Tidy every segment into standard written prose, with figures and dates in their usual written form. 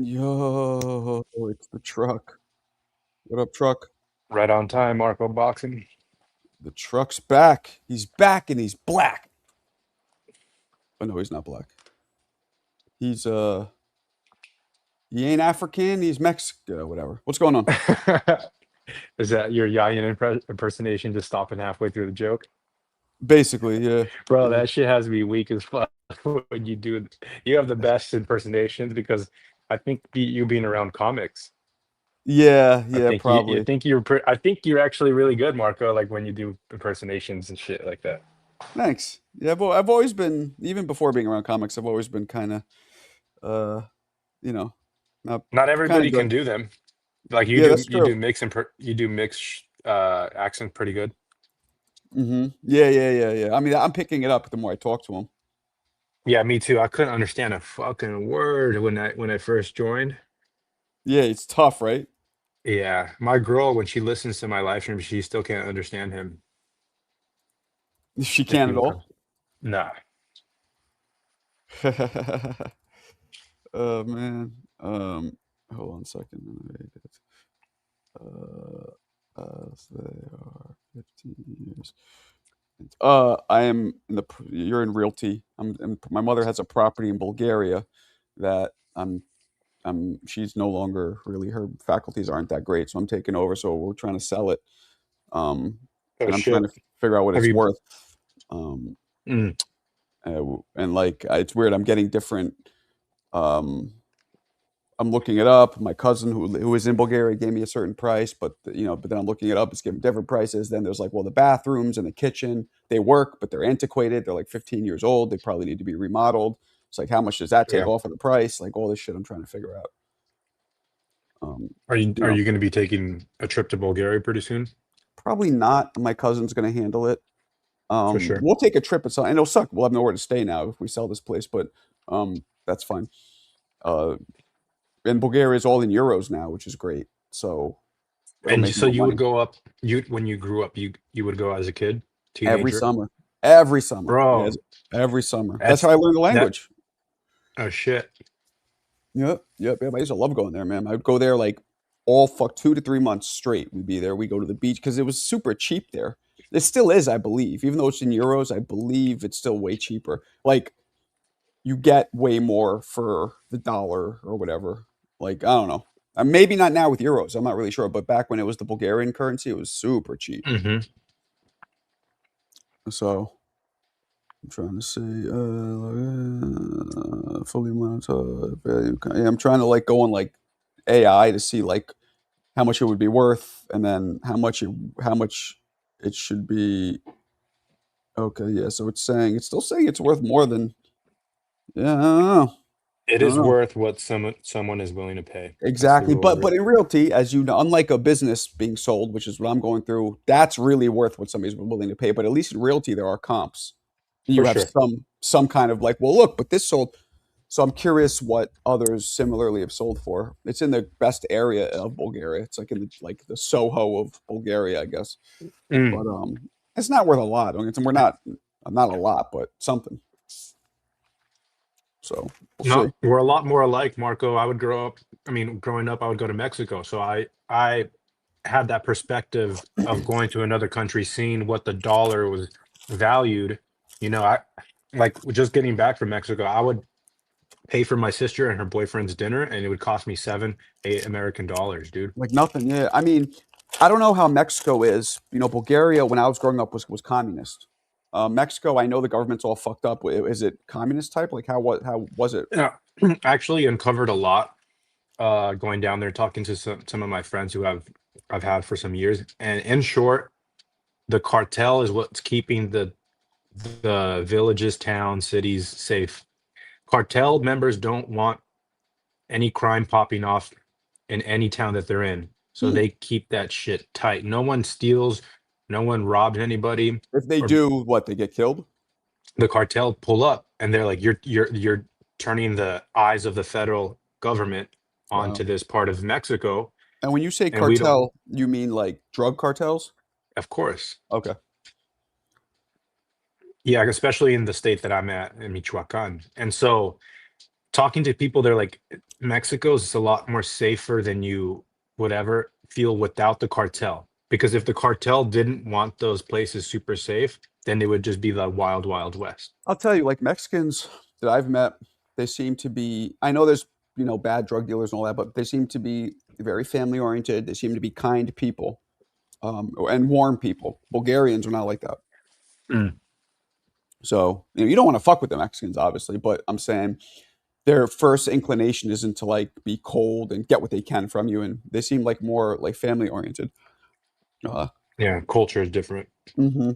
Yo, it's the truck. What up, truck? Right on time, Marco Boxing. The truck's back. He's back and he's black. Oh no, he's not black. He's he ain't African, he's Mexican, whatever. What's going on? Is that your Yayan impersonation just stopping halfway through the joke? Basically, yeah. Bro, Yeah. that shit has me weak as fuck when you do it. You have the best impersonations because I think you being around comics. Yeah, I yeah, think you probably. think I think you're actually really good, Marco, like when you do impersonations and shit like that. Thanks. Yeah, I've always been, even before being around comics, I've always been kind of uh, you know, not Not kind of everybody can good. do them. Like Yeah, that's you true. do you do mix accent pretty good. Yeah, yeah, yeah, yeah. I mean, I'm picking it up the more I talk to him. Yeah, me too. I couldn't understand a fucking word when I first joined. Yeah, it's tough, right? Yeah, my girl, when she listens to my live stream, she still can't understand him She if can he at would all. come. Nah, Oh man. Hold on a second. So they are 15 years. I am in you're in realty. My mother has a property in Bulgaria that she's no longer really, her faculties aren't that great, so I'm taking over. So we're trying to sell it. Um, oh and I'm trying shit. to figure out what Have it's you? worth. Um, Mm. and like, it's weird. I'm getting different, um, I'm looking it up. My cousin who is in Bulgaria gave me a certain price, but but then I'm looking it up. It's giving different prices. Then there's like, well, the bathrooms and the kitchen, they work, but they're antiquated. They're like 15 years old. They probably need to be remodeled. It's like, how much does that take Yeah. off of the price? Like all this shit I'm trying to figure out. You Are know, you going to be taking a trip to Bulgaria pretty soon? Probably not. My cousin's going to handle it. For sure. We'll take a trip at some, and it'll suck. We'll have nowhere to stay now if we sell this place, but that's fine. Uh, and Bulgaria is all in euros now, which is great. So it'll And make so more you would money. go up. You when you grew up, you would go as a kid, Every teenager, summer. Every summer. Yes, bro. every summer. That's how That's I learned the that. language. Oh shit. Yep, yep, yep. I used to love going there, man. I would go there like all 2 to 3 months straight. We'd be there. We go to the beach because it was super cheap there. It still is, I believe. Even though it's in euros, I believe it's still way cheaper. Like you get way more for the dollar or whatever. Like, I don't know. Maybe not now with euros. I'm not really sure. But back when it was the Bulgarian currency, it was super cheap. Hmm. So I'm trying to say, fully monetized value. Yeah, I'm trying to like go on like AI to see like how much it would be worth, and then how much it should be. Okay, yeah. So it's still saying it's worth more than. Yeah, I don't know. It I don't is know worth what someone is willing to pay. That's the exactly, rule but of it. in realty, as you know, unlike a business being sold, which is what I'm going through, that's really worth what somebody's willing to pay. But at least in realty, there are comps. For You have sure. some kind of like, well, look, but this sold. So I'm curious what others similarly have sold for. It's in the best area of Bulgaria. It's like in the Soho of Bulgaria, I guess. Mm. But it's not worth a lot. I mean, we're not a lot, but something. So we'll see. No, we're a lot more alike, Marco. I would grow up, I mean, growing up, I would go to Mexico. So I had that perspective of going to another country, seeing what the dollar was valued. I like just getting back from Mexico, I would pay for my sister and her boyfriend's dinner, and it would cost me 7, 8 American dollars, dude. Like nothing. Yeah. I mean, I don't know how Mexico is. Bulgaria when I was growing up was communist. Mexico, I know the government's all fucked up. Is it communist type? Like how was it? Yeah, actually uncovered a lot going down there, talking to some of my friends who I've had for some years. And in short, the cartel is what's keeping the villages, towns, cities safe. Cartel members don't want any crime popping off in any town that they're in. So Hmm. they keep that shit tight. No one steals, no one robs anybody, If they or do, what they get killed? the cartel pull up and they're like, you're turning the eyes of the federal government onto Wow. this part of Mexico, And when you say and we don't, cartel, you mean like drug cartels? of course. Okay. Yeah, especially in the state that I'm at in Michoacan. And so talking to people, they're like, Mexico's a lot more safer than you would ever feel without the cartel. Because if the cartel didn't want those places super safe, then they would just be the wild, wild west. I'll tell you, like Mexicans that I've met, they seem to be. I know there's bad drug dealers and all that, but they seem to be very family oriented. They seem to be kind people, and warm people. Bulgarians are not like that. Mm. So you don't want to fuck with the Mexicans, obviously, but I'm saying their first inclination isn't to like be cold and get what they can from you, and they seem like more like family oriented. Uh, Yeah, culture is different. hmm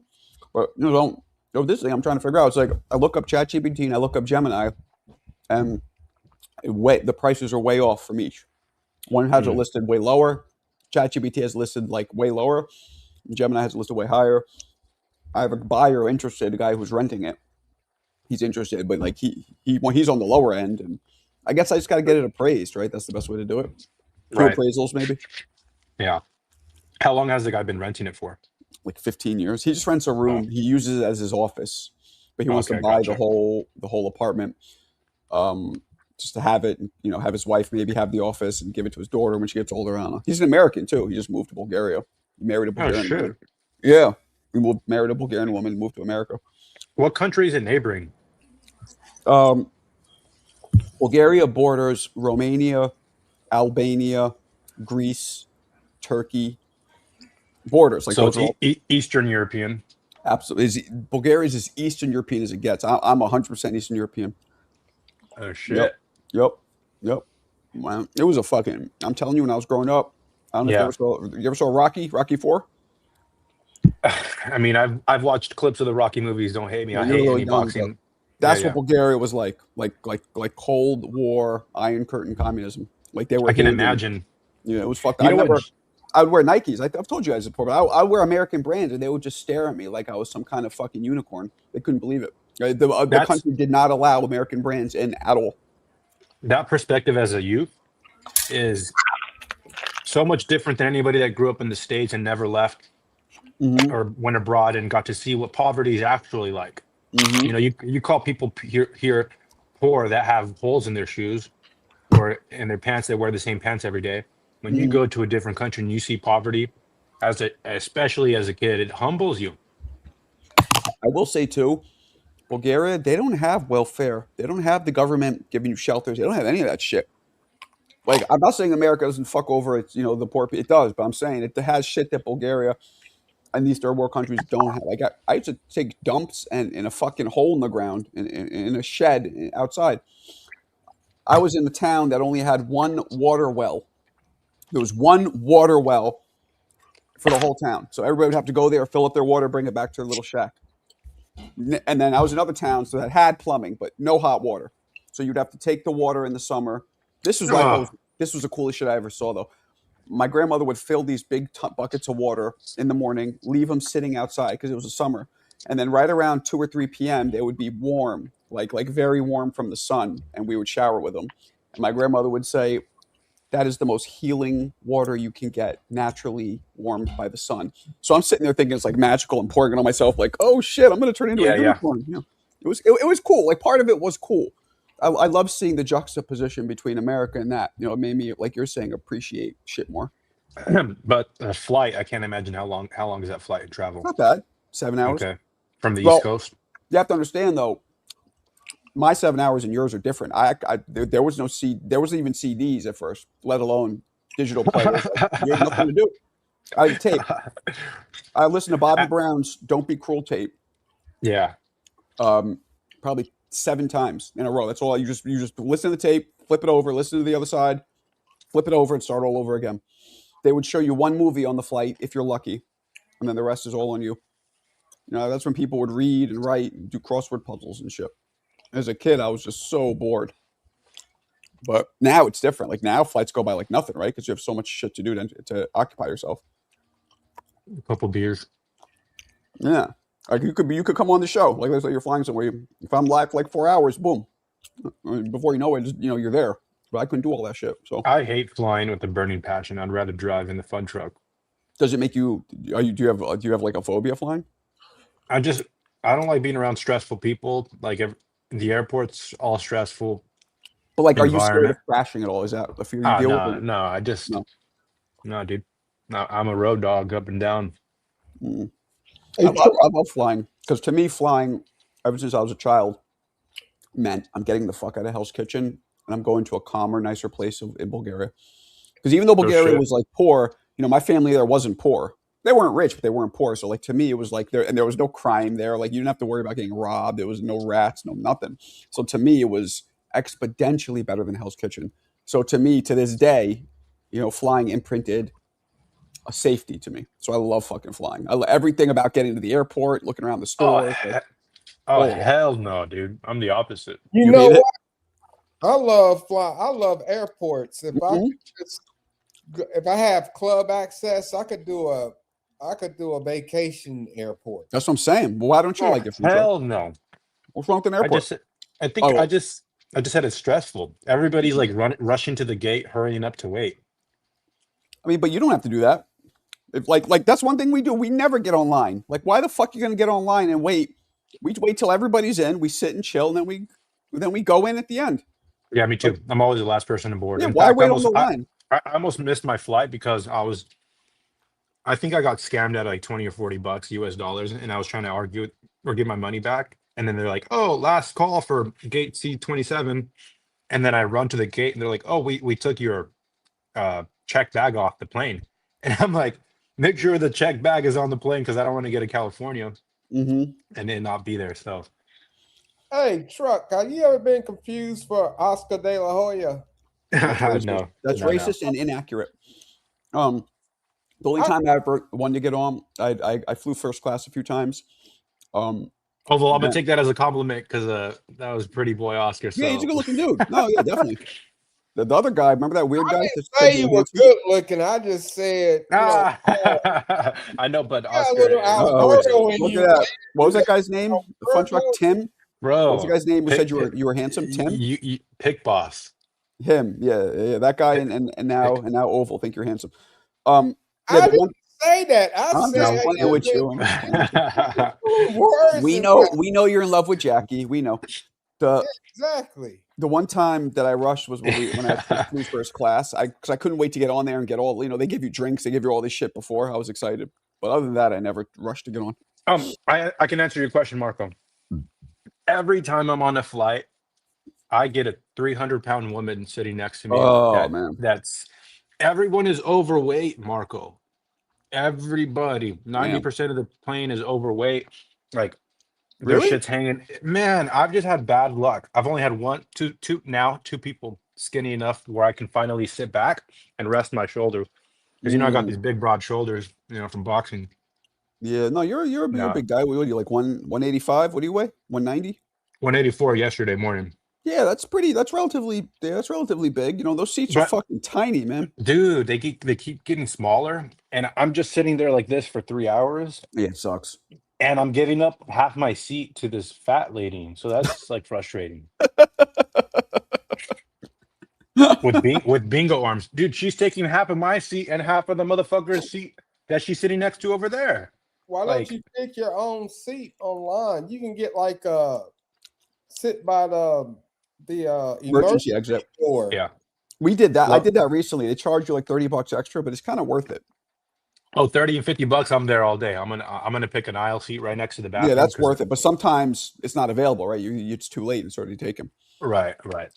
But don't. This thing I'm trying to figure out. It's like I look up ChatGPT and I look up Gemini, and the prices are way off from each. One has it Mm. listed way lower. ChatGPT has listed like way lower. Gemini has it listed way higher. I have a buyer interested, a guy who's renting it. He's interested, but like he's on the lower end, and I guess I just got to get it appraised, right? That's the best way to do it. Through Right. appraisals, maybe Yeah. How long has the guy been renting it for? like 15 years. He just rents a Oh, room. He uses it as his office, but he wants to okay, buy the gotcha. whole apartment, um, just to have it. Have his wife maybe have the office and give it to his daughter when she gets older. I don't know. He's an American too. He just moved to Bulgaria. He married a Oh Bulgarian shit. woman. Yeah, married a Bulgarian woman, moved to America. What country is it neighboring? Um, Bulgaria borders Romania, Albania, Greece, Turkey. Borders like So those it's are all Eastern European. absolutely. Bulgaria is as Eastern European as it gets. I'm 100% Eastern European. Oh Yep, shit. yep, yep. Wow. It was a fucking. I'm telling you, when I was growing up, I don't know if Yeah. you ever saw Rocky Four. I mean, I've watched clips of the Rocky movies. Don't hate me. Well, I you were a hate little any young, but boxing. Yeah, that's what yeah. Bulgaria was like Cold War, Iron Curtain communism. Like they were I can handing. imagine. It was fucked. You know what? I would wear Nikes. I've told you guys before, but I would wear American brands, and they would just stare at me like I was some kind of fucking unicorn. They couldn't believe it. The That's country did not allow American brands in at all. that perspective as a youth is so much different than anybody that grew up in the States and never left Hmm or went abroad and got to see what poverty is actually like. hmm You call people here poor that have holes in their shoes or in their pants that wear the same pants every day. When you hmm go to a different country and you see poverty, especially as a kid, it humbles you. I will say too, Bulgaria, they don't have welfare. They don't have the government giving you shelters. They don't have any of that shit. Like I'm not saying America doesn't fuck over its, the poor people. It does, but I'm saying it has shit that Bulgaria and these third world countries don't have. Like I used to take dumps and in a fucking hole in the ground in a shed outside. I was in a town that only had one water well. There was one water well for the whole town, so everybody would have to go there, fill up their water, bring it back to their little shack. And then I was in another town so that had plumbing but no hot water. So you'd have to take the water in the summer. This was like Oh, this was the coolest shit I ever saw though. My grandmother would fill these big buckets of water in the morning, leave them sitting outside because it was a summer, and then right around 2 or 3 p.m. they would be warm, like very warm from the sun, and we would shower with them. And my grandmother would say that is the most healing water you can get, naturally warmed by the sun. So I'm sitting there thinking it's like magical and pouring it on myself, like, oh shit, I'm going to turn into a yeah, yeah. unicorn. It was cool. Like part of it was cool. I love seeing the juxtaposition between America and that. It made me, like you're saying, appreciate shit more. But a flight, I can't imagine how long is that flight travel? Not bad. 7 hours. Okay. From the East Well, Coast? you have to understand though, my 7 hours and yours are different. There was no there wasn't even CDs at first, let alone digital players. Like, you had nothing to do. I had tape. I listened to Bobby Brown's "Don't Be Cruel" tape, Yeah. um, probably 7 times in a row. That's all. You just listen to the tape, flip it over, listen to the other side, flip it over, and start all over again. They would show you one movie on the flight if you're lucky, and then the rest is all on you. That's when people would read and write and do crossword puzzles and shit. As a kid, I was just so bored. But now it's different. Like now, flights go by like nothing, right? Because you have so much shit to do to occupy yourself. A couple beers. Yeah, like you could come on the show. Like let's say you're flying somewhere. If I'm live for like 4 hours, boom. Before you know it, you're there. But I couldn't do all that shit. So I hate flying with a burning passion. I'd rather drive in the fun truck. does it make you? Do you have like a phobia flying? I just I don't like being around stressful people. Like the airport's all stressful. But like, are you scared of environment. crashing at all? Is that a fear you Ah, deal with? no, Or no, I just no. no, dude. No, I'm a road dog up and down. Mm. Hey, Trey, I love flying because to me, flying ever since I was a child meant I'm getting the fuck out of Hell's Kitchen and I'm going to a calmer, nicer place in Bulgaria. Because even though No Bulgaria shit. was like poor, my family there wasn't poor. They weren't rich, but they weren't poor. So like to me, it was like there was no crime there. Like you didn't have to worry about getting robbed. There was no rats, no nothing. So to me, it was exponentially better than Hell's Kitchen. So to me, to this day, flying imprinted a safety to me. So I love fucking flying. Everything about getting to the airport, looking around the Oh, stores, like oh all of it. hell no, dude. I'm the opposite. you You know hate it? what? I love fly. I love airports. If I Mhm. could just, if I have club access, I could do a vacation airport. That's what I'm saying. Well, why don't you Oh like it, Future? hell no. What's wrong with an I airport? just I think Oh, I just had it stressful. Everybody's like rushing to the gate, hurrying up to wait. I mean, but you don't have to do that. If like that's one thing we do. We never get online. Like, why the fuck are you gonna get online and wait? We wait till everybody's in. We sit and chill, and then we go in at the end. Yeah, me Like, too. I'm always the last person aboard. yeah, In why fact, wait on the line? I almost missed my flight because I think I got scammed at like 20 or 40 bucks US dollars, and I was trying to argue it or get my money back. And then they're like, "Oh, last call for gate C27." And then I run to the gate and they're like, "Oh, we took your check bag off the plane." And I'm like, "Make sure the check bag is on the plane because I don't want to get to California Mm-hmm. and then not be there." So Hey, truck, have you ever been confused for Oscar De La Hoya? That's racist. no, That's no, no. racist and inaccurate. Um, the only I, time I ever wanted to get on, I flew first class a few times. Um, Although I'm gonna yeah, take that as a compliment because that was pretty boy Oscar. yeah, he's a So good looking dude. No, yeah, definitely. The other guy, remember that weird I guy didn't that said say you you were were handsome? good looking. I just said, I know, but got a Oscar little is Oh, Alberto in look you, at man. that. What was You that got guy's name? The fun truck, Alberto. Tim. What was the bro. guy's name who said Pick, you were handsome? Tim. you pick boss. Him. Yeah, yeah. That guy Pick, and pick. now Oval think you're handsome. Um, yeah, I the didn't one. say that. I I'm said just No. playing you've with been you. I'm just playing with you. putting words We in know my we know you're in love with Jackie. We know. The exactly. the one time that I rushed was when I flew first class. Because I couldn't wait to get on there and get all, they give you drinks, they give you all this shit before. I was excited. But other than that, I never rushed to get on. I can answer your question, Marco. Every time I'm on a flight, I get a 300-pound woman sitting next to me. Oh man. That's everyone is overweight, Marco. Everybody, Damn. 90% of the plane is overweight. Like their Really? shit's hanging. Man, I've just had bad luck. I've only had two people skinny enough where I can finally sit back and rest my shoulders. Because I got Mm. these big broad shoulders, from boxing. Yeah, no, you're a No, big guy. What are you like 185? What do you weigh? 190? 184 yesterday morning. Yeah, that's relatively big. Those seats are But fucking tiny, man. dude, they keep getting smaller, and I'm just sitting there like this for 3 hours, Yeah, it sucks. and I'm giving up half my seat to this fat lady. So that's like frustrating. With bingo arms, dude, she's taking half of my seat and half of the motherfucker's seat that she's sitting next to over there. Why don't Like, you pick your own seat online? You can get like sit by the Emergency emergency exit. door. yeah. We did that. I Love. did that recently. They charge you like $30 extra, but it's kind of worth it. Oh, 30 and 50 bucks. I'm there all day. I'm gonna pick an aisle seat right next to the Yeah, bathroom that's because worth it. But sometimes it's not available, right? It's too late. It's already taken. right, right.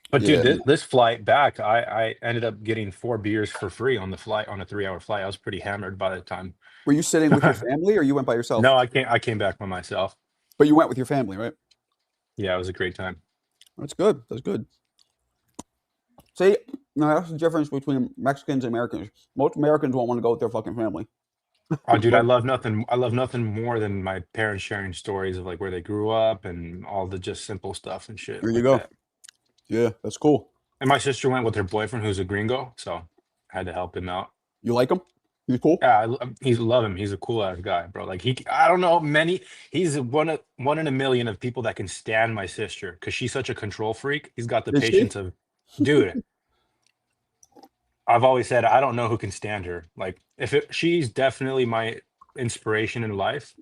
But dude, Yeah. this flight back, I ended up getting 4 beers for free on the flight on a 3-hour flight. I was pretty hammered by the time. Were you sitting with your family or you went by yourself? No, I came back by myself. But you went with your family, right? Yeah, it was a great time. That's good. That's good. See, no, that's the difference between Mexicans and Americans. Most Americans won't want to go with their fucking family. Oh, dude, I But love nothing. I love nothing more than my parents sharing stories of like where they grew up and all the just simple stuff and shit there you like go. that. Yeah, that's cool. And my sister went with her boyfriend, who's a gringo, so I had to help him out. You like them? He's cool. Yeah, he's love him. He's a cool ass guy, bro. Like I don't know many. He's one in a million of people that can stand my sister because she's such a control freak. He's got the Is she? patience of, dude. I've always said I don't know who can stand her. Like she's definitely my inspiration in life.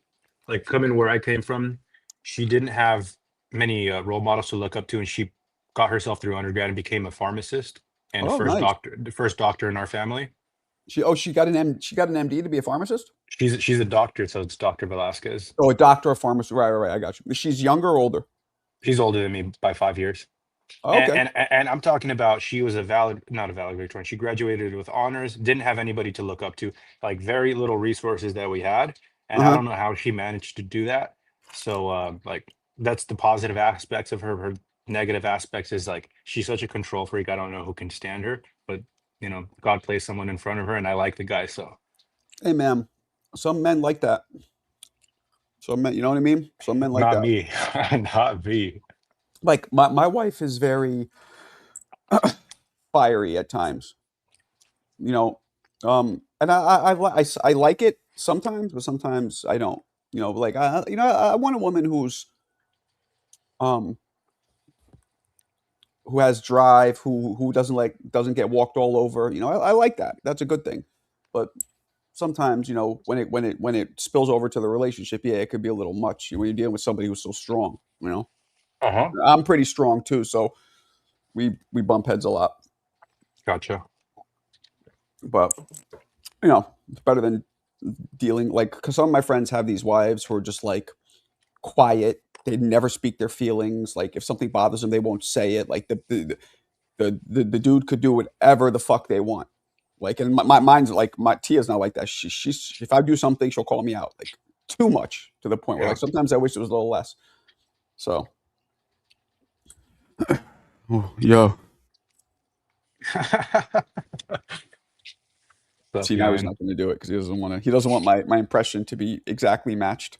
Like coming where I came from, she didn't have many role models to look up to, and she got herself through undergrad and became a pharmacist and Oh, nice. the first doctor in our family. She got an MD to be a pharmacist. She's a doctor, so it's Dr. Velasquez. Oh, a doctor of pharmacy. Right. I got you. She's younger or older? She's older than me by 5 years. Oh, okay. And I'm talking about she was not a valedictorian. She graduated with honors, didn't have anybody to look up to, like very little resources that we had. And I Uh-huh. don't know how she managed to do that. So like that's the positive aspects of her. Her negative aspects is like she's such a control freak. I don't know who can stand her, but you know, God placed someone in front of her and I like the guy. So Hey, ma'am. Some men like that. Some men, you know what I mean? Some men like not that. me. Not me. Like my wife is very fiery at times. You know, and I like it sometimes, but sometimes I don't. You know, like I want a woman um who has drive, who doesn't get walked all over. You know, I like that. That's a good thing. But sometimes, you know, when it spills over to the relationship, yeah, it could be a little much when you're dealing with somebody who's so strong. You know, Uh-huh. I'm pretty strong too, so we bump heads a lot. Gotcha. But you know, it's better than dealing like because some of my friends have these wives who are just like quiet. They never speak their feelings. Like if something bothers them, they won't say it. Like the dude could do whatever the fuck they want. Like and my mine's like my Tia's not like that. She's if I do something, she'll call me out like too much to the point where Yeah. like sometimes I wish it was a little less. So, yo, Stuff see now he's behind. not going to do it because he doesn't want to. He doesn't want my impression to be exactly matched.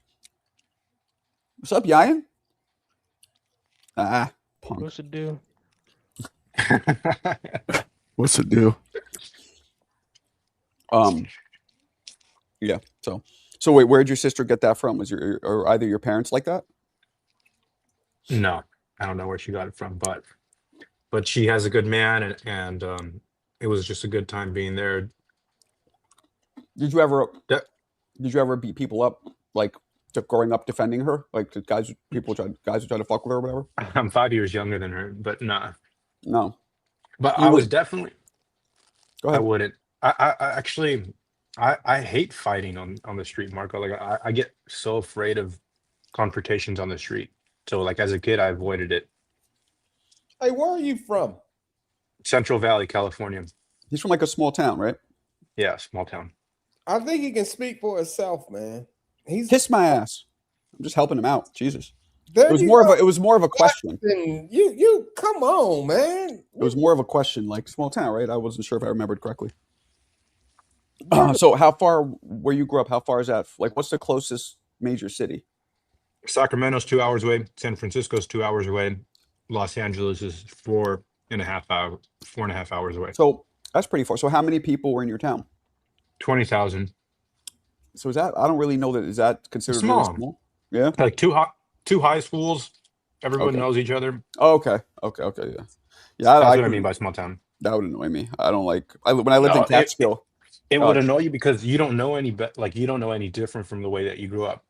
What's up, Yayan? Ah, punk. What's it do? What's it do? Yeah. So wait, where'd your sister get that from? Was your or either your parents like that? No, I don't know where she got it from, but she has a good man and it was just a good time being there. Did you ever Yeah. did you ever beat people up like growing up defending her? Like did guys who try to fuck with her or whatever? I'm 5 years younger than her, but nah. No. But You I was would definitely go I ahead. wouldn't. I actually I hate fighting on the street, Marco. Like I get so afraid of confrontations on the street. So like as a kid, I avoided it. Hey, where are you from? Central Valley, California. He's from like a small town, right? Yeah, small town. I think he can speak for himself, man. He's Kiss my ass. I'm just helping him out. Jesus. there. It was more of a question. You come on, man. It was more of a question, like small town, right? I wasn't sure if I remembered correctly. So how far where you grew up, how far is that? Like what's the closest major city? Sacramento's 2 hours away. San Francisco's 2 hours away. Los Angeles is 4.5 hours away. So that's pretty far. So how many people were in your town? 20,000. So is that I don't really know that is that considered really Small. small? Yeah. Like two high schools. Everyone Okay. knows each other. Oh, okay. Yeah. Yeah. That's what I couldn't- mean by small town. That would annoy me. I don't like when I lived No, in Catskill. It Oh, would annoy you because you don't know any you don't know any different from the way that you grew up.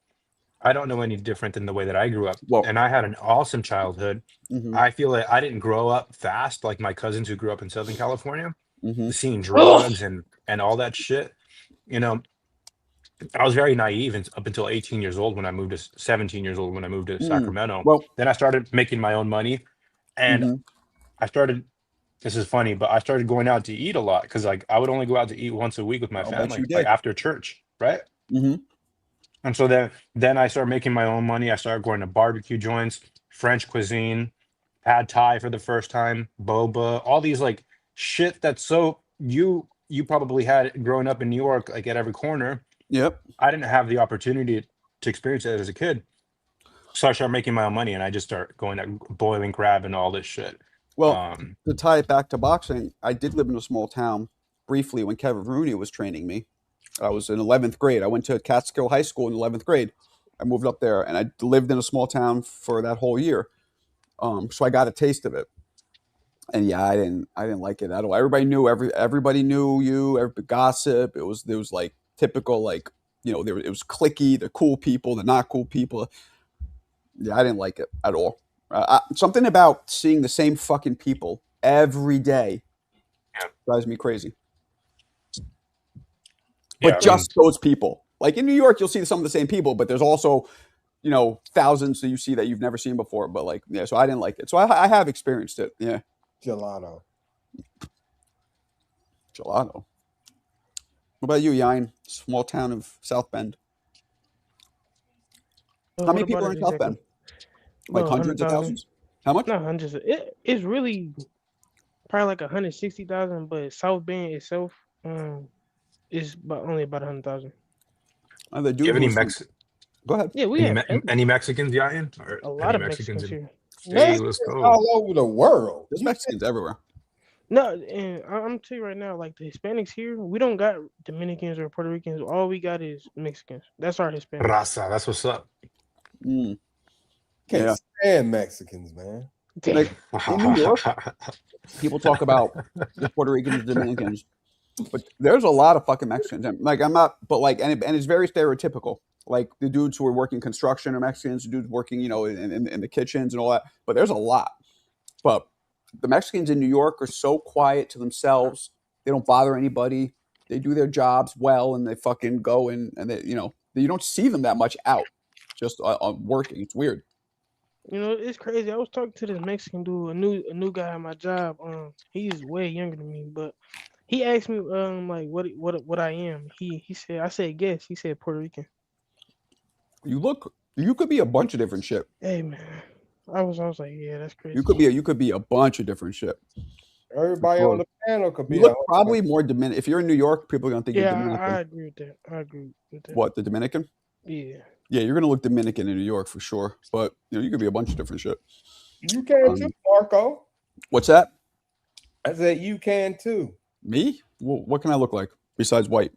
I don't know any different than the way that I grew up. Well- And I had an awesome childhood. mhm, I feel like I didn't grow up fast like my cousins who grew up in Southern California, mhm. seeing drugs and all that shit. You know, I was very naive up until 18 years old when I moved to 17 years old when I moved to Sacramento. Well- then I started making my own money and Mhm. I started this is funny, but I started going out to eat a lot because like I would only go out to eat once a week with my I'll bet family, you like did. after church, right? Mhm. And so then I started making my own money. I started going to barbecue joints, French cuisine, pad thai for the first time, boba, all these like shit that's so you probably had it growing up in New York, like at every corner. Yep. I didn't have the opportunity to experience it as a kid. So I started making my own money and I just start going to boiling crab and all this shit. Well, to tie it back to boxing, I did live in a small town briefly when Kevin Rooney was training me. I was in 11th grade. I went to Catskill High School in 11th grade. I moved up there and I lived in a small town for that whole year. So I got a taste of it. And yeah, I didn't like it at all. Everybody knew everybody knew you, gossip. There was like typical like, you know, it was cliquey, the cool people, the not cool people. Yeah, I didn't like it at all. Something about seeing the same fucking people every day Yeah. drives me crazy. Yeah, But just those people. Like in New York, you'll see some of the same people, but there's also, thousands that you see that you've never seen before. But like, yeah, so I didn't like it. So I have experienced it. Yeah. Gelato. Gelato. What about you, Yain? Small town of South Bend. How many What people about are it in South exactly? Bend? Like About hundreds of 100,000. thousands? How much? No, hundreds. It's really probably like 160,000, but South Bend itself, is only about 100,000. The do you dude have any who's from, go ahead. Yeah, we any have any Mexicans, Yayan? Or a lot any of Mexicans Mexicans in? here. Hey, let's Mexicans go. all over the world. There's Mexicans everywhere. No, and I'm telling you right now, like the Hispanics here, we don't got Dominicans or Puerto Ricans. All we got is Mexicans. That's our Hispanics. Raza, that's what's up. Mm. Can't Yeah. stand Mexicans, man. Damn. Like in New York, people talk about the Puerto Ricans, Dominicans, but there's a lot of fucking Mexicans. And, like I'm not, but like, and it's very stereotypical. Like the dudes who are working construction are Mexicans, the dudes working, in the kitchens and all that. But there's a lot. But the Mexicans in New York are so quiet to themselves. They don't bother anybody. They do their jobs well, and they fucking go and they, you don't see them that much out, just working. It's weird. It's crazy. I was talking to this Mexican dude, a new guy at my job. He's way younger than me, but he asked me like what I am. He said, I said guess. He said Puerto Rican. You could be a bunch of different shit. Hey man, I was like, yeah, that's crazy. You could be a bunch of different shit. Everybody on the panel could be. You look probably more Dominican. If you're in New York, people are gonna think you're Dominican. I agree with that. I agree with that. What, the Dominican? Yeah. Yeah, you're gonna look Dominican in New York for sure. But you could be a bunch of different shit. You can too, Marco. What's that? I said you can too. Me? Well, what can I look like besides white?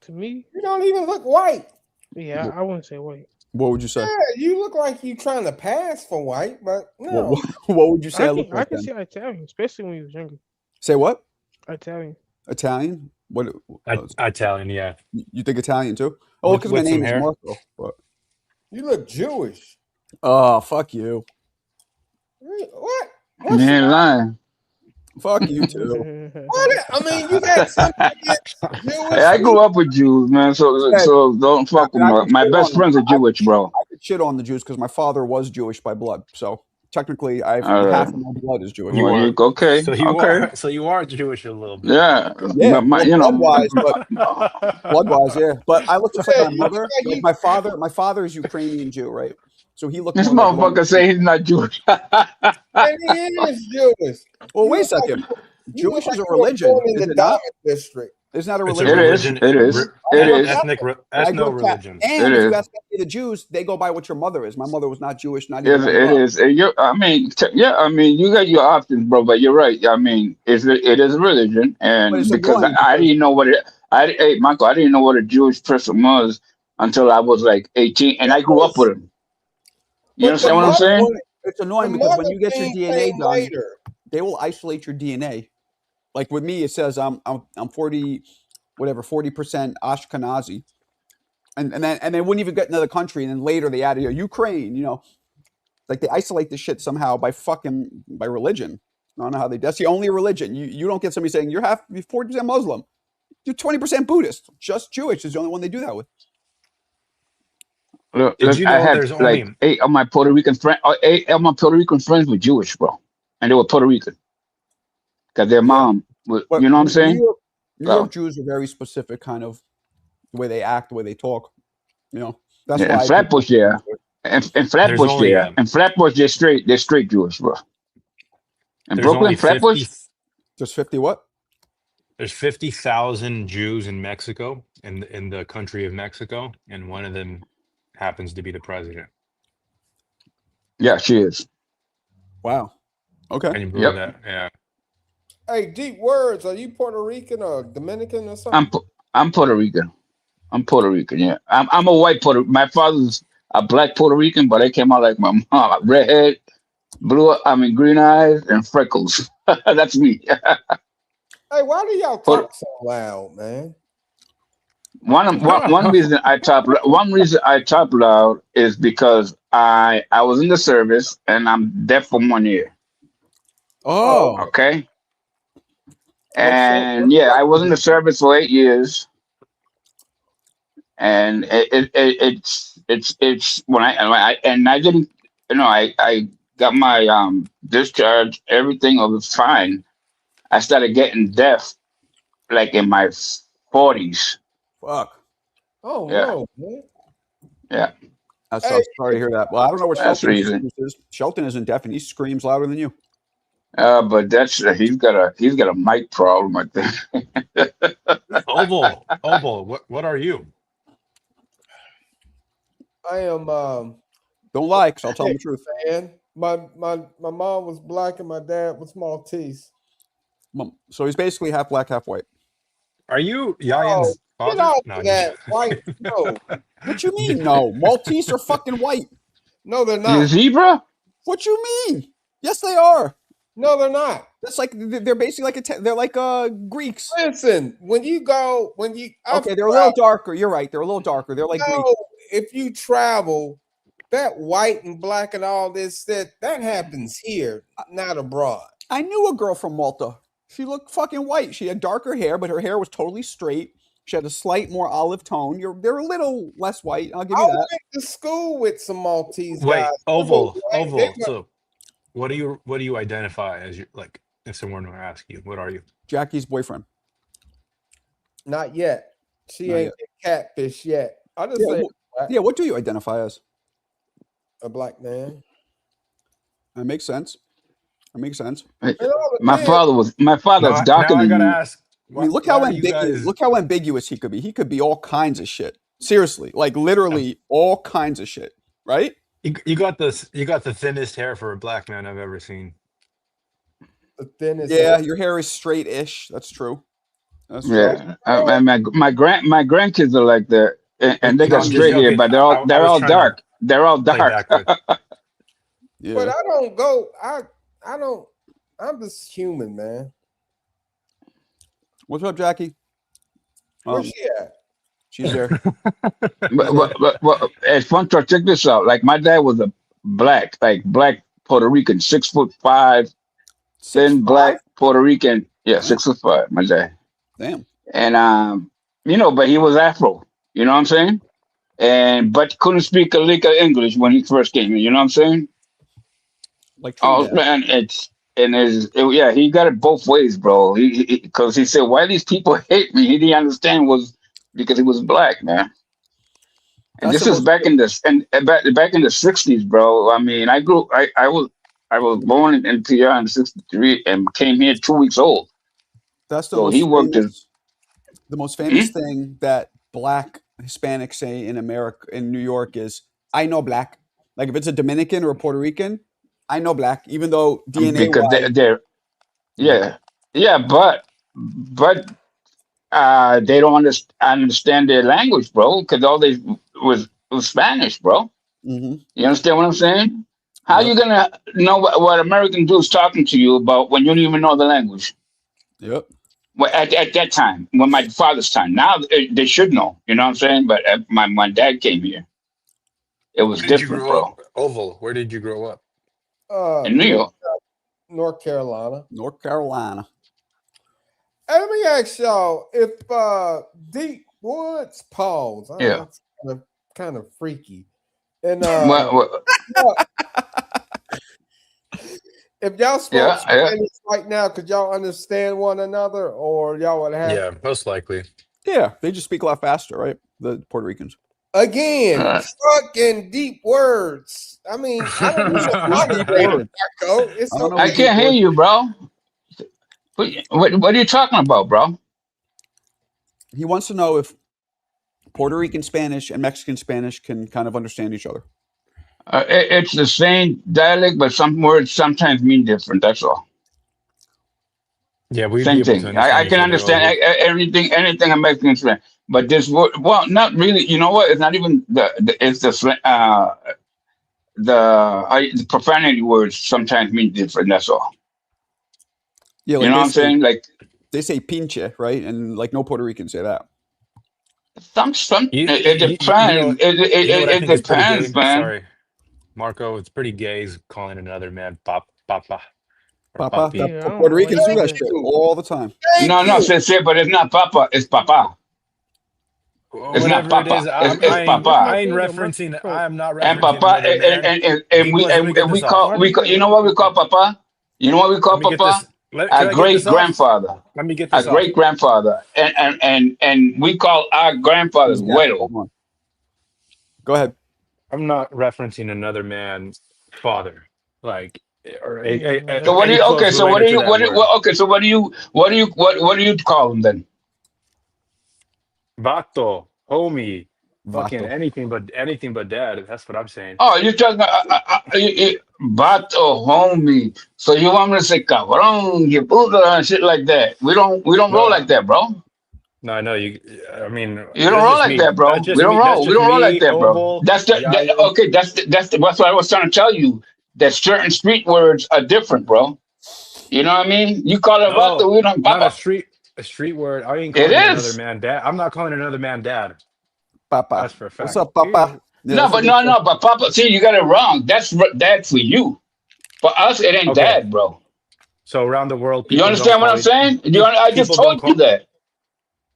To me, You don't even look white. yeah, I wouldn't say white. What would you say? Yeah, you look like you trying to pass for white, but no. What would you say I look I like can then? see Italian, especially when he was younger. Say what? Italian. Italian? What? Italian, yeah. You think Italian too? Oh, With- because my with some name is hair? Marco. But, You look Jewish. oh, fuck you. What? You ain't lying. Fuck you too. What? I mean, you got something against Jewish. Hey, I grew up with Jews, man. So don't fuck with me. My best friends are Jewish, bro. I could shit on the Jews because my father was Jewish by blood. So technically, All half right. of my blood is Jewish. Well, are. okay. So you Okay. are. So you are Jewish a little bit. Yeah. Yeah, But blood-wise, yeah. But I look just like my Yeah, mother. you- Like my father is Ukrainian Jew, right? So he looked this more like motherfucker say he's not Jewish. And he is Jewish. Well, wait a You look second. You look Jewish is like a you were religion, born in is the it not? Diamond District. It's not a It's a religion. It is. religion. It is. It is. Ethno religion. And It if you is. ask any of the Jews, they go by what your mother is. My mother was not Jewish, not It even. it is. I mean, you got your options, bro. But you're right. I mean, it is a religion, But and it's because annoying I because- didn't know what it. Hey, Michael, I didn't know what a Jewish person was until I was like 18, and I grew up with him. You But understand the what I'm mother- saying? It's annoying The because when mother you get your thing DNA came done, later. they will isolate your DNA. Like with me, it says I'm 40%, 40% Ashkenazi, and then they wouldn't even get into the country, and then later they added Ukraine. Like they isolate this shit somehow by religion. I don't know how that's the only religion. You don't get somebody saying you're 40% Muslim, you're 20% Buddhist. Just Jewish is the only one they do that with. Look, Did you I know had there's like only 8 of my Puerto Rican friends. 8 of my Puerto Rican friends were Jewish, bro, and they were Puerto Rican because their mom was. But You know what I'm saying? New York Jews are very specific, kind of the way they act, the way they talk. That's Yeah, why. and Flatbush, yeah, and Flatbush, only, yeah, and Flatbush, they're straight Jewish, bro. And there's Brooklyn, only 50 Flatbush, Just 50 what? there's 50,000 Jews in Mexico, in the country of Mexico, and one of them happens to be the president. yeah, she is. Wow. Okay. Can you believe Yep. that? Yeah. Hey, deep words. Are you Puerto Rican or Dominican or something? I'm Puerto Rican. I'm Puerto Rican. Yeah, I'm a white Puerto. My father's a black Puerto Rican, but I came out like my mom, redhead, green eyes and freckles. That's me. Hey, why do y'all talk so loud, man? One reason I talk loud is because I was in the service and I'm deaf from one ear. Oh, Okay, What's that? and yeah, I was in the service for 8 years, and it's when I didn't, I got my discharge, everything was fine. I started getting deaf like in my 40s. fuck. Oh Yeah. no, man. Yeah, That Hey, sucks. Sorry to hear that. Well, I don't know what that's the Shelton's reason. excuse is. Shelton isn't deaf and he screams louder than you. But that's he's got a mic problem, I think. Oval. What are you? I am Don't lie, because I'll tell him the truth. man. My mom was black and my dad was Maltese. So he's basically half black, half white. Are you Oh, Yayan's get father? off No, of I'm that. just- White? No, What you mean? No, Maltese are fucking white. no, they're You not. zebra? What you mean? Yes, they are. No, they're not. That's like they're basically like they're like Greeks. Listen, when you Okay, they're a little darker. You're right. They're a little darker. They're like Greeks. no, if you travel, that white and black and all this that happens here, not abroad. I knew a girl from Malta. She looked fucking white. She had darker hair, but her hair was totally straight. She had a slight more olive tone. They're a little less white. I'll give I you that. went to school with some Maltese Wait, guys. Oval. They- So, what do you identify as? You like, if someone were to ask you, what are you? Jackie's boyfriend. Not yet. She Not ain't catfish yet. I just Yeah, say Yeah, what do you identify as? a black man. That makes sense. That makes sense. And all the My men- father's Now darker I than gotta you. ask. I mean, look how ambiguous he could be. He could be all kinds of shit. Seriously, like literally all kinds of shit. Right? You got this. You got the thinnest hair for a black man I've ever seen. the thinnest. Yeah, your hair is straight-ish. That's true. That's true. Yeah, my grandkids are like that, and they No, got I'm just straight hair, joking. but I was they're all trying to dark. They're all Play dark. that good. Yeah. But I don't go. I don't. I'm just human, man. What's up, Jackie? Where's she at? She's there. But it's fun to check this out. Like my dad was a black Puerto Rican, 6'5", thin 6'5"? black Puerto Rican. Yeah, 6'5", my dad. Damn. And but he was Afro. You know what I'm saying? But couldn't speak a lick of English when he first came in. You know what I'm saying? Like Oh Trinidad. man, yeah, he got it both ways, bro. Because he said, why these people hate me? He didn't understand was because he was black, man. And That's this the is most- back in the 60s, bro. I mean, I was born in PR in '63 and came here 2 weeks old. That's the So most he worked famous, the most famous thing that black Hispanics say in America, in New York, is "I know black." Like if it's a Dominican or a Puerto Rican, I know black, even though DNA. Because they're but they don't understand their language, bro. Because all they was Spanish, bro. Mhm. You understand what I'm saying? How you gonna know what American dudes talking to you about when you don't even know the language? Yep. Well, at that time, when my father's time, now they should know. You know what I'm saying? But my dad came here. It was Where did you different, grow bro. up? Oval. Where did you grow up? In New York. North Carolina. North Carolina. Hey, let me ask y'all if Deep Woods pause. I know it's kind of freaky. And if y'all spoke Spanish right now, could y'all understand one another, or y'all would have? Yeah, most likely. Yeah, they just speak a lot faster, right? The Puerto Ricans. Again, fucking deep words. I mean, I don't know. I can't hear you, bro. What are you talking about, bro? He wants to know if Puerto Rican Spanish and Mexican Spanish can kind of understand each other. It's the same dialect, but some words sometimes mean different. That's all. Yeah, we same thing. I can understand anything a Mexican speaks, but this word, well, not really. You know what? It's not even it's the profanity words sometimes mean different. That's all. Yeah, you know what I'm saying? Like they say pinche, right? And like no Puerto Ricans say that. Some You, it you, you know, depends. you know what I It think is pretty depends, gay? man. Sorry, Marco. It's pretty gay is calling another man papa or Papa. papi. Yeah, I don't Puerto know why Ricans he do do that that. shit you. all the time. No, Thank no, you. say, but it's not Papa. It's Papa. It's not Whatever it is, Papa. It's What's Papa. my I ain't thing though, referencing. Marco? I am not And referencing Papa, another man. and Let me get we this off. Why do you call. think You know Marco what we do call that? Papa? You know what we call Let me get this. Papa? Can Our I get great this off? grandfather. Let me get Our this off. great grandfather. And we call our grandfathers He's got it. Güero. Come on. Go ahead. I'm not referencing another man's father, like or Yeah, So what do any you? Okay, close so related to that word. okay, so what do you call them then? Vato, homie, fucking Vato. anything but dad. That's what I'm saying. Oh, you're talking but homie. So you want me to say cabrón, you puta, and shit like that? We don't roll No, like that, bro. no, I know you. I mean, You don't that's roll just like me. that, bro. That's just me. That's We just don't roll like me. that, bro. Oval, That's Yayo. okay. That's what I was trying to tell you. That certain street words are different, bro. You know what I mean? You call it vato, No, we don't not papa. a street word. I ain't It calling another is. man dad. I'm not calling another man dad. Papa. That's for a What's fact. up, Papa? Yeah, No, that's what but they say. but papa. See, you got it wrong. That's dad for you. For us, it ain't Okay, dad, bro. so around the world, You people don't understand what call I'm it. saying? I just People don't told you call. that.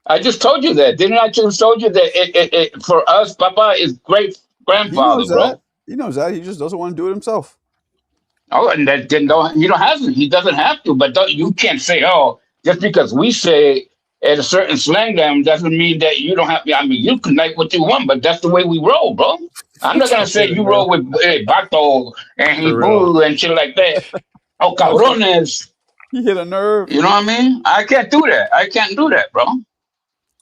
I just told you that. Didn't I just told you that for us, Papa is great He grandfather, knows that. bro. He knows that. He just doesn't want to do it himself. Oh, and that didn't don't he don't have to. He doesn't have to. But you can't say, oh, just because we say at a certain slang down doesn't mean that you don't have. I mean, you can like what you want, but that's the way we roll, bro. I'm not gonna say Hit a you nerve. roll with Bato and For real. Hebrew and shit like that. Oh, cabrones. He hit a nerve. You know what I mean? I can't do that. I can't do that, bro. I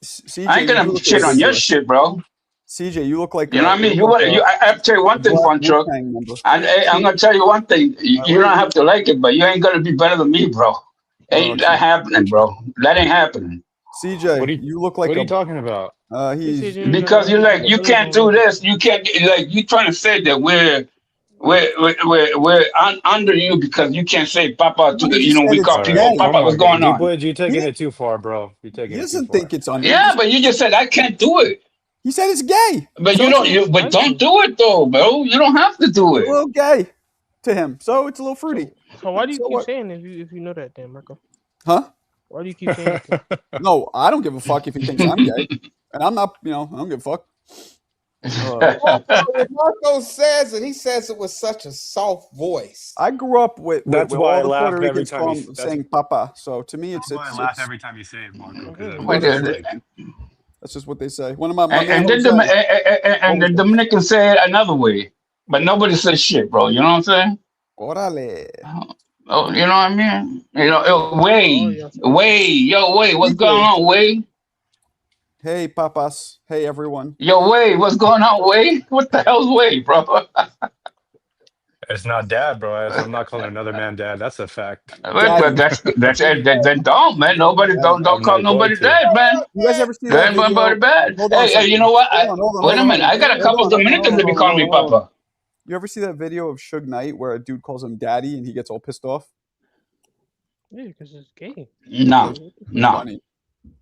CJ, ain't you do gonna look shit on your ridiculous. shit, bro. CJ, you look like You know what I mean? I have to tell you a one thing, black Funcho. Wu-Tang member. I'm gonna tell you one thing. You don't have to like it, but you ain't gonna be better than me, bro. Ain't that happening, bro? That ain't happening. What CJ, are you you look What like are you talking about? He said he's you ain't Because gotta you're like it, like but you you ain't can't gonna do like it. this. You can't like you trying to say that we're under you because you can't say Papa to he just said we it's call All right, people gay. come Papa. What's on, going on? you He taking didn't it too far, bro. You're he taking it too doesn't far. think it's under. Yeah, but you just said I can't do it. He said it's gay. But So you it's don't. You but Thank don't you. do it though, bro. You don't have to do a it. little gay to him. So it's a little fruity. So why do you So keep what? saying if you know that then, Marco? Huh? Why do you keep saying it then? No, I don't give a fuck if he thinks I'm gay. And I'm not, I don't give a fuck. When Marco says it, he says it with such a soft voice. I grew up with That's all why I the laugh Puerto every Ricans time saying papa. So to me, it's every time you say it, Marco, because Okay. Wait, it's like that's just what they say. One of my man and then Jose. the Dominican say it another way, but nobody says shit, bro. You know what I'm saying? Orale. Oh, you know what I mean? Oh, yeah. Way, what's going on, Way? Hey, papas. Hey, everyone. Yo, Way, what's going on, Way? What the hell's Way, bro? it's not dad, bro. I'm not calling another man dad. That's a fact. But Daddy. that's it. Then don't, man. Nobody Daddy. don't I'm call not going nobody to. dead, man. You guys ever see that Then nobody video? bad. Hold on a Hey, you second. know what? Wait a Hold minute. on. I got a couple of Dominicans that be calling me Papa. You ever see that video of Suge Knight where a dude calls him daddy and he gets all pissed off? Yeah, because it's gay. No, It was no. funny.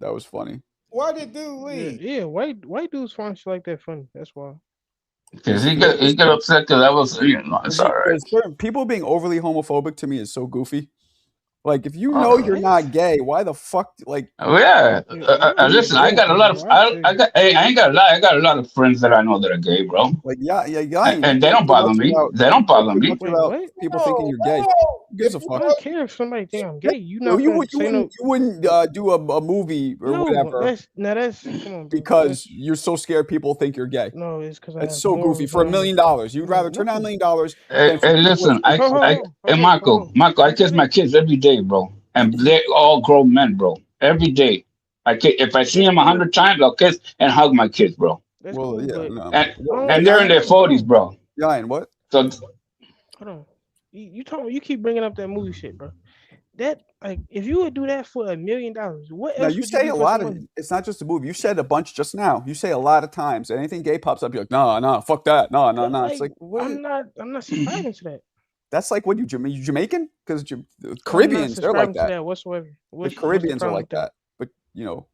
That was funny. Why did dude Yeah, leave? yeah. White dudes find shit like that funny. That's why. Because he get upset because I was, it's all right. Because people being overly homophobic to me is so goofy. Like, if you Oh. know you're not gay, why the fuck? Like, Yeah. Listen, I got a lot of I ain't got a lot. I got a lot of friends that I know that are gay, bro. like, And they don't bother me. They don't bother me. Wait, what? people thinking you're gay. Who gives a I fuck? don't care if somebody think I'm gay. You not You gonna say no. wouldn't do a movie or No, whatever that's come on, bro. because you're so scared people think you're gay. No, it's because I That's have so goofy. For $1 million, you'd rather turn down $1 million. Hey, listen, Marco, I kiss my kids every day, bro, and they're all grown men, bro. Every day, if I see them 100 times, I'll kiss and hug my kids, bro. That's Well, cool, yeah, but no. And they're in their 40s, bro. Ryan, what? So hold on. You keep bringing up that movie shit, bro. That like if you would do that for $1 million, what Now else you would say do a for lot some of. money? It's not just a movie. You said a bunch just now. You say a lot of times. Anything gay pops up, you're like, no, fuck that, no. It's like, what? I'm not subscribing to that. That's like what you Jamaican? Because Caribbeans, they're like to that. that whatsoever. The Caribbeans are like that. But well,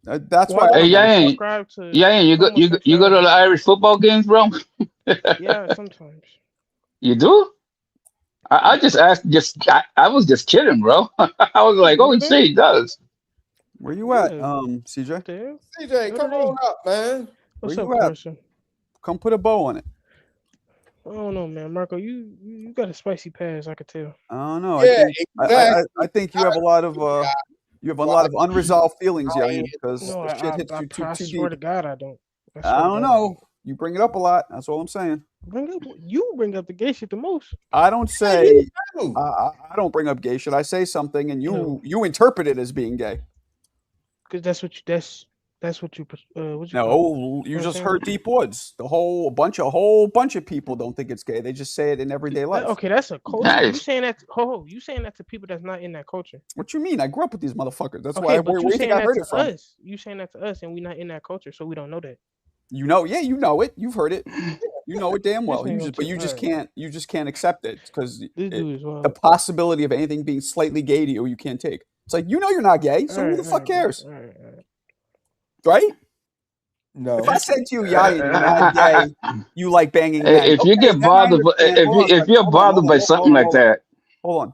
That's why. Well, Hey, I yeah, ain't subscribe to you go to the homosexuality. Irish football games, bro? Yeah, sometimes. You do? I Yeah. just asked. I was just kidding, bro. I was like, You oh, go he there? said he does. Where you at, Yeah. CJ? What the hell? CJ, Go come today. on up, man. Where What's you up, at? Carson? Come put a bow on it. I don't know, man. Marco, you got a spicy past, I could tell. I don't know. Yeah, I exactly. think you have a lot of unresolved feelings, Lying. Yayin, because No, the shit hits you I too swear deep. to God, I don't. I I swear to don't God, know. You bring it up a lot. That's all I'm saying. You bring up the gay shit the most. I don't Yeah, say. you do. I don't bring up gay shit. I say something, and No. you interpret it as being gay. Because that's what you what you call it? No, you What I'm just saying? heard Deep Woods. The whole bunch of people don't think it's gay. They just say it in everyday life. Okay, that's a culture. You Nice. saying that? You saying that to people that's not in that culture? What you mean? I grew up with these motherfuckers. That's Okay, why. but Where you do you think saying I that heard to it from? us? You saying that to us, and we not in that culture, so we don't know that. You know, yeah, you know it. You've heard it. You know it damn well. This nigga But you just alright. can't accept it because This dude is the wild. possibility of anything being slightly gay to you can't take. It's like, you know you're not gay, so who the fuck cares, Alright. No. right? If I said to you, Yayin, you're mad Hey, gay, you like banging men. if you Okay, get then I bothered, understand. Hold on a if second. you're Hold on. bothered by something like that, Hold on.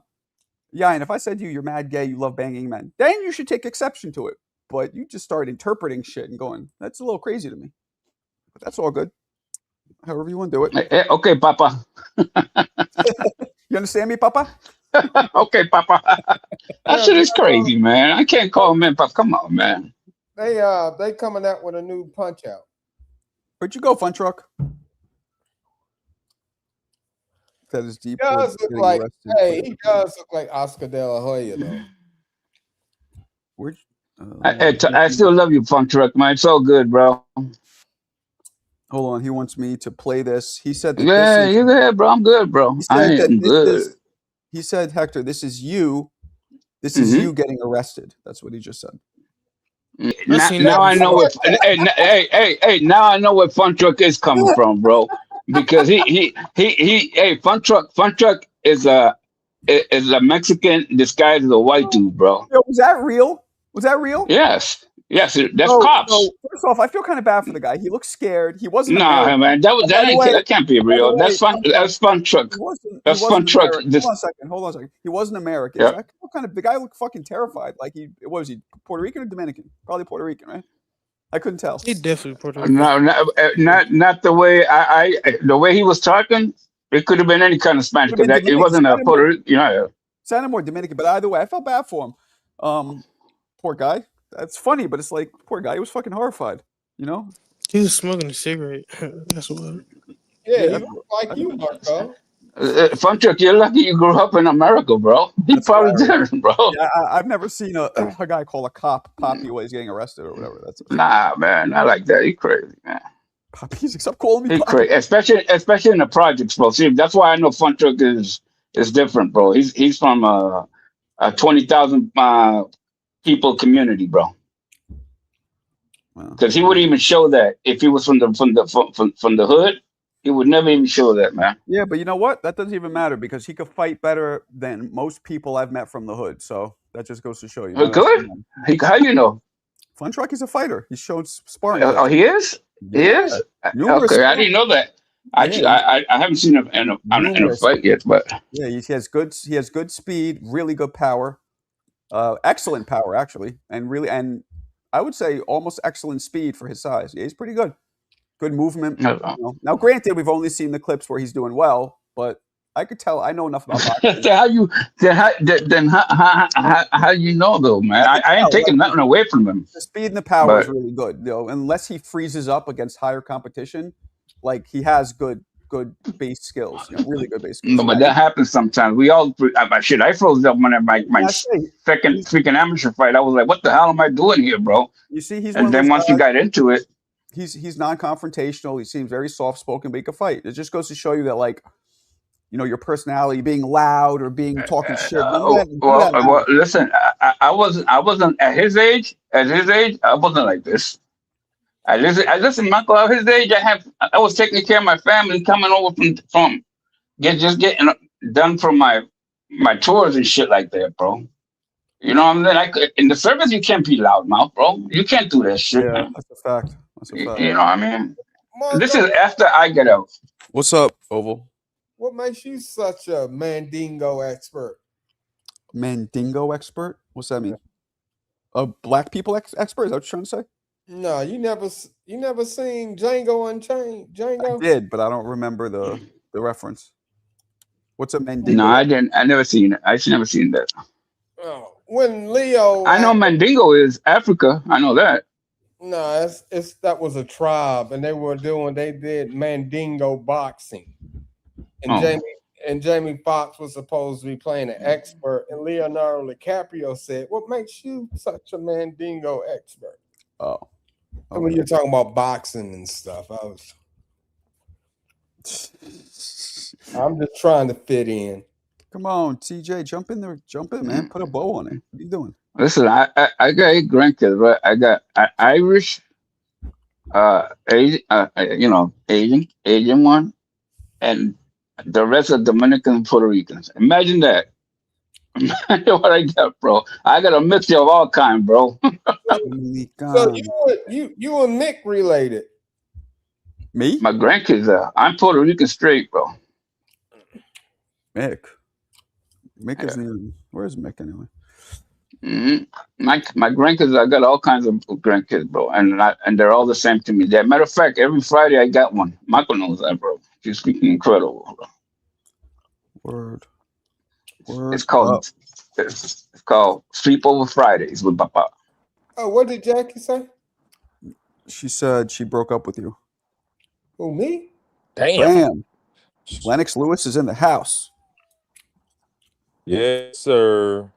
Yayin, if I said to you, you're mad gay, you love banging men, then you should take exception to it. But you just start interpreting shit and going, that's a little crazy to me. But that's all good. However you want to do it. okay, Papa. You understand me, Papa? Okay, Papa. That shit is crazy, man. I can't call him in, Papa. Come on, man. They coming out with a new Punch Out. Where'd you go, Fun Truck? That is Deep He Woods does look getting like arrested. he does look like Oscar De La Hoya though. Where'd I still love you, Funk Truck, man. It's all good, bro. Hold on, he wants me to play this. He said that Yeah, this is, you good, bro. I'm good, bro. he I said that am this good. is, he said, Hector, this is you. This is you getting arrested. That's what he just said. Now I know what. Hey! Now I know where Fun Truck is coming from, bro. Because hey, Fun Truck is a Mexican disguised as a white dude, bro. Yo, was that real? Was that real? Yes, that's cops. So first off, I feel kind of bad for the guy. He looks scared. He wasn't. Nah, American. man, that can't be real. That's Fun Truck. That's Fun Truck. Hold on a second. He wasn't American. Yeah. So the guy looked fucking terrified. Like what was he? Puerto Rican or Dominican? Probably Puerto Rican, right? I couldn't tell. He definitely Puerto Rican. No, not the way the way he was talking. It could have been any kind of Spanish because it wasn't a Puerto Rican. You know, sounded more Dominican. But either way, I felt bad for him. Poor guy. That's funny, but it's like, poor guy. He was fucking horrified. You know. He was smoking a cigarette. That's what. Yeah, he looks like you, Marco. Fun Truck, you're lucky you grew up in America, bro. He probably didn't, bro. Yeah, I've never seen a guy call a cop Poppy while he's getting arrested or whatever. Nah, man, not like that. He's crazy, man. Poppy, stop calling me. He's crazy, especially in the projects, bro. See, that's why I know Fun Truck is different, bro. He's from a 20,000 people community, bro. Because he wouldn't even show that if he was from the hood. He would never even show that, man. Yeah, but you know what? That doesn't even matter because he could fight better than most people I've met from the hood. So that just goes to show you. Good? How you know? Fun Truck is a fighter. He's shown sparring. Oh, he is? He is? Okay, I didn't know that. I haven't seen him in a fight yet, but yeah, he has good speed, really good power, excellent power actually, and I would say almost excellent speed for his size. Yeah, he's pretty good. Good movement. You know. Now, granted, we've only seen the clips where he's doing well, but I could tell. I know enough about boxing. How you know though, man? I ain't taking nothing away from him. The speed and the power is really good, unless he freezes up against higher competition. Like he has good base skills, really good base skills. No, but that happens sometimes. We all I froze up when my second freaking amateur fight. I was like, what the hell am I doing here, bro? You see, and then once you got into it, he's non-confrontational. He seems very soft-spoken, but he can fight. It just goes to show you that, like, your personality, being loud or being talking shit. Well, listen, I wasn't at his age. At his age, I wasn't like this. I listen, Michael. At his age, I was taking care of my family, coming over from getting done from my tours and shit like that, bro. You know what I'm saying? Like in the service, you can't be loudmouth, bro. You can't do that shit, Yeah, man. that's a fact. That's a fact. You know what I mean? This Marco, is after I get out. What's up, Oval? what makes you such a Mandingo expert? Mandingo expert? What's that mean? A black people expert? Is that what you're trying to say? No, you never seen Django Unchained? I Django? did, but I don't remember the reference. What's a No, Mandingo? I didn't. I never seen it. I never seen that. Oh, when Leo, I know Mandingo is Africa. I know that. No, it's that was a tribe, and they did Mandingo boxing, and Oh. Jamie Foxx was supposed to be playing an expert, and Leonardo DiCaprio said, "What makes you such a Mandingo expert?" Oh. And when you're talking about boxing and stuff, I'm just trying to fit in. Come on, TJ, jump in there, man. Put a bow on it. What are you doing? Listen, I got 8 grandkids, but I got Irish, Asian, Asian one, and the rest are Dominican and Puerto Ricans. Imagine that. Imagine what I got, bro. I got a mixture of all kind, bro. So you and Mick related? Me? My grandkids are. I'm Puerto Rican straight, bro. Mick isn't even. Where's Mick anyway? My grandkids, I got all kinds of grandkids, bro, and they're all the same to me. As a matter of fact, every Friday I got one. Michael knows that, bro. She's freaking incredible, bro. Word. It's called Sleepover Fridays with Papa. Oh, what did Jackie say? She said she broke up with you. Who, me? Bam. Lennox Lewis is in the house. Yes, sir.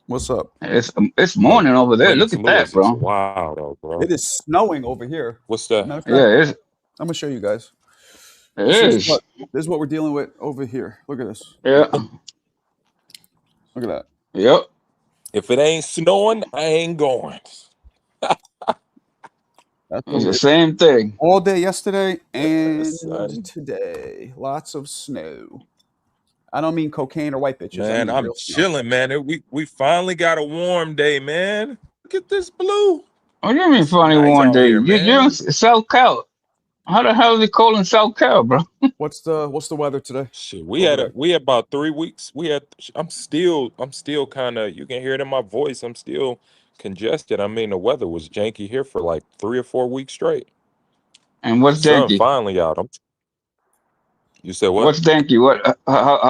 What's up? It's morning over there. Lennox Look at Lewis that, bro. is wild, bro. It is snowing over here. What's that? Yeah, I'm gonna show you guys. it This is. is what we're dealing with over here. Look at this. Yeah. Look at that. Yep. If it ain't snowing, I ain't going. It's the same thing. All day yesterday and son. today. Lots of snow. I don't mean cocaine or white bitches. Man, I mean I'm real snow. chilling, man. We finally got a warm day, man. Look at this blue. What do you mean funny Nice one out day? here, You're man. in South Cal. How the hell is it cold in South Cal, bro? What's the weather today? Shit, we had about 3 weeks. I'm still kind of, you can hear it in my voice. I'm still congested. I mean, the weather was janky here for like 3 or 4 weeks straight. And what's The sun danky? finally out. You said what? What's danky?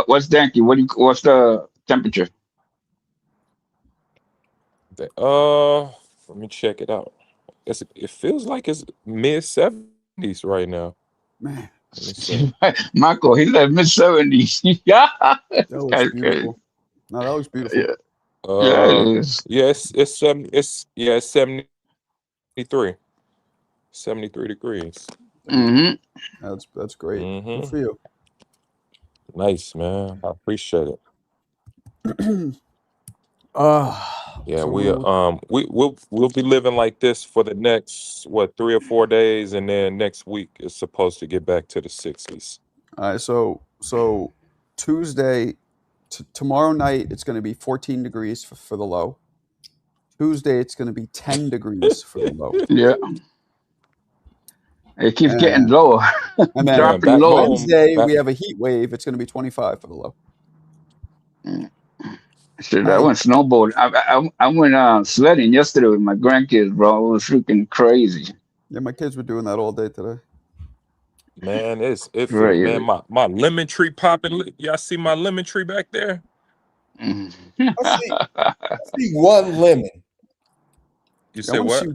What's danky? What's the temperature? Let me check it out. It feels like it's mid-70s right now. Man, Let me see. Michael, he's like mid-70s. Yeah. that looks beautiful. No, that looks beautiful. Yeah. Yeah, it is. Yes, it's 73. 73 degrees. Mm-hmm. That's great. Good for you. Nice, man. I appreciate it. Yeah, so we'll be living like this for the next 3 or 4 days, and then next week is supposed to get back to the 60s. All right, so Tuesday, tomorrow night it's going to be 14 degrees for the low. Tuesday it's going to be 10 degrees for the low. Yeah. It keeps getting lower. And then dropping lower. Wednesday we have a heat wave. It's going to be 25 for the low. Shit, I went snowboarding. I went sledding yesterday with my grandkids, bro. It was freaking crazy. Yeah, my kids were doing that all day today. Man, Right. man, my lemon tree popping. Y'all see my lemon tree back there? I see one lemon. You said what? I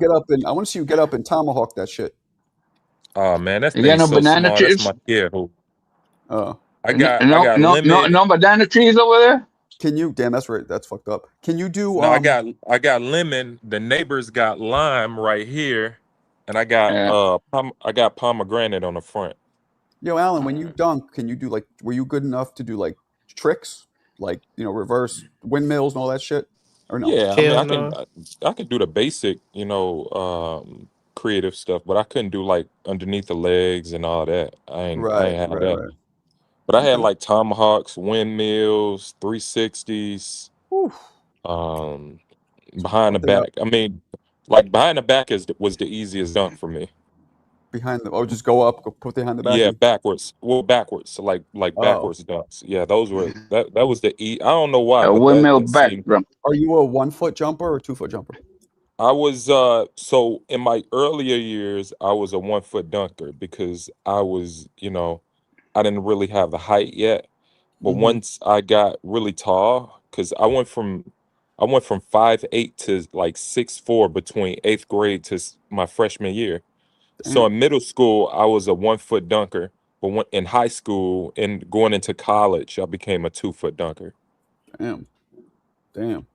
want to see you get up and tomahawk that shit. Oh man, that's You got no so banana small. trees? That's my kid. I got lemon. No banana trees over there. Can you? Damn, that's right. That's fucked up. Can you do? No, I got lemon. The neighbors got lime right here, and I got I got pomegranate on the front. Yo, Alan, when you dunk, can you do were you good enough to do tricks, reverse windmills and all that shit, or no? Yeah, I mean, I can do the basic, creative stuff, but I couldn't do underneath the legs and all that. I ain't had that. Right. But I had tomahawks, windmills, 360s. Whew. Um, behind the Something else back. I mean, like behind the back was the easiest dunk for me. behind the. Oh, just go up, go put behind the back. Yeah, backwards. Well, backwards. So like Oh, backwards dunks. Yeah, those were that was the I don't know why, A but windmill that back, seemed. bro. are you a 1 foot jumper or 2 foot jumper? I was so in my earlier years, I was a 1 foot dunker because I was, I didn't really have the height yet. But Mm-hmm. once I got really tall, because I went from 5'8" to like 6'4" between 8th grade to my freshman year. So Damn, in middle school, I was a 1 foot dunker, but in high school and going into college, I became a 2 foot dunker. damn, damn.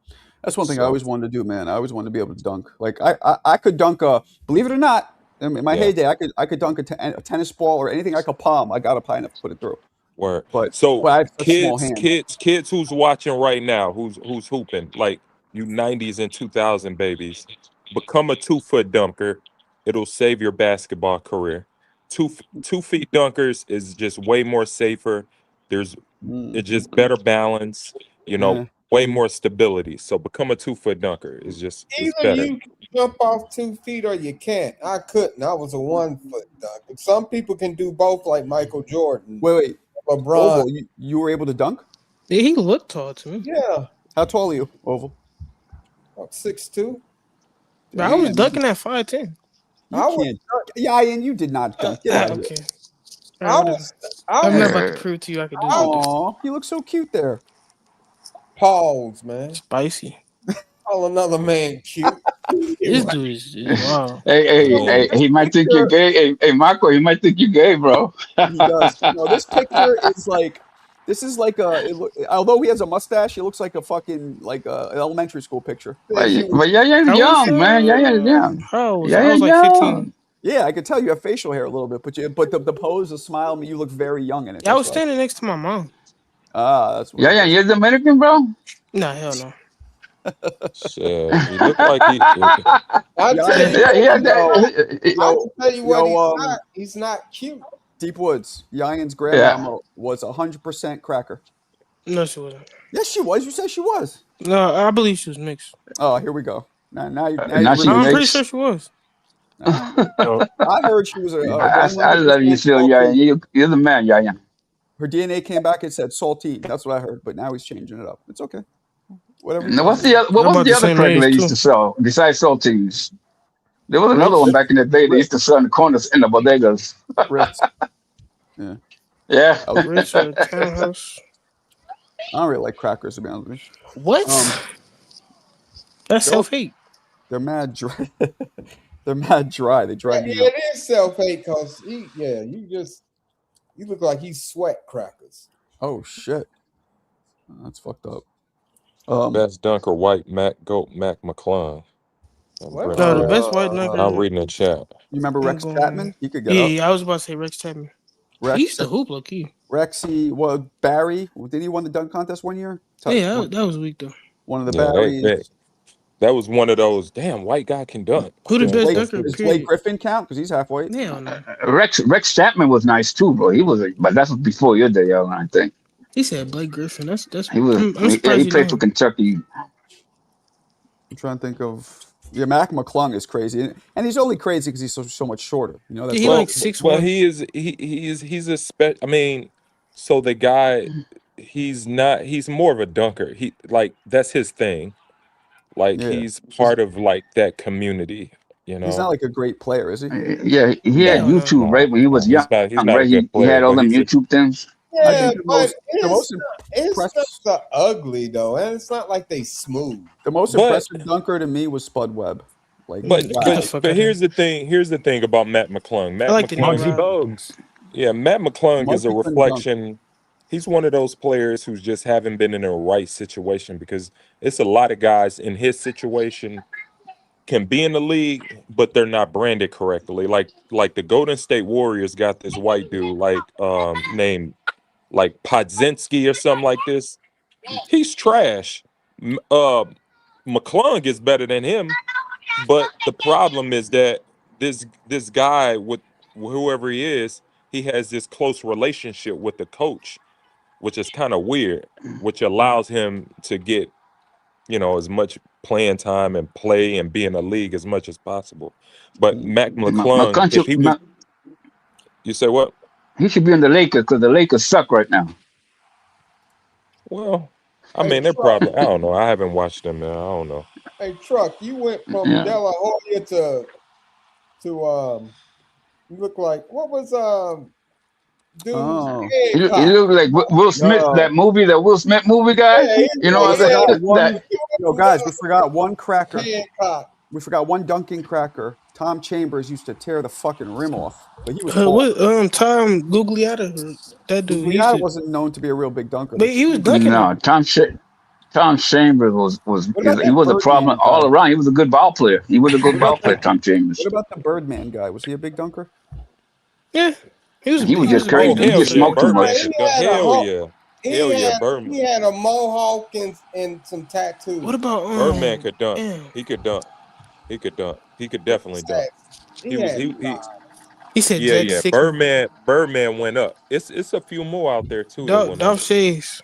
That's one thing I So always wanted to do, man. I always wanted to be able to dunk. Like I could dunk a. Believe it or not, in my yeah, heyday, I could dunk a tennis ball or anything I could palm. I got up high enough to put it through. word. But So I have such small kids, hands. kids, kids who's watching right now, who's hooping, like you 90s and 2000 babies, become a 2 foot dunker. It'll save your basketball career. 2 feet dunkers is just way more safer. There's Mm, It's just better balance, yeah. way more stability. So become a 2 foot dunker. It's Either better. you can jump off 2 feet or you can't. I couldn't. I was a 1 foot dunk. Some people can do both, like Michael Jordan, Wait, LeBron. Oval, you were able to dunk? Yeah, he looked tall to me. Yeah, How tall are you, Oval? about 6'2". But I was Damn, dunking at 5'10". you I was, can't. Yeah, and you did not dunk. Get out of here. Okay. I Alright, whatever. was, I I'm not was. about to prove to you I could do I that. was Aw, you look so cute there. pause, man. Spicy. Call another man cute. This dude is wow. Hey, he might think you're gay. Hey, Marco, he might think you're gay, bro. He does. No, this picture is like. This is like although he has a mustache, he looks like a fucking like an elementary school picture. But Yaya's I was, young, man. Yaya's young. I was Yaya's like 15. young. Yeah, I could tell you have facial hair a little bit, but the pose, the smile, you look very young in it. I was That's why. standing next to my mom. That's what. Yaya, you're Dominican, bro? Nah, hell no. Shit, he looked like he. I'll tell you, Yeah. I'll tell you what yo, he's not. He's not cute. Deep Woods, Yayan's grandmama was 100% cracker. No, she wasn't. Yes, she was. You said she was. No, I believe she was mixed. Oh, here we go. Now Now she I'm pretty mixed. sure she was. I heard she was a. I love you still, Yaya. You're the man, Yaya. Her DNA came back and said saltine. That's what I heard. But now he's changing it up. It's okay. Whatever. Now, what was the other cracker they used to sell besides saltines? There was another one back in the day. They used to sell in the corners in the bodegas. Ritz. Yeah. Yeah. Ritz or Townhouse. I don't really like crackers, to be honest with you. What? That's self-hate. They're mad dry. They're mad dry. They dry me Yeah, up. it is self-hate because you look like he sweat crackers. Oh shit, that's fucked up. Best dunker, white Mac McClung. What? No, the best white dunker. I'm reading the chat. You remember Rex Chapman? He could get up. Yeah, I was about to say Rex Chapman. Rex, He used to hoop low key. Rexy, well, Barry, did he win the dunk contest one year? Yeah, that was weak though. One of the Yeah, Barrys. that was one of those. Damn, white guy can dunk. Who the best dunker? Does Blake Griffin count? Because he's half white. Yeah, no. Rex Chapman was nice too, bro. But that's before your day, I think. He said Blake Griffin. That's he was. I'm surprised he played for Kentucky. I'm trying to think of. Yeah, Mac McClung is crazy, and he's only crazy because he's so much shorter. You know, that's he like 6'1". Well, he's a spec. I mean, so the guy, he's more of a dunker. That's his thing. Like he's part of like that community. You know, he's not like a great player, is he? Yeah, he had YouTube right when he was young. He's not a good He had all them YouTube things. Yeah, but it's not ugly though, and it's not like they smooth. The most impressive dunker to me was Spud Webb. But here's the thing. Here's the thing about Matt McClung. Matt McClung, yeah, Matt McClung is a reflection. He's one of those players who's just haven't been in the right situation, because it's a lot of guys in his situation can be in the league, but they're not branded correctly. Like the Golden State Warriors got this white dude named like Podzinski or something like this. He's trash. McClung is better than him, but the problem is that this guy, with whoever he is, he has this close relationship with the coach, which is kind of weird, which allows him to get as much playing time and play and be in the league as much as possible. But Mac McClung, if he was, you say what? He should be in the Lakers because the Lakers suck right now. Well, I mean, they're probably. I don't know. I haven't watched them. I don't know. Hey, Truck, you went from De La Hoya to you look like what was dude? He looked like Will Smith, that Will Smith movie guy. Guys, we forgot one cracker. We forgot one dunking cracker. Tom Chambers used to tear the fucking rim off, but he was Tom Gugliotta, that dude. Gugliotta wasn't known to be a real big dunker. But he was dunking. No, Tom Chambers was a problem all around. He was a good ball player. Tom Chambers. What about the Birdman guy? Was he a big dunker? Yeah, he was just crazy. He just smoked too much. Hell yeah, Birdman. He had a mohawk and some tattoos. What about Birdman could dunk. He could dunk. He could definitely dunk. He said, yeah. Birdman went up. It's a few more out there too. Dolph Shays.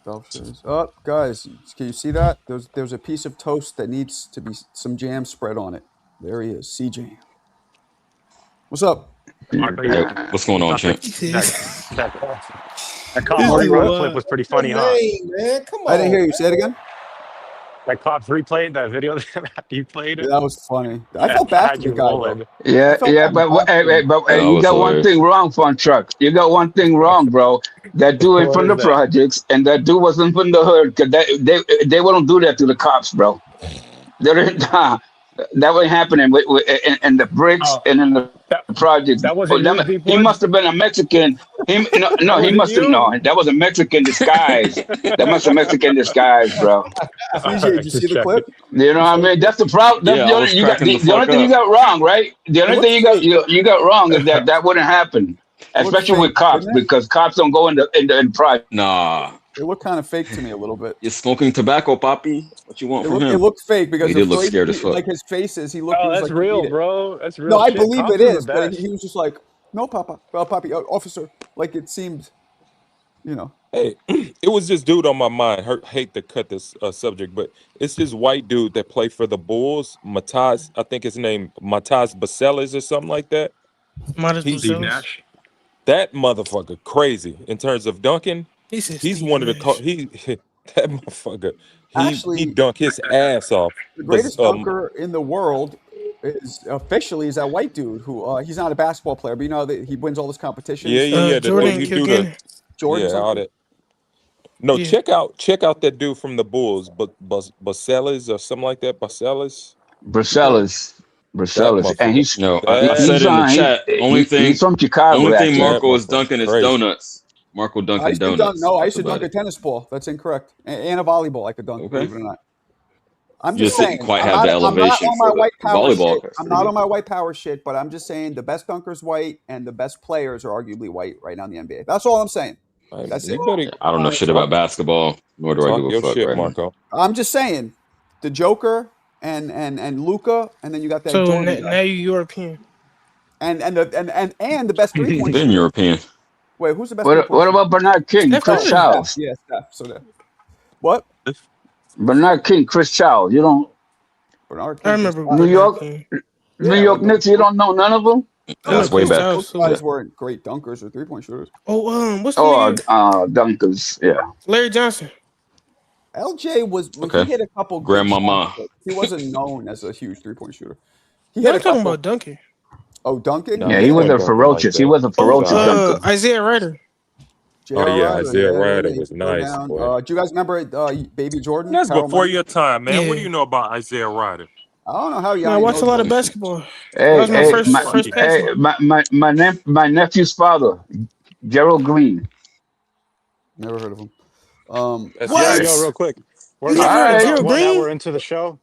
Oh, guys, can you see that? There's a piece of toast that needs to be some jam spread on it. There he is, C-Jam. What's up? What's going on, champ? That Cop 3 clip was pretty funny, huh? Man, come on. I didn't hear you. Say it again. That Cop 3 played that video that you played. Yeah, that was funny. I felt bad for the guy. But you got one thing wrong, Fun Truck. You got one thing wrong, bro. That dude from the projects and that dude wasn't from the hood. Cause they wouldn't do that to the cops, bro. That was happening in the bricks and in the projects. That wasn't he must have been a Mexican. He must have known. That was a Mexican disguise. That must have Mexican disguise, bro. Did you see the clip? You know what I mean? That's the problem. The only thing you got wrong, right? The only thing you got wrong is that wouldn't happen, especially with cops, because cops don't go in the project. Nah. It looked kind of fake to me a little bit. You're smoking tobacco, Papi? What you want from him? It looked fake because he did look scared as fuck. Like his faces, he looked. That's real, bro. That's real. No, I believe it is, but he was just like, "No, Papa, Papi, officer." Like it seemed, Hey, it was this dude on my mind. Hate to cut this subject, but it's this white dude that played for the Bulls, Mataz. I think his name Mataz Baselis or something like that. Steve Nash. That motherfucker crazy in terms of dunking. He's one of the that motherfucker. He dunked his ass off. The greatest dunker in the world is officially that white dude who he's not a basketball player, but he wins all this competition. Yeah. Jordan Jordan. Yeah, all that. No, check out that dude from the Bulls, Baselis or something like that. Baselis. And he's I said in the chat. He's from Chicago. Only thing Marco is dunking is donuts. Marco dunking donuts. I used to dunk a tennis ball. That's incorrect. And a volleyball I could dunk, believe it or not. I'm just saying. Didn't quite have the elevation for the volleyball. I'm not on my white power shit, but I'm just saying the best dunker's white and the best players are arguably white right now in the NBA. That's all I'm saying. That's it. I don't know shit about basketball, nor do I give a fuck right Marco. I'm just saying the Joker and Luka, and then you got that. So Jordan now you're European. And the best 3-point. Then European. Wait, who's the best? What about Bernard King, Chris Childs? Yeah, Steph. So that. What? Bernard King, Chris Childs. You don't. Bernard King. I remember New York Knicks. You don't know none of them. That's way back. Those guys weren't great dunkers or 3-point shooters. What's the name? Dunkers. Yeah. Larry Johnson. LJ was he hit a couple. Grandmama. He wasn't known as a huge 3-point shooter. I'm talking about dunking. Oh, dunking? Yeah, he was a ferocious. He was a ferocious dunker. Isaiah Ryder. Isaiah Ryder was nice. Do you guys remember Baby Jordan? That's before your time, man. What do you know about Isaiah Ryder? I don't know how you. I watch a lot of basketball. Hey, that was my first hey, my nephew's father, Gerald Green. Never heard of him. What? Yo, real quick. Now we're into the show.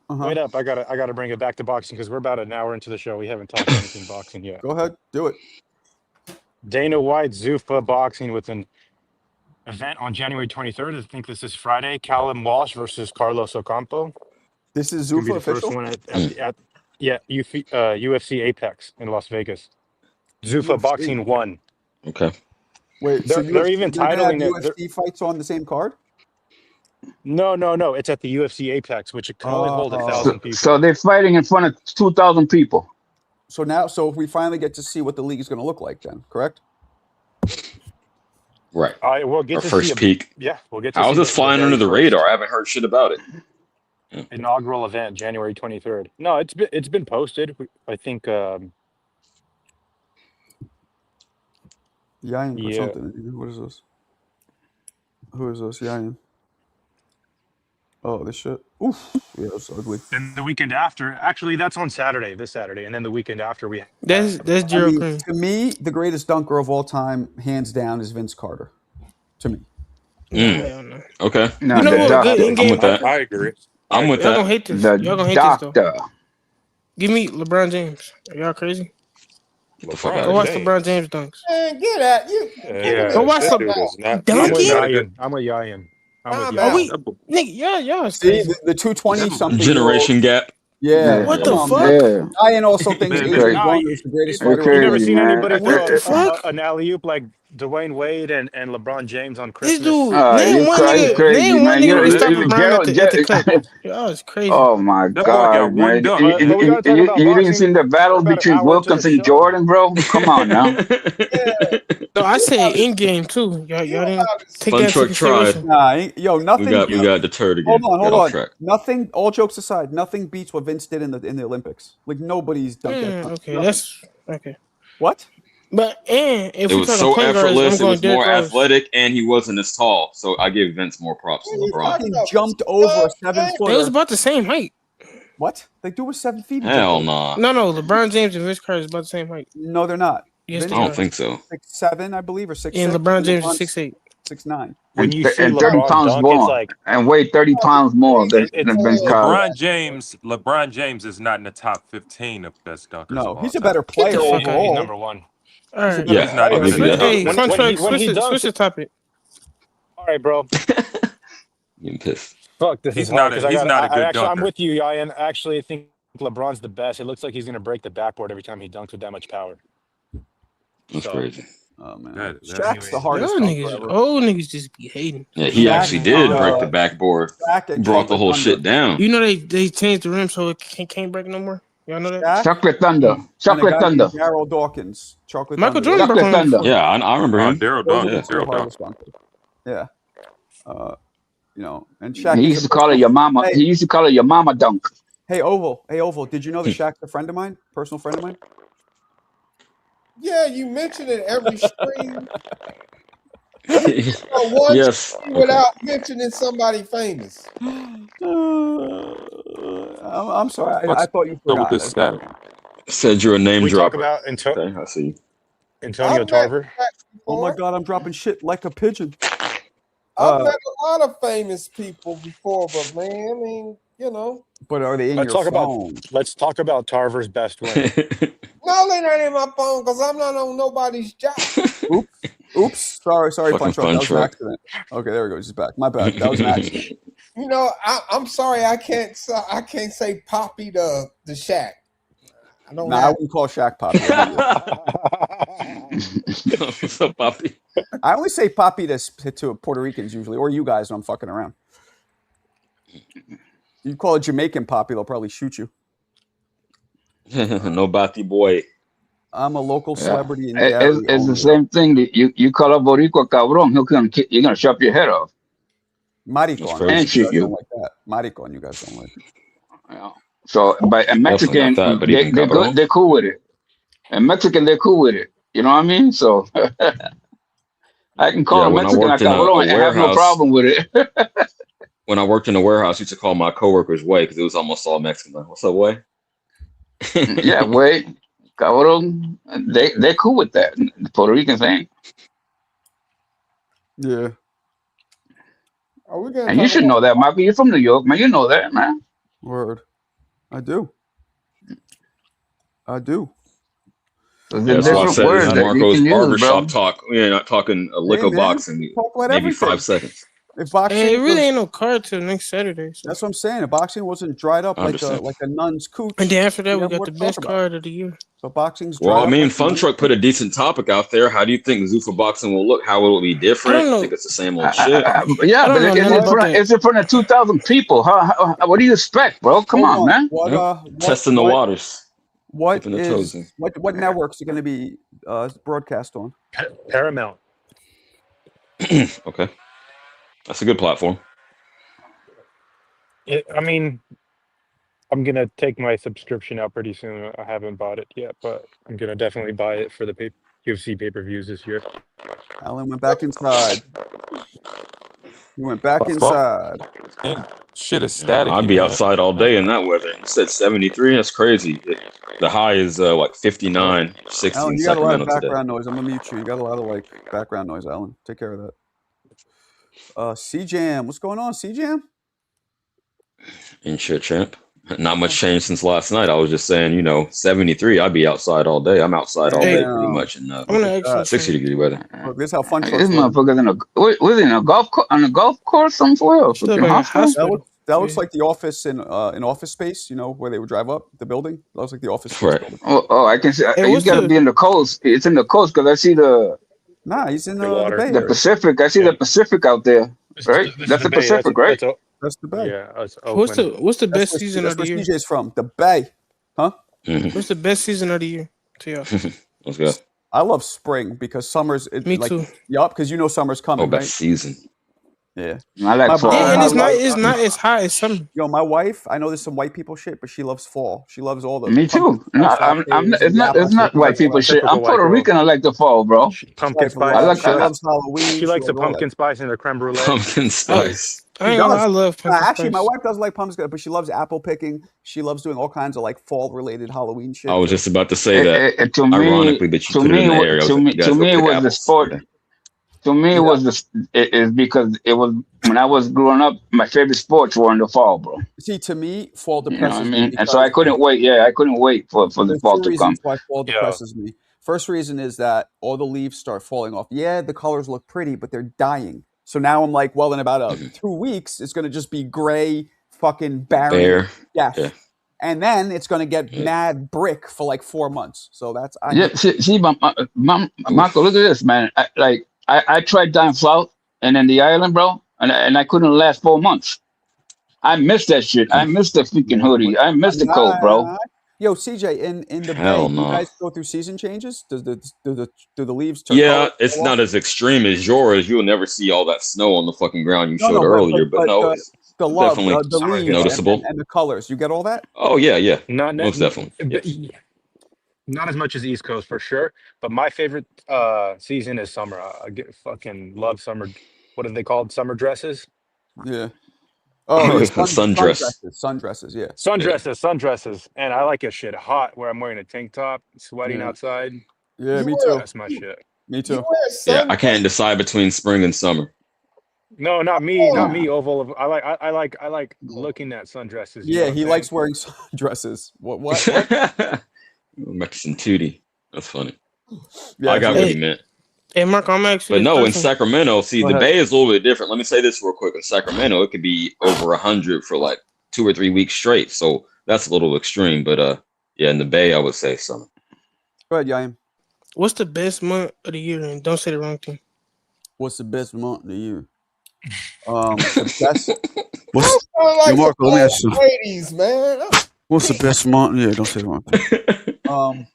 Wait up, I gotta bring it back to boxing because we're about an hour into the show. We haven't talked anything boxing yet. Go ahead, do it. Dana White, Zuffa boxing with an event on January 23rd. I think this is Friday. Callum Walsh versus Carlos Ocampo. This is Zuffa official? First one at UFC Apex in Las Vegas. Zuffa UFC. Boxing 1. Okay. Wait, they're even titling it. UFC fights on the same card? No. It's at the UFC Apex, which it can only hold 1,000 people. So they're fighting in front of 2,000 people. So we finally get to see what the league is going to look like, then, correct? Right. We'll get Our to first see peek. we'll get to I was see just flying under the radar. I haven't heard shit about it. Inaugural event, January 23rd. No, it's been posted. I think. Yayan put Yeah. something. What is this? Who is this? Yayan. Oh, this shit. Oof. Yeah, it's ugly. And the weekend after, actually, that's on Saturday, this Saturday, and then the weekend after That's Gerald Green. To me, the greatest dunker of all time, hands down, is Vince Carter. To me. No. Okay. No, You know the what? doctor. Good in-game. I'm with that. I agree. I'm with Y'all that. gonna hate this. The Y'all gonna hate this though. doctor. Give me LeBron James. Are y'all crazy? Get the fuck LeBron out Go of watch here. James. LeBron James dunks. Man, get at you. Yeah, Go watch that the- dude is not. Dunk I'm with it? Yayan. I'm with Yayan. Are we? Nigga, y'all is See, crazy. the 220 something. Generation gap. Yeah. What come the on, fuck? man. Yeah. Yayan also thinks Man, Adrian nah, Broner is the greatest You're fighter. You never crazy, seen man. anybody What throw the fuck? an alley-oop like Dwayne Wade and LeBron James on This Christmas? dude, You name one crazy, nigga, name one man. nigga to stop You- LeBron Gerald- at the clip. Y'all is crazy. Oh my That boy got God, one man! dunk. But we gotta talk about You didn't boxing. see the battle We're about an between hour into the Wilkins and show. Jordan, bro? Come on now. No, I said in game too. Y'all didn't take Fun that into truck tried. consideration. Nothing. We got deterred again. Hold Got off on. track. Nothing. All jokes aside, nothing beats what Vince did in the Olympics. Like nobody's done that. Okay, Nothing. that's okay. What? But if It we was talk so point guards, I'm effortless. It going was Derrick more Rose. athletic, and he wasn't as tall. So I give Vince more props than LeBron. He jumped over a 7 They footer. was about the same height. What? They do with 7 feet. Hell no. No, LeBron James and Vince Carter is about the same height. No, they're not. Yes, I they don't are. think so. 6'7", I believe, or 6'6". And LeBron James is 6'8". 6'9". When you see And 30 LeBron pounds dunk, more. it's like And weigh 30 pounds more than Vince Carter. LeBron James is not in the top 15 of best dunkers. No, of all he's a time. better player fuck out. he's overall. number one. All right. Yeah, He's not I'll even give you in the that. top Hey, 15. fun track. when he dunks- Switch the topic. All right, bro. Getting pissed. Fuck, this He's is hard not a- because he's not a good actually, I'm dunker. with you, Yayan. Actually, I think LeBron's the best. It looks like he's gonna break the backboard every time he dunks with that much power. That's So- crazy. Oh man, That- Shaq's the anyways. hardest Y'all dunker niggas, ever. old niggas just be hating. Yeah, he Shaq, actually did uh, break the backboard. Shaq and Brought the Chocolate whole Thunder. shit down. You know they changed the rim so it can't break no more. Y'all know that? Shaq Chocolate Thunder. and a Chocolate guy Thunder. named Darryl Dawkins. Chocolate Michael Thunder. Jordan broke Chocolate one Thunder. before. Yeah, I remember him. Daryl Those are Dawkins. the two Daryl hardest Dawkins. dunkers. Yeah. And Shaq. He used to call it your mama. Hey. He used to call it your mama dunk. Hey Oval. Did you know that Shaq's a friend of mine? Personal friend of mine. Yeah, you mention it every stream. Once Yes. without mentioning somebody famous. I'm sorry. I thought you So with forgot. this stat, Said you're a name We talk dropper. about Okay, I see. Antonio I've met Tarver. Shaq Oh my before. God, I'm dropping shit like a pigeon. I've met a lot of famous people before, but man, I mean, you know. But are they in Let's your talk phone? Let's talk about Tarver's best win. No, they're not in my phone because I'm not on nobody's job. Oops. Sorry, Fucking Punch Truck. Fun That was an Truck. accident. Okay, there we go. He's back. My bad. That was an accident. You know, I'm sorry, I can't say Poppy the Shaq. I don't Nah, I have. wouldn't call Shaq Poppy. What's up, Poppy? I only say Poppy to Puerto Ricans usually, or you guys when I'm fucking around. You call a Jamaican Poppy, they'll probably shoot you. No Bati boy. I'm a local Yeah. celebrity in It's Gary the only. same thing. That you call a Boricua cabrón, you're gonna chop your head off. Maricon. crazy. And shoot guys you. don't like that. Maricon, you guys don't like. Yeah. So, but a Mexican, Definitely not that, but even cabrón. they're cool with it. And Mexican, they're cool with it. You know what I mean? So I can call Yeah, a when I Mexican a worked in a cabrón and have no warehouse- problem with it. When I worked in the warehouse, I used to call my coworkers Way because it was almost all Mexican. Like, what's up, Way? Yeah, wait, cabrón. They're cool with that. The Puerto Ricans ain't. Yeah. Are we gonna And you talk should about- know that, Michael. You're from New York, man. You know that, man. Word. I do. There's That's why I different said words this is that you Marco's can use, bro. barbershop talk. We're not talking a liquor man. box in Talk about maybe everything. 5 seconds. If boxing, Hey, it really was, ain't no card till next Saturday. So. that's what I'm saying. If boxing wasn't dried up like a nun's cooch, And then after that, we have got more the to best talk about. card of the year. So boxing's Well, dried I up mean, like a Fun nun's Truck put cooch. a decent topic out there. How do you think Zuffa boxing will look? How will it be I different? don't I know. think it's the same old shit. Yeah, I but don't know nothing about that. it's in front of 2,000 people. What do you expect, bro? Come Hold on, man. What Testing the waters, what dipping the toes in. what networks are going to be broadcast on? Paramount. Okay, that's a good platform. I mean, I'm gonna take my subscription out pretty soon. I haven't bought it yet, but I'm gonna definitely buy it for the UFC pay-per-views this year. Alan went back inside. He went back inside. Shit is static. I'd be outside all day in that weather. You said 73. That's crazy. The high is like 59, 60 Alan, in you got a lot of Sacramento today. background noise. I'm gonna mute you. You got a lot of background noise, Alan. Take care of that. C-Jam, what's going on, C-Jam? In shit, champ. Not much change since last night. I was just saying, 73. I'd be outside all day. I'm outside all day pretty much in I'm gonna ask you 60-degree weather. Look, this is how Fun This Truck's motherfucker's was in a golf on a golf course somewhere. Or Still freaking like a hospital? hospital. That looks like the office in Office Space, where they would drive up the building. That looks like the Office Space Right. building. Oh, I can see. Hey, You what's gotta the- be in the coast. It's in the coast because I see the Nah, he's in The the water. Bay the Area. Pacific. I see the Pacific out there. Right? This That's is the Bay. Pacific, right? That's the Bay. Yeah, it's What's Oakland. the That's best where, season that's of the where year? CJ's from. The Bay. Mhm. What's the best season of the year to y'all? Let's go. I love spring because summer's Me too. Yup, because summer's coming, Oh, best right? season. Yeah. I like My fall. brother- And it's my not as hot as summer. Yo, my wife, I know there's some white people shit, but she loves fall. She loves all the Me too. No, I'm not, it's not white people shit. I'm Typical white Puerto girl. Rican. I like the fall, bro. Pumpkin She spice. I like- loves Halloween. She likes the loves all that. pumpkin spice and the creme brulee. Pumpkin spice. I ain't gonna lie, I love pumpkin Actually, my spice. wife doesn't like pumpkin, but she loves apple picking. She loves doing all kinds of fall-related Halloween shit. I was just about to say that. To me, Ironically, that you to put it me, in the area. to me, to me, it was the sport. To me, it was is because it was when I was growing up. My favorite sports were in the fall, bro. See, to me, fall You know depresses what I me. mean? And so I couldn't wait. Yeah, I couldn't wait for the There's fall two to come. reasons why fall depresses me. First reason is that all the leaves start falling off. Yeah, the colors look pretty, but they're dying. So now I'm like, well, in about 2 weeks, it's going to just be gray, fucking barren death. Yeah. And then it's going to get mad brick for 4 months. So that's... See, Marco, look at this, man. I tried down south and then the island, bro, and I couldn't last 4 months. I missed that shit. I missed the freaking hoodie. I missed the coat, bro. Yo, CJ, in the Hell Bay, no. you guys go through season changes? Do the leaves turn Yeah, color? it's not as extreme as yours. You'll never see all that snow on the fucking ground you showed earlier, but no, it's the love, definitely the leaves noticeable. and the colors. You get all that? Oh yeah, Not most definitely. Yes. Not as much as East Coast for sure, but my favorite season is summer. I fucking love summer. What are they called? Summer dresses. Yeah. Oh, yeah, Sundress. Sundresses, yeah. Sundresses, and I like a shit hot where I'm wearing a tank top, sweating outside. Yeah, me too. That's my shit. Me too. Yeah, I can't decide between spring and summer. No, not me. Not me. Oval. I like looking at sundresses. you know Yeah, what he I'm likes saying? wearing sundresses. What? Mexican Tootie. That's funny. Yeah, I got what he meant. Hey, Mark, I'm actually. But no, in Sacramento, see, Go the ahead. Bay is a little bit different. Let me say this real quick. In Sacramento, it could be over 100 for 2 or 3 weeks straight. So that's a little extreme. But yeah, in the Bay, I would say summer. Go ahead, Yaim. What's the best month of the year? And don't say the wrong thing. What's the best month of the year? The best. Like Marco, let me ask you. ladies, man. What's the best month? Yeah, don't say the wrong thing.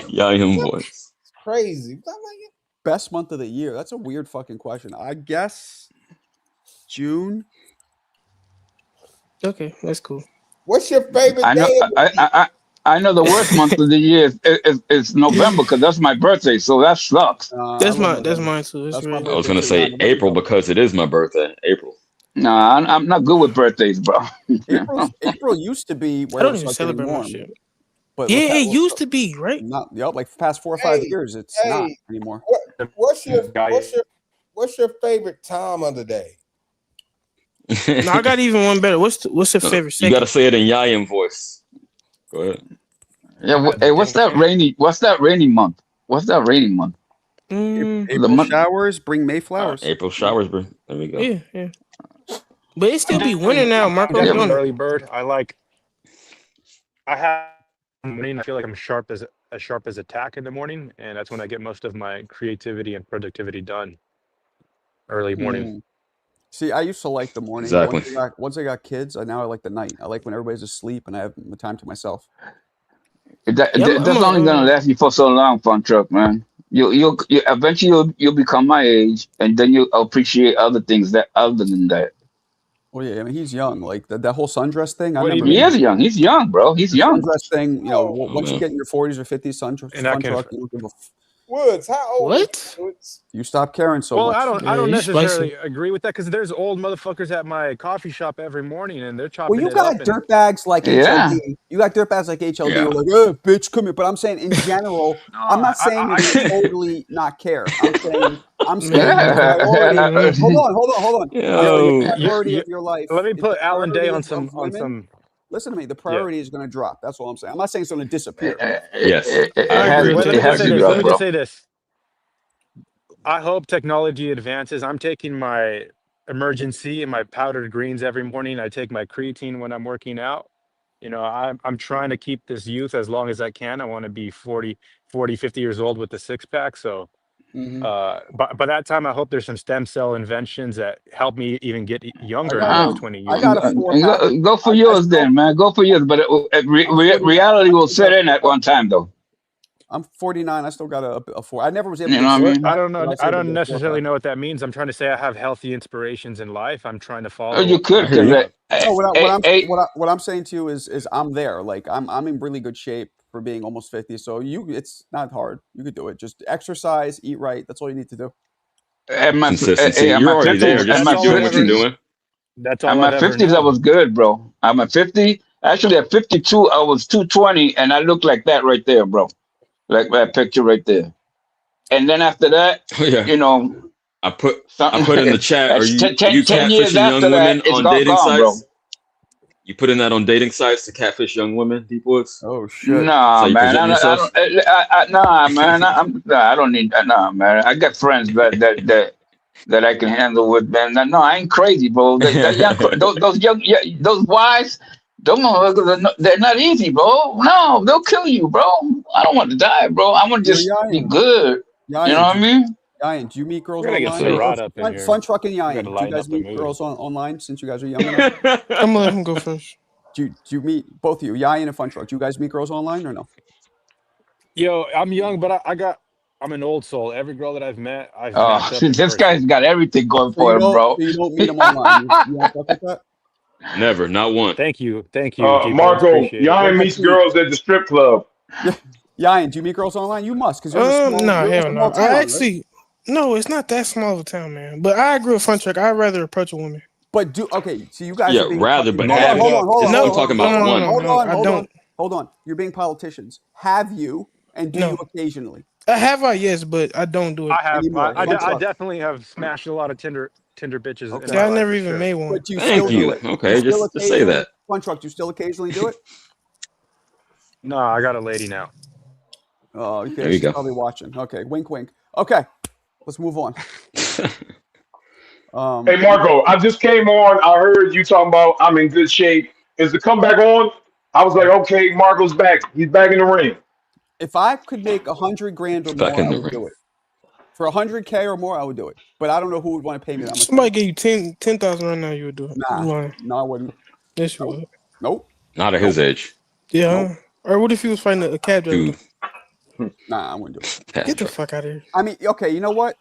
Yeah, him voice. It's crazy. I'm like, Best month of the year. That's a weird fucking question. I guess June. Okay, that's cool. what's your favorite I know. day? I know the worst month of the year is November because that's my birthday, so that sucks. That's mine too. It's That's my really- birthday. I was going to say April because it is my birthday. April. Nah, I'm not good with birthdays, bro. April used to be I where it don't was even like celebrate getting my warm. shit. But Yeah, it used to be, right? not past 4 or 5 Hey, years. It's hey. not anymore. What's your favorite time of the day? No, I got even one better. What's your favorite You second? got to say it in Yayan voice. Go ahead. Yeah. Hey, what's that rainy month? What's that rainy month? April showers bring May flowers. April showers, bro. There we go. Yeah. But it still be winter now, Marco. I'm don't an it? early bird. I have morning. I feel like I'm sharp as a tack in the morning, and that's when I get most of my creativity and productivity done. Early morning. See, I used to like the morning. Exactly. Once I got kids, now I like the night. I like when everybody's asleep and I have the time to myself. That's only gonna last you for so long, Fun Truck, man. You eventually you'll become my age, and then you'll appreciate other things other than that. Well, yeah, I mean he's young. Like that whole sundress thing. He is young. He's young, bro. He's young. Sundress thing. Once you get in your 40s or 50s, Fun Truck. You don't give a Woods, how old? What? You stop caring so Well, much. I don't necessarily agree with that because there's old motherfuckers at my coffee shop every morning and they're chopping. Well, you got dirtbags like HLD. You got dirtbags like HLD. Yeah. Like, oh, bitch, come here. But I'm saying in general, I'm not saying you totally not care. I'm saying priority. Hold on. The priority of your life. Let me put Alan Day on some. Listen to me. The priority is going to drop. That's all I'm saying. I'm not saying it's going to disappear. Yes. Let me just say this. I hope technology advances. I'm taking my emergency and my powdered greens every morning. I take my creatine when I'm working out. I'm trying to keep this youth as long as I can. I want to be 40, 50 years old with the six pack. So but by that time, I hope there's some stem cell inventions that help me even get younger in the next 20 years. I got a 4-pack. Go for yours then, man. Go for yours. But reality will set in at one time, though. I'm 49. I still got a 4. I never was able to. I mean? I don't know. I don't necessarily know what that means. I'm trying to say I have healthy inspirations in life. I'm trying to follow. Oh, you could. What I'm saying to you is I'm there. Like I'm in really good shape for being almost 50. So it's not hard. You could do it. Just exercise, eat right. That's all you need to do. Consistency. You're already there. Just keep doing what you're doing. That's all. At my 50s, I was good, bro. I'm at 50. Actually, at 52, I was 220, and I look like that right there, bro. Like that picture right there. And then after that, I put in the chat. Are you 10 catfishing years young after women that, on dating sites? Bro. You put in that on dating sites to catfish young women, Deep Woods? Oh shit! Nah, man. I don't need that. Nah, man. I got friends that I can handle with, man. No, I ain't crazy, bro. Those wives, they're not easy, bro. No, they'll kill you, bro. I don't want to die, bro. I want to just be good. You know what I mean? Yayan, do you meet girls online? Fun Truck and Yayan, do you guys meet girls online since you guys are young enough? I'm gonna let him go first. Do you meet both of you, Yayan and Fun Truck? Do you guys meet girls online or no? Yo, I'm young, but I'm an old soul. Every girl that I've met, this guy's got everything going for him, bro. So you don't meet them online. You have stuff like that? Never, not one. Thank you. Marco, Yayan meets girls at the strip club. Yayan, do you meet girls online? You must, because hell no. No, it's not that small of a town, man. But I agree with Fun Truck. I'd rather approach a woman. But so you guys are being rather, but hold on. I'm talking about one. Hold on. You're being politicians. Have you and do you occasionally? Yes, but I don't do it. I have. I definitely have smashed a lot of Tinder bitches. Okay. I never even made one. But you Thank you. Okay, just say that. Fun Truck, you still occasionally do it? No, I got a lady now. Oh, okay. There you go. Probably watching. Okay, wink, wink. Okay, let's move on. Hey, Marco, I just came on. I heard you talking about I'm in good shape. Is the comeback on? I was like, okay, Marco's back. He's back in the ring. If I could make $100,000 or more, I would do it. For $100K or more, I would do it. But I don't know who would want to pay me that much. Somebody gave you 10,000 right now, you would do it. No, I wouldn't. Yes, you would. Nope. Not at his age. Yeah. Nope. Or what if he was fighting a cab driver? Nah, I wouldn't do it. Get the fuck out of here. I mean, okay, you know what?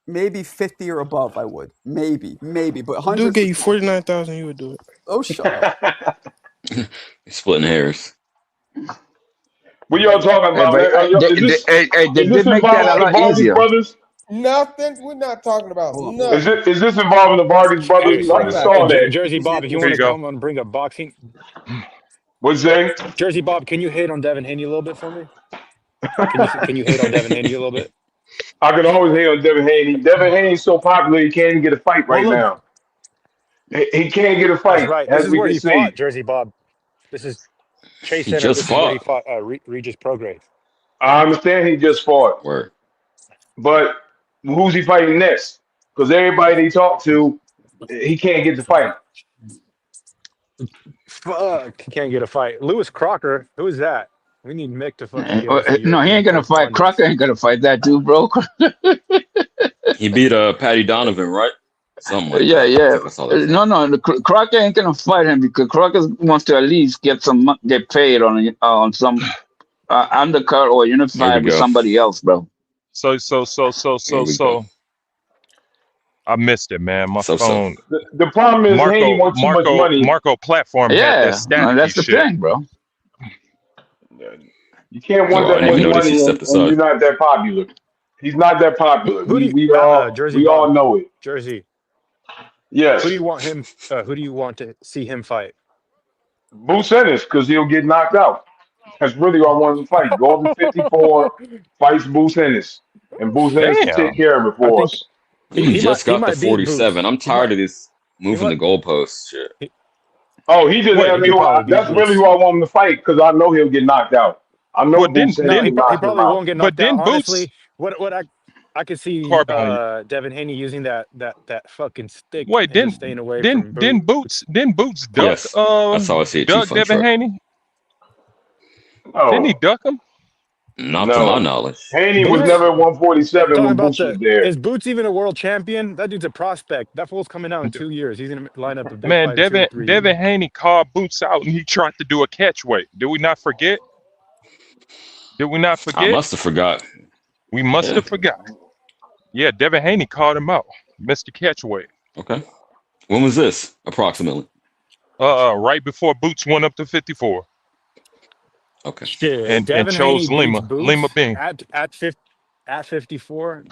Maybe 50 or above, I would. Maybe. But 100. Dude gave you 49,000, you would do it. Oh, shut up. Splitting hairs. What y'all talking about? Did they make that a lot easier? Brothers? Nothing. We're not talking about nothing. Is this involving the Vargas brothers? I just saw that. Jersey Bob, if you want to come and bring up boxing. What's that? Jersey Bob, can you hate on Devin Haney a little bit for me? Can you hate on Devin Haney a little bit? I can always hate on Devin Haney. Devin Haney's so popular, he can't even get a fight now. He can't get a fight. That's right. This is where he fought, Jersey Bob. This is Chase Center. He just fought. He fought Regis Prograis. I understand he just fought. Word. but who's he fighting next? Because everybody they talk to, he can't get the fight. Fuck, can't get a fight. Lewis Crocker, who is that? We need Mick to fucking give us a No, he ain't gonna fight. Crocker ain't gonna fight that dude, bro. He beat Patty Donovan, right? Something like Yeah, that. I yeah. think I saw that. No, Crocker ain't gonna fight him because Crocker wants to at least get paid on some undercard or There unified we with go. somebody else, bro. So There we go. I missed it, man. My So. phone. The problem is Haney wants too much money. Marco platform had Yeah, that staticky that's the shit. thing, bro. You can't want Oh, I that didn't even much notice he money stepped and aside. you're not that popular. He's not that popular. Who do you, We Jersey all Bob, know it. Jersey. Yes. Who do you want him? Who do you want to see him fight? Boots Ennis, because he'll get knocked out. That's really what I want him to fight. Go up to 54, fights Boots Ennis. And Boots Ennis can take Damn. care of it for us. He just got the might beat 47. Boots. I'm tired of this moving the goalposts shit. Oh, he just Wait, I he mean, probably beat that's really Boots. who I want him to fight because I know he'll get knocked out. I know Well, Boots didn't- Ennis No, he can knock him probably out. won't get But knocked out. didn't Boots- Honestly, what I could see Car behind you. Devin Haney using that fucking stick Wait, and just staying away from didn't Boots duck Yes, that's how I see it too. Doug Fun Devin truck. Haney? Oh, Didn't he duck him? Not No. to my knowledge. Haney was Boots- never at 147 talking when about Boots was there. is Boots even a world champion? That dude's a prospect. That fool's coming out in 2 years. He's gonna line up a big Man, fight in 2 or 3 years. Devin Haney called Boots out and he tried to do a catch weight. Did we not forget? I must have forgot. We must have forgot. Yeah, Devin Haney called him out. Mr. Catchweight. Okay. When was this, approximately? Right before Boots went up to 54. Okay. Shit, And Devin chose Haney Lima. beats Boots Lima Bing. at 54.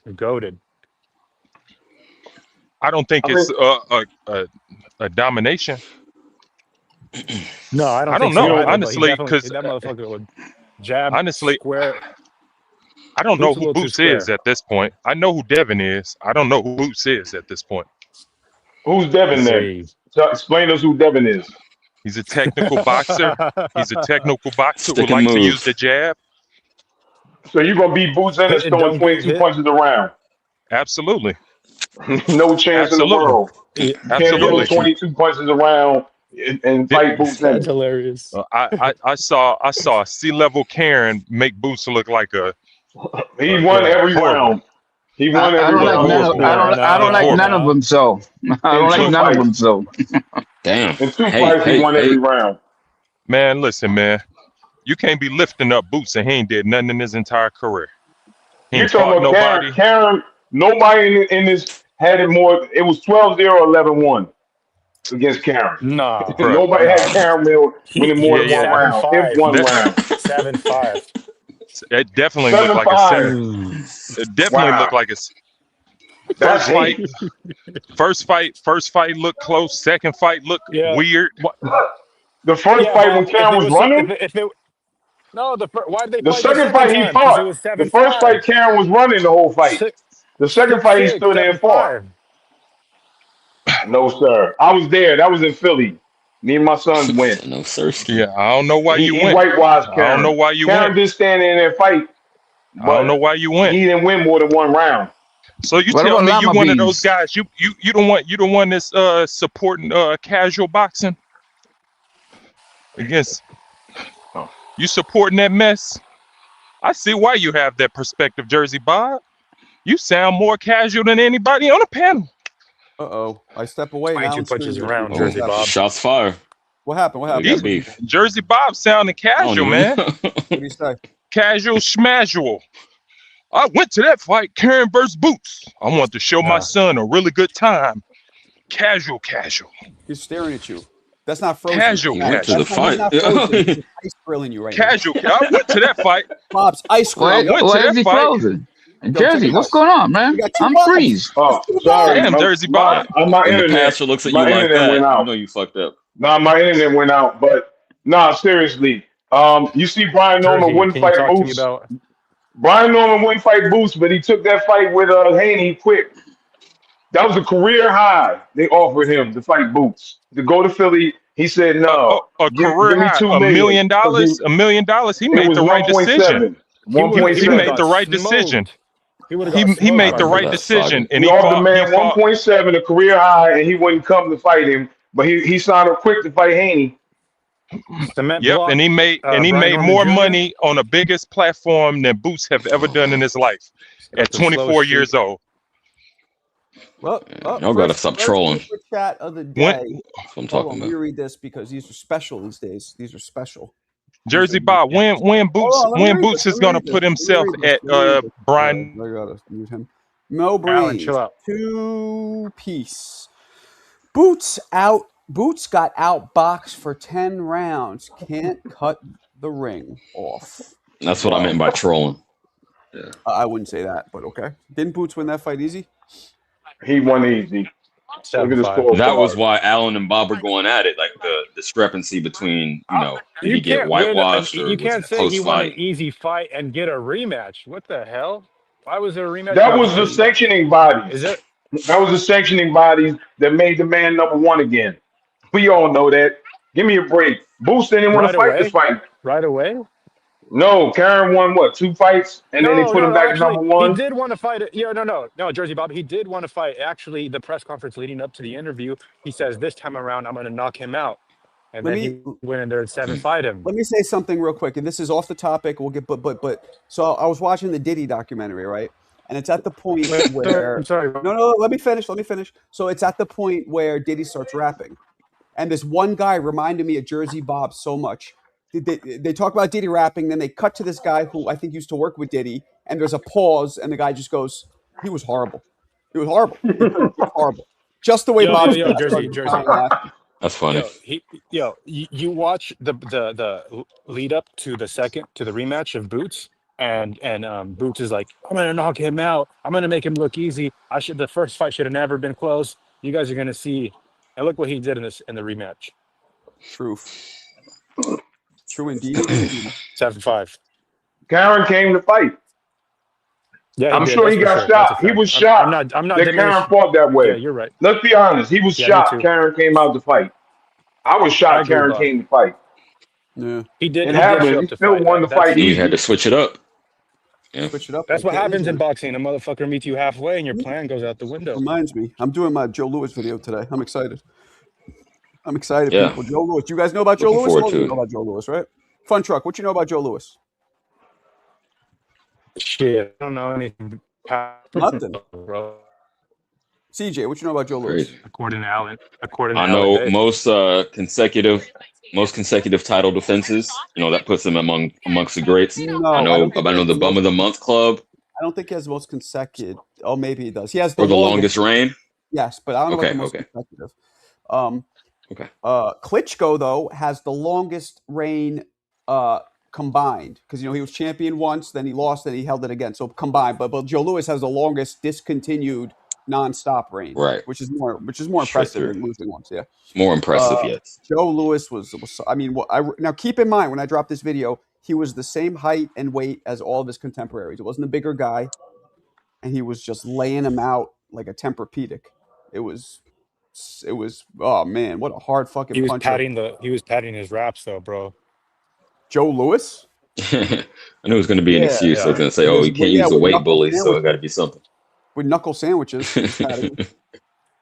Goated. I don't think I it's a domination. No, I don't I don't think so know, either, but he honestly, definitely- 'cause, that motherfucker would jab honestly, square. I don't know Boots a who little too Boots is square. at this point. I know who Devin is. I don't know who Boots is at this point. Who's Devin then? See. So explain us who Devin is. He's a technical boxer. He's a technical boxer who Stick and likes to move. use the jab. So you're gonna beat Boots Ennis And throwing don't 22 get hit. punches around. Absolutely. No chance in the Absolutely. world. You can't Absolutely. throw 22 punches around and fight Boots That's Ennis. hilarious. I saw a C-level Karen make Boots look like a He won every horrible. round. He I won every don't like round. none of, I don't like none of them. So I don't like two none of fights. them. So Damn. In two Hey, fights, hey, he won hey. every round. Man, listen, man. You can't be lifting up Boots and he ain't did nothing in his entire career. He You're ain't fought talking about nobody. Karen. Nobody in this had it more. It was 12-0, 11-1 against Karen. No, Nobody had Karen winning more than Yeah, one round. 7-5. If one That- round. 7-5. It definitely looked like a 7-5. seven. It definitely Wow. looked like a That's first fight. hate. First fight looked close. Second fight looked Yeah. weird. The first Yeah, fight Bob, when Karen was running. Why did they The fight second fight he time? 'Cause it fought. was The 7-5. first fight Karen was running the whole fight. The second fight he stood there and fought. 7-5. No sir, I was there. That was in Philly. Me and my sons went. No, sir. Yeah, I don't know why you He went. whitewashed Karen. I don't know why you Karen went. did stand in there and fight. I don't know But why you went. he didn't win more than one round. So you What tell about me you Llama one of Bees? those guys. You don't want this supporting casual boxing against. You supporting that mess? I see why you have that perspective, Jersey Bob. You sound more casual than anybody on the panel. Uh-oh. I step away Fight now. you and punches scream. around, What Jersey happened? Bob. Shots fired. What happened? What We happened? got beef. Jersey Bob sounding I don't casual, even- man. What do you say? Casual schmasual. I went to that fight, Karen versus Boots. I want to show my son a really good time. Casual. He's staring at you. That's not frozen. Casual. He went to Casual. the That's not fight. frozen. It's ice grilling you right now. Casual. I went to that fight. Pops, ice why, grill. went to why that is he fight. frozen? Yo, Jersey, check it what's out. going on, man? You got two I'm bobs. freeze. Oh, sorry. Damn, Jersey Bob. My When the internet. pastor looks at you My like internet that, went you out. know you fucked up. Nah, my internet went out. But nah, seriously. You see, Brian Norman Jersey, wouldn't can you fight talk to me Boots. about? Brian Norman wouldn't fight Boots, but he took that fight with Haney quick. That was a career high. They offered him to fight Boots to go to Philly. He said no. A Give career me high, $2 $1 million. because $1 million. He It made was the right decision. 1.7. He 1.7. made the right decision. He made the right decision, and He he offered the fought. man 1.7, a career high, and he wouldn't come to fight him. But he signed up quick to fight Haney. Yep, and he made more money on the biggest platform than Boots have ever done in his life at 24 years old. Well, y'all gotta stop trolling. Super chat of the day. That's what I'm talking about. Let me read this because these are special these days. These are special. Jersey Bob, when Boots is gonna put himself at Brian. I gotta mute him. Mo Brains, 2-piece. Boots got outboxed for 10 rounds. Can't cut the ring off. That's what I meant by trolling. Yeah. I wouldn't say that, but okay. Didn't Boots win that fight easy? He won easy. Look at the score. That was why Allen and Bob were going at it, like the discrepancy between, did he get whitewashed or you can't say he won fight? an easy fight and get a rematch. What the hell? Why was there a rematch? That was the sanctioning bodies. Is it? That was the sanctioning bodies that made the man #1 again. We all know that. Give me a break. Boots didn't want to fight this fight. Right away? No, Karen won what, 2 fights, and then they put him back at #1. He did want to fight. Yeah, no, Jersey Bob. He did want to fight. Actually, the press conference leading up to the interview, he says this time around I'm going to knock him out, and then he went in there and 7-fight him. Let me say something real quick, and this is off the topic. We'll get, but. So I was watching the Diddy documentary, right? And it's at the point where I'm sorry. No, let me finish. So it's at the point where Diddy starts rapping, and this one guy reminded me of Jersey Bob so much. They talk about Diddy rapping, then they cut to this guy who I think used to work with Diddy, and there's a pause, and the guy just goes, "He was horrible. He was horrible. He was horrible." Just the way Bob. Jersey. That's funny. You watch the lead up to the rematch of Boots, and Boots is like, "I'm gonna knock him out. I'm gonna make him look easy. The first fight should have never been close. You guys are gonna see." And look what he did in the rematch. True indeed. 7-5. Karen came to fight. Yeah, I'm sure he got shot. He was shocked I'm not that Karen fought that way. Yeah, you're right. Let's be honest. He was shocked Karen came out to fight. I was shocked Karen came to fight. Yeah. He did. It happened. He still won the fight. He had to switch it up. Yeah. Switch it up. That's what happens in boxing. A motherfucker meets you halfway and your plan goes out the window. Reminds me. I'm doing my Joe Louis video today. I'm excited. Yeah. People. Joe Louis. You guys know about Joe Louis? You know about Joe Louis, right? Fun Truck. What you know about Joe Louis? Shit. I don't know anything. Nothing. CJ, what you know about Joe Louis? According to Allen. I know most consecutive title defenses. That puts him amongst the greats. No, I know the Bum of the Month Club. I don't think he has the most consecutive. Oh, maybe he does. He has the longest reign. Yes, but I don't know about the most consecutive. Klitschko though has the longest reign combined because he was champion once, then he lost, then he held it again. So combined, but Joe Louis has the longest discontinued non-stop reign, right? Which is more impressive than losing once. Yeah, more impressive. Yes. Joe Louis was. I mean, now keep in mind when I dropped this video, he was the same height and weight as all of his contemporaries. It wasn't a bigger guy, and he was just laying him out like a Tempur-Pedic. It was. Oh man, what a hard fucking punch. He was padding his raps though, bro. Joe Louis? I knew it was going to be an excuse. I was going to say, he can't use the weight bully, so it got to be something. With knuckle sandwiches.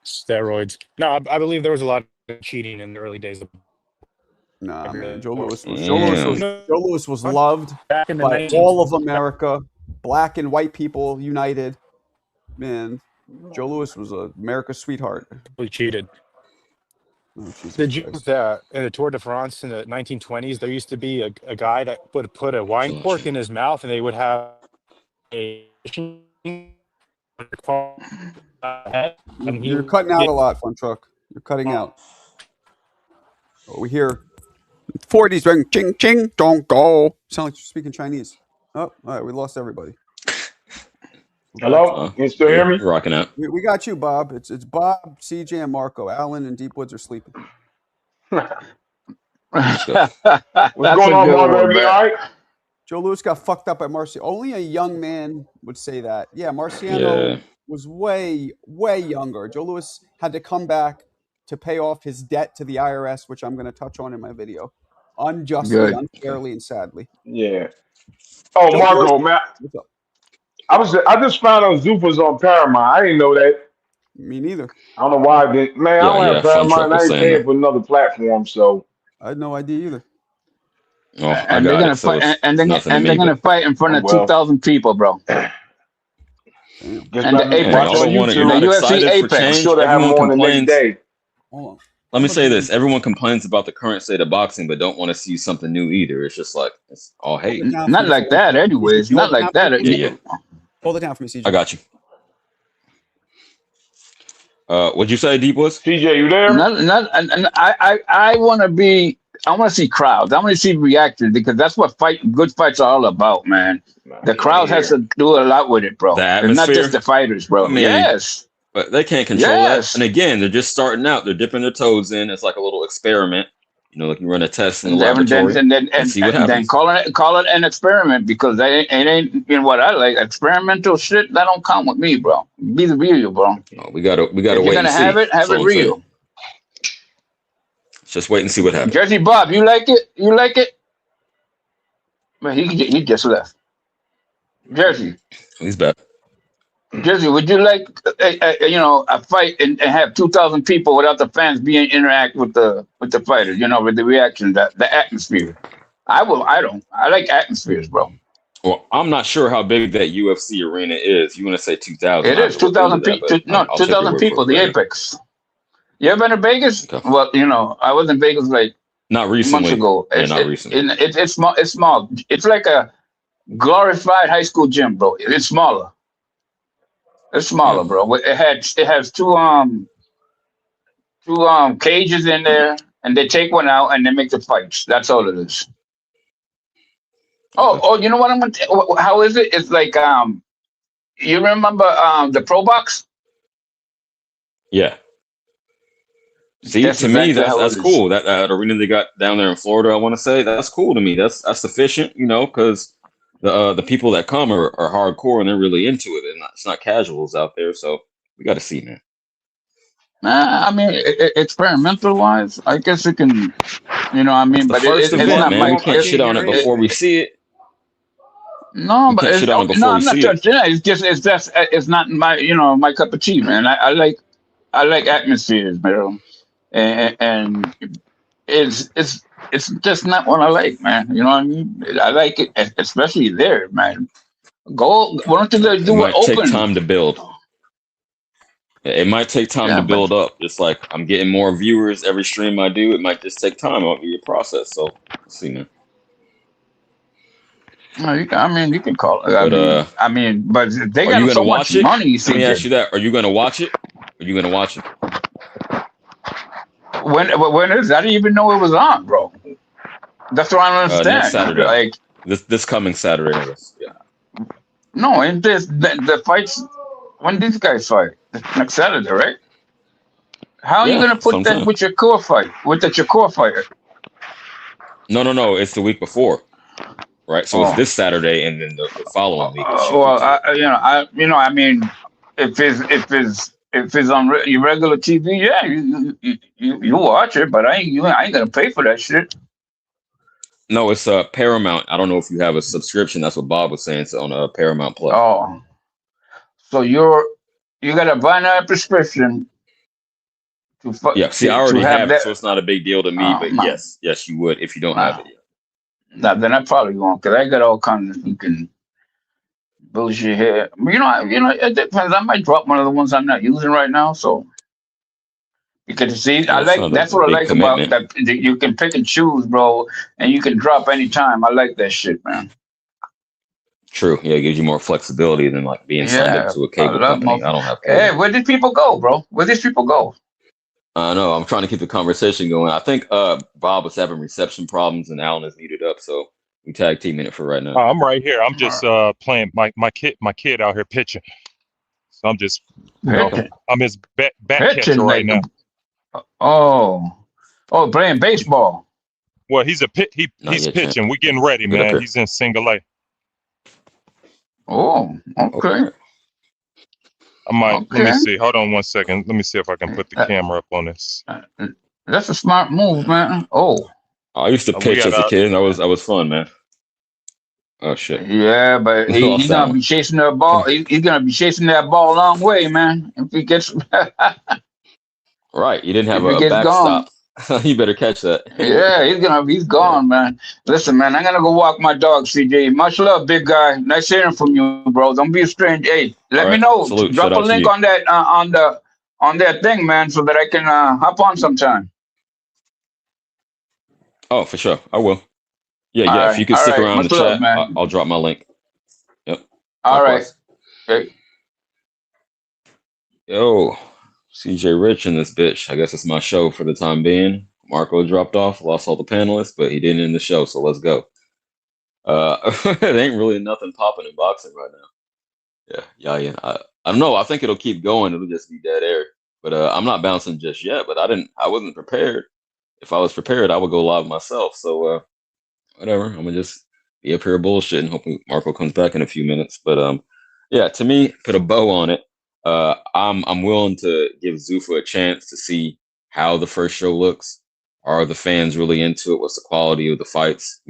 Steroids. No, I believe there was a lot of cheating in the early days. Nah, man. Joe Louis was loved by all of America, black and white people united. Man, Joe Louis was America's sweetheart. We cheated. Oh, Did you in the Tour de France in the 1920s? There used to be a guy that would put a wine cork in his mouth, and they would have a. You're cutting out a lot, Fun Truck. You're cutting out. We hear 40s ring, ching ching, don't go. Sound like you're speaking Chinese. Oh, all right, we lost everybody. Hello? Can you still hear me? Rocking out. We got you, Bob. It's Bob, CJ, and Marco. Alan and Deep Woods are sleeping. What's going on, Bob? Everybody all right? Joe Louis got fucked up at Marciano. Only a young man would say that. Yeah, Marciano was way, way younger. Joe Louis had to come back to pay off his debt to the IRS, which I'm going to touch on in my video. Unjustly, unfairly, and sadly. Yeah. Oh, Marco, man. What's up? I just found out Zoop was on Paramount. I didn't know that. Me neither. I don't know why I did. Man, I don't have Fun Truck Paramount. I was ain't saying paying that. for another platform, so I had no idea either. Oh, I And they're got gonna it. So fight, it's and they're nothing to and me. they're gonna But fight in front oh of well. 2,000 people, bro. Damn. Just And the better man, Apex, watch y'all on don't want to. You're the YouTube. not UFC excited for Apex. I'm change. sure they have them Everyone on the next complains. day. Hold on. Let me How say about this: everyone complains about the current state of boxing, but don't want to see something new either. It's just like it's all hold hate. it down for Not me for like 1 that, second. anyways. You Not hold it down like for me that. for 1 Yeah, second? Hold it down for me, I CJ. got you. What'd you say, Deep Woods? TJ, you there? And I want to be. I want to see crowds. I want to see reactions because that's what good fights are all about, man. The crowd has to do a lot with it, bro. The It's not just atmosphere. the fighters, bro. I mean, Yes, but they can't control that. yes. And again, they're just starting out. They're dipping their toes in. It's like a little experiment. You know, like you run a test in the And then laboratory and see what then happens. call it an experiment because it ain't what I like. Experimental shit that don't count with me, bro. Be the real, bro. Oh, we gotta If wait you're and gonna see. have it That's all I'm saying. real. Just wait and see what happens. Jersey Bob, you like it? You like it? Man, he just left. Jersey, He's back. Jersey, would you like a fight and have 2,000 people without the fans being interact with the fighters? You know, with the reaction, the atmosphere. I don't. I like atmospheres, bro. Well, I'm not sure how big that UFC arena is. You want to say 2,000? It is 2,000 people. No, I'll take your 2,000 word people. for it The right Apex. You ever been to Vegas? Okay. Well, I was in Vegas like now. Not months recently. ago. Yeah, not recently. It's small. It's small. It's like a glorified high school gym, bro. It's smaller. It's smaller, Yeah. bro. It has two cages in there, and they take one out and they make the fights. That's all it is. Okay. Oh, you know what I'm gonna? How is it? It's like you remember the Pro Box? Yeah. See, That's to me, exactly how that's it is. cool. That arena they got down there in Florida, I want to say that's cool to me. That's sufficient, because the people that come are hardcore and they're really into it, and it's not casuals out there. So we got to see, man. I mean, experimental wise, I guess it can, I mean, It's the but first it's event, not man. my. We can't shit on it before we see it. No, We but can't shit on it before no, we I'm not see it. touching it. It's not my, my cup of tea, man. I like atmospheres, man, and it's just not what I like, man. You know what I mean? I like it, especially there, man. Why don't you It do it might take open? time to build. It might take time Yeah, to but build up. Just like I'm getting more viewers every stream I do, it might just take time. It'll be a process. So let's see, man. no, you can call it. But but they are you got gonna so much watch it? money, Let me ask CJ. you that. Are you gonna watch it? Are you gonna watch it? When is that? I didn't even know it was on, bro. That's what I don't Next understand. Saturday. Like, This coming Saturday, I guess. Yeah. no, and the fights. When these guys fight next Saturday, right? How are you Yeah, gonna that's what put I'm that saying. with your core fight? With the Shakur fighter? No. It's the week before, right? So it's Oh, this Saturday, and then the following week is well, Shakur too. I mean, if it's on your regular TV, yeah, you watch it, but I ain't gonna pay for that shit. No, it's Paramount. I don't know if you have a subscription. That's what Bob was saying. It's on Paramount Plus. Oh, so you gotta buy another prescription Yeah. See, I to already have have it, that. so it's not a big deal to me. But No, yes, you would if you don't have no. it yet. Now, then I probably won't, because I got all kinds of fucking bullshit here. It depends. I might drop one of the ones I'm not using right now. So because see, Yeah, it's not that's a what I big like about commitment. that. You can pick and choose, bro, and you can drop anytime. I like that shit, man. True. Yeah, it gives you more flexibility than like being signed up Yeah, to a I cable love company. my. I don't have Hey, cable. where did people go, bro? Where these people go? I know. I'm trying to keep the conversation going. I think Bob was having reception problems, and Alan is muted up, so we tag teaming it for right now. I'm right here. I'm just playing my kid out here pitching. So I'm just Pitching, I'm his bat catcher pitching, right now. oh, playing baseball. Well, he's Not he's yet, champ. pitching. We're getting ready, Get up man. here. He's in single A. Oh, okay, Okay. Let me okay. see. Hold on one second. Let me see if I can put the camera up on this. That's a smart move, man. Oh, I used to We pitch got as a kid. That was fun, man. Oh shit. Yeah, but We he's lost that gonna be one. chasing that ball. He's gonna be chasing that ball a long way, man. If he gets Right. You didn't have if he a gets gone. backstop. You better catch that. Yeah, he's Yeah. gone, man. Listen, man, I'm gonna go walk my dog, CJ. Much love, big guy. Nice hearing from you, bro. Don't be a stranger. Hey, All let me right. know. Salute. Drop Shout a out to link you. on that on that thing, man, so that I can hop on sometime. Oh, for sure. I will. Yeah, All yeah. If you right, could all stick right. around the Much love, chat, man. I'll drop my link. Yep. All right. Likewise. Okay. Yo, CJ Rich in this bitch. I guess it's my show for the time being. Marco dropped off, lost all the panelists, but he didn't end the show, so let's go. There ain't really nothing popping in boxing right now. Yeah. I don't know. I think it'll keep going. It'll just be dead air. But I'm not bouncing just yet. But I wasn't prepared. If I was prepared, I would go live myself. So whatever. I'm gonna just be up here bullshitting. Hoping Marco comes back in a few minutes. But yeah. To me, put a bow on it. I'm willing to give Zuffa a chance to see how the first show looks. Are the fans really into it? What's the quality of the fights?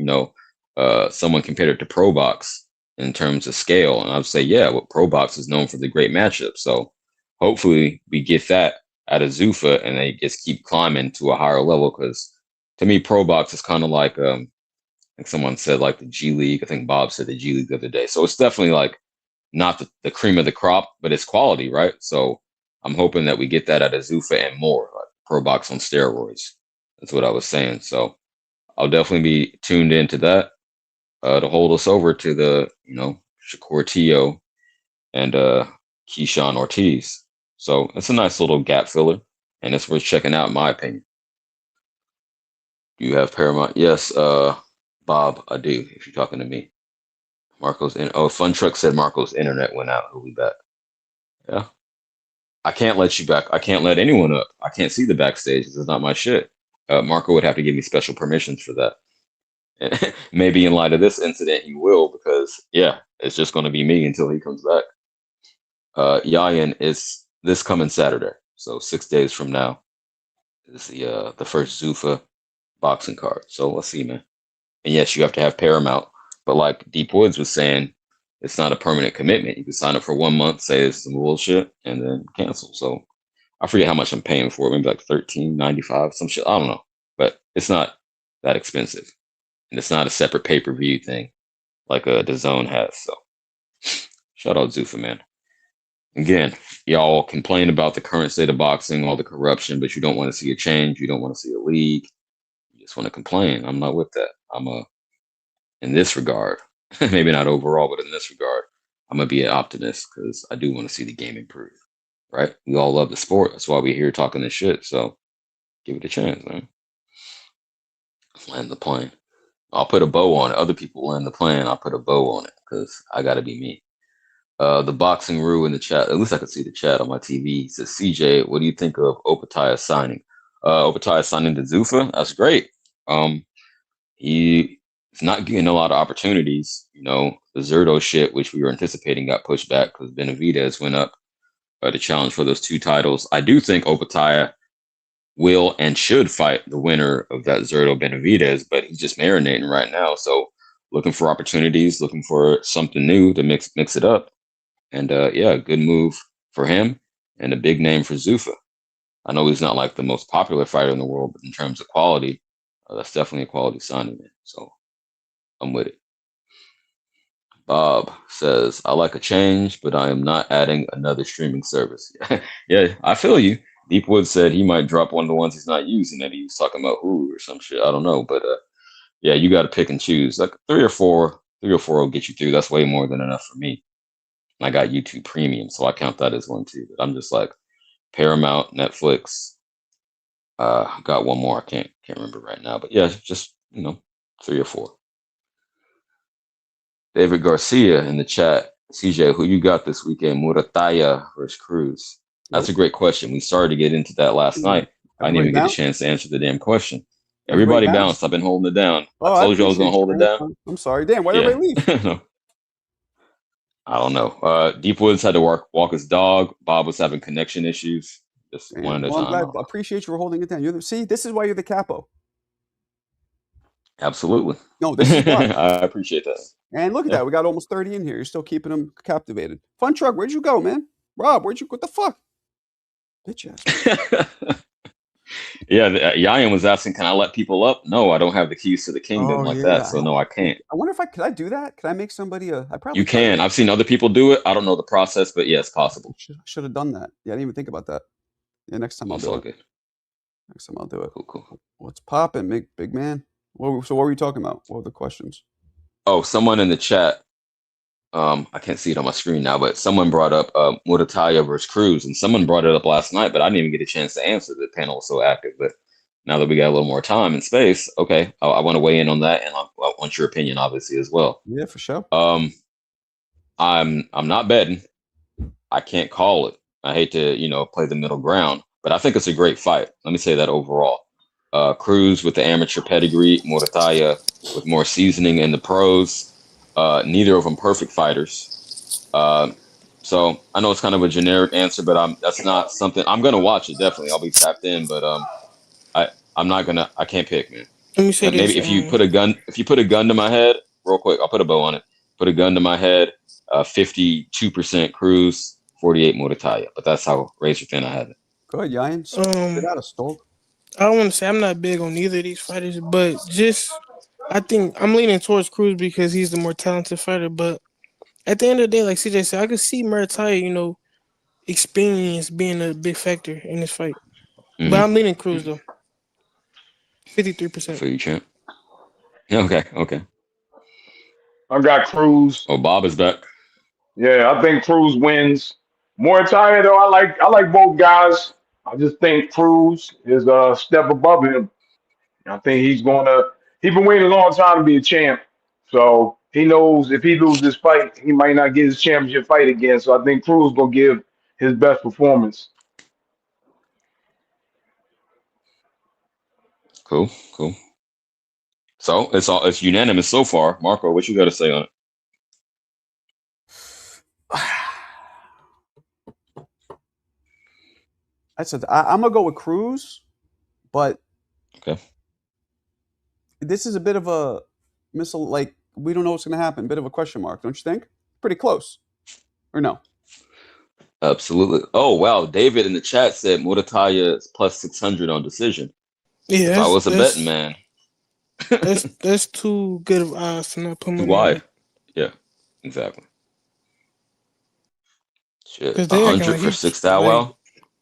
Someone compared it to Pro Box in terms of scale, and I'd say, yeah, what Pro Box is known for the great matchup. So hopefully we get that out of Zuffa, and they just keep climbing to a higher level. Because to me, Pro Box is kind of like someone said, like the G League. I think Bob said the G League the other day. So it's definitely like not the cream of the crop, but it's quality, right? So I'm hoping that we get that out of Zuffa and more, like Pro Box on steroids. That's what I was saying. So I'll definitely be tuned into that to hold us over to the, Shakur Tio and Keyshawn Ortiz. So it's a nice little gap filler, and it's worth checking out, in my opinion. You have Paramount? Yes, Bob, I do, if you're talking to me. Fun Truck said Marco's internet went out. He'll be back. Yeah. I can't let you back. I can't let anyone up. I can't see the backstage. This is not my shit. Marco would have to give me special permissions for that. Maybe in light of this incident, he will, because, yeah, it's just going to be me until he comes back. Yayan is this coming Saturday. So 6 days from now is the first Zuffa boxing card. So let's see, man. And yes, you have to have Paramount. But like Deep Woods was saying, it's not a permanent commitment. You can sign up for 1 month, say it's some bullshit, and then cancel. So I forget how much I'm paying for it. Maybe like $13.95, some shit. I don't know. But it's not that expensive. And it's not a separate pay-per-view thing like the Zone has. So shout out Zuffa, man. Again, y'all complain about the current state of boxing, all the corruption, but you don't want to see a change. You don't want to see a league. You just want to complain. I'm not with that. In this regard, maybe not overall, but in this regard, I'm going to be an optimist because I do want to see the game improve, right? We all love the sport. That's why we're here talking this shit. So give it a chance, man. Land the plane. I'll put a bow on it. Other people land the plane. I'll put a bow on it because I got to be me. The Boxing Rue in the chat, at least I could see the chat on my TV. He says, CJ, what do you think of Opataya signing? Opataya signing to Zuffa? That's great. He's not getting a lot of opportunities. The Zerto shit, which we were anticipating, got pushed back because Benavidez went up to challenge for those 2 titles. I do think Opataya will and should fight the winner of that Zerto Benavidez, but he's just marinating right now. So looking for opportunities, looking for something new to mix it up. And yeah, good move for him and a big name for Zuffa. I know he's not like the most popular fighter in the world, but in terms of quality, that's definitely a quality signing. So I'm with it. Bob says, I like a change, but I am not adding another streaming service. Yeah, I feel you. Deepwood said he might drop one of the ones he's not using, that he was talking about Hulu or some shit. I don't know. But yeah, you got to pick and choose. Like 3 or 4 will get you through. That's way more than enough for me. I got YouTube Premium, so I count that as one too. But I'm just like Paramount, Netflix. Got one more. I can't remember right now. But yeah, just 3 or 4. David Garcia in the chat. CJ, who you got this weekend? Murataya versus Cruz. That's a great question. We started to get into that last night. I didn't even get a chance to answer the damn question. Everybody bounced. I've been holding it down. I told you I was going to hold it down. I'm sorry. Damn, why did everybody leave? No. I don't know. Deep Woods had to walk his dog. Bob was having connection issues. Just one at a time. I appreciate you for holding it down. See, this is why you're the capo. Absolutely. No, this is why. I appreciate that. And look at Yeah. that. We got almost 30 in here. You're still keeping them captivated. Fun Truck, where'd you go, man? Rob, what the fuck? Bitch ass. Yeah, Yayan was asking, can I let people up? No, I don't have the keys to the kingdom that, so no, I can't. I wonder if could I do that? Could I make somebody I probably You can. I've seen other people do it. I don't know the process, but yeah, it's possible. Should have done that. Yeah, I didn't even think about that. Yeah, next time I'll do it. Good. Next time I'll do it. Cool. What's popping, big man? So what were you talking about? What were the questions? Oh, someone in the chat. I can't see it on my screen now, but someone brought up Murataya versus Cruz, and someone brought it up last night, but I didn't even get a chance to answer. The panel was so active, but now that we got a little more time and space, okay, I want to weigh in on that, and I want your opinion, obviously, as well. Yeah, for sure. I'm not betting. I can't call it. I hate to play the middle ground, but I think it's a great fight. Let me say that overall. Cruz with the amateur pedigree, Murataya with more seasoning in the pros. Neither of them perfect fighters. So I know it's kind of a generic answer, but that's not something I'm gonna watch it. Definitely, I'll be tapped in, but I'm not gonna. I can't pick, man. Let me say maybe this, if you put a gun to my head, real quick, I'll put a bow on it. Put a gun to my head. 52% Cruz, 48 Murataya. But that's how razor thin I have it. Go ahead, Yayan. Get out of Stoke. I don't want to say I'm not big on either of these fighters, but I think I'm leaning towards Cruz because he's the more talented fighter. But at the end of the day, like CJ said, I could see Murataya, experience being a big factor in this fight. Mm-hmm. But I'm leaning Cruz though. 53%. For you, champ. Okay. I got Cruz. Oh, Bob is back. Yeah, I think Cruz wins. Murataya, though, I like both guys. I just think Cruz is a step above him. I think he's been waiting a long time to be a champ. So he knows if he loses this fight, he might not get his championship fight again. So I think Cruz gonna give his best performance. Cool. So it's unanimous so far. Marco, what you got to say on it? I'm gonna go with Cruz, but okay, this is a bit of a missile. Like we don't know what's gonna happen. Bit of a question mark, don't you think? Pretty close, or no? Absolutely. Oh wow, David in the chat said Murataya is plus 600 on decision. Yeah, if I was a betting man, that's too good of odds to not put money wide. Yeah, exactly. Shit, 100 for 6 Stowell.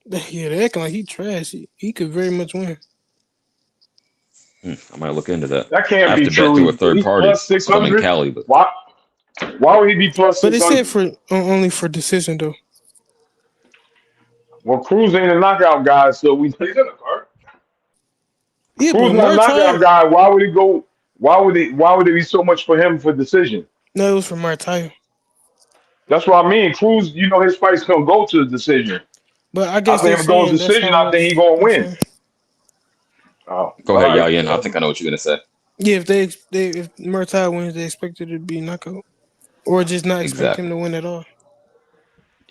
Yeah, they acting like he trash. He could very much win. I might look into that. That can't be true. Bet through a third party. Plus 600. I'm in Cali, but why would he be plus 600? But it said only for decision though. Well, Cruz ain't a knockout guy, so we take the card. Yeah, Cruz not a knockout guy. Why would he go? Why would it be so much for him for decision? No, it was for Murataya. That's what I mean. Cruz, his fights gonna go to the decision. But I guess if it goes decision, I think he gonna win. Oh, go ahead, Yayan. I think I know what you're gonna say. Yeah, if Murataya wins, they expect it to be knockout, or just not expect him to win at all.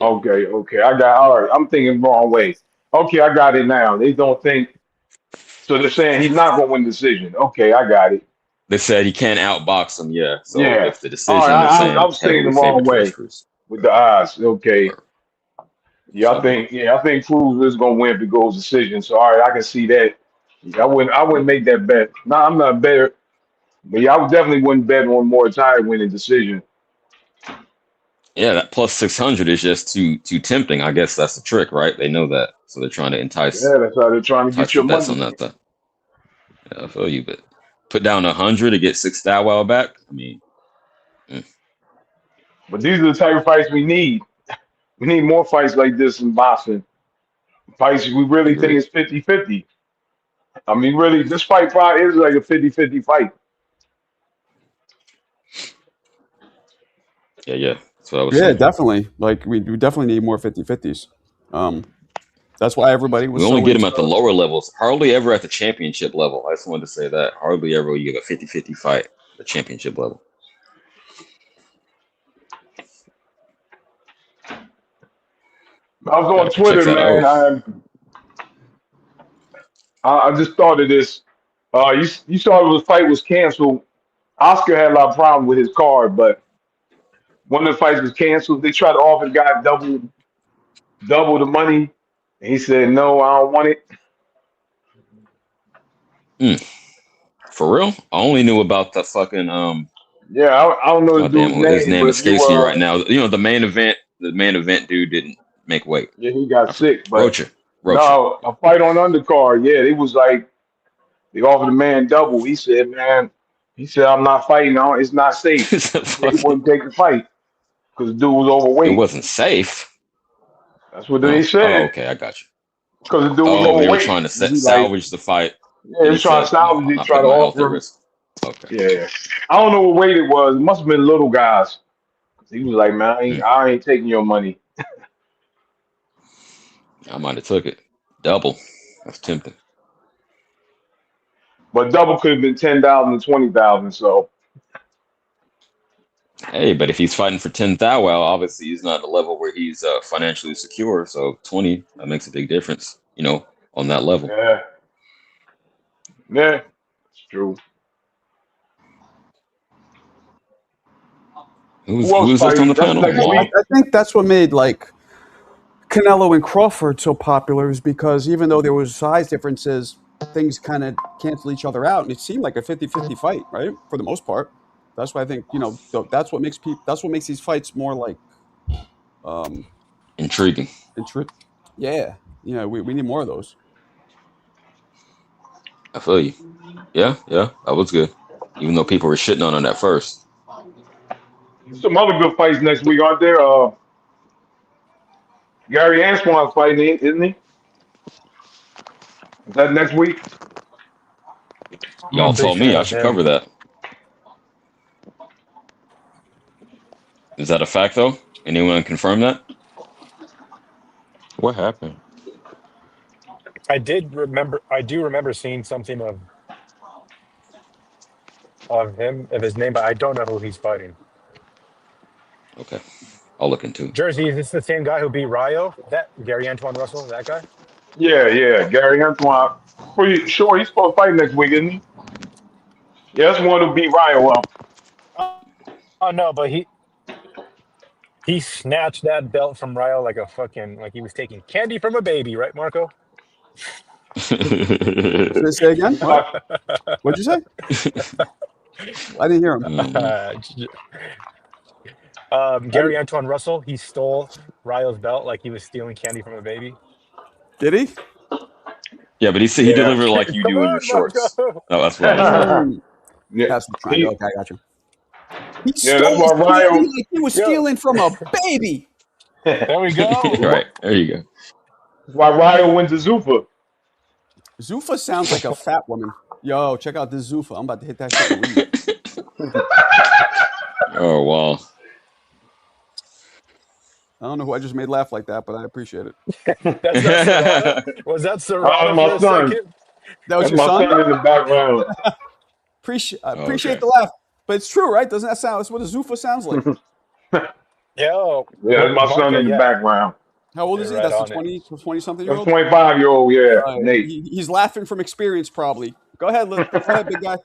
Okay. All right. I'm thinking wrong way. Okay, I got it now. They don't think. So they're saying he's not gonna win decision. Okay, I got it. They said he can't outbox him. Yeah. So if the decision, I was thinking the wrong way with the odds. Okay. Yeah, I think Cruz is gonna win if it goes decision. So all right, I can see that. Yeah, I wouldn't make that bet. No, I'm not a better, but yeah, I definitely wouldn't bet on Murataya winning decision. Yeah, that plus 600 is just too tempting. I guess that's the trick, right? They know that, so they're trying to entice. Yeah, that's how they're trying to get your bets money. On that, though. Yeah, I feel you, but put down 100 to get 6 Stowell back. I mean, but these are the type of fights we need. We need more fights like this in boxing. Fights we really think is 50-50. I mean, really, this fight probably is like a 50-50 fight. Yeah. That's what I was saying. Definitely. Like we definitely need more 50-50s. That's why everybody was. We only get them at the lower levels. Hardly ever at the championship level. I just wanted to say that. Hardly ever you get a 50-50 fight at the championship level. I was on Twitter, man. I just thought of this. You saw the fight was canceled. Oscar had a lot of problem with his card, but one of the fights was canceled. They tried to offer the guy double the money, and he said, "No, I don't want it." For real? I only knew about the fucking Yeah, I don't know the oh damn, dude's his name, name but escapes me right now. You know, the main event dude didn't make weight. yeah, he got sick. But Rocha. no, a fight on undercard. Yeah, it was like they offered the man double. He said, "Man, I'm not fighting. No, it's not safe." He wouldn't take the fight because the dude was It overweight. wasn't safe. That's what they said. Okay, I got you. Because the dude was Oh, they were overweight. trying to He salvage the fight. Yeah, they were trying to salvage it, I'm try not to putting my health at offer him. risk. Okay. Yeah. I don't know what weight it was. It must have been little guys. He was like, "Man, I ain't taking your money." I might have took it. Double. That's tempting. But double could have been 10,000 and 20,000. So Hey, but if he's fighting for 10,000, well, obviously he's not at a level where he's financially secure. So 20, that makes a big difference, on that level. yeah, it's true. Who's left on the panel? I think that's what made Canelo and Crawford so popular, is because even though there was size differences, things kind of cancel each other out, and it seemed like a 50-50 fight, right? For the most part. That's why I think that's what makes these fights more intriguing. Yeah, we need more of those. I feel you. Yeah, that was good. Even though people were shitting on it at first. Some other good fights next week, aren't there? Gary Antoine's fighting, isn't he? Is that next week? Y'all told me I should cover that. Is that a fact, though? Anyone confirm that? What happened? I do remember seeing something of his name, but I don't know who he's fighting. Okay. I'll look into it. Jersey, is this the same guy who beat Rayo? That Gary Antoine Russell, that guy? Yeah. Gary Antoine. Pretty sure he's supposed to fight next week, isn't he? Yeah, that's one who beat Ryan well. Oh no, but he snatched that belt from Rayo like he was taking candy from a baby, right, Marco? Say again? What'd you say? I didn't hear him. Gary Antoine Russell, he stole Rayo's belt like he was stealing candy from a baby. Did he? Yeah, but he delivered like you do in your shorts. No, that's what I was That's the triangle. Okay, I got you. He that's why Rayo. Like he was stealing from a baby. There we go. Right, there you go. That's why Rayo went to Zuffa. Zuffa sounds like a fat woman. Yo, check out this Zuffa. I'm about to hit that shit. Oh, wow. I don't know who I just made laugh like that, but I appreciate it. Was that Serrano? My son. That was That's your my son? son in the background. Appreciate the laugh. But it's true, right? Doesn't that sound? That's what a Zuffa sounds like. Yo. Yeah, that's my son in the background. How old is he? Right That's on the 20-something-year-old? 25-year-old, yeah. Nate. He's laughing from experience, probably. Go ahead, big guy.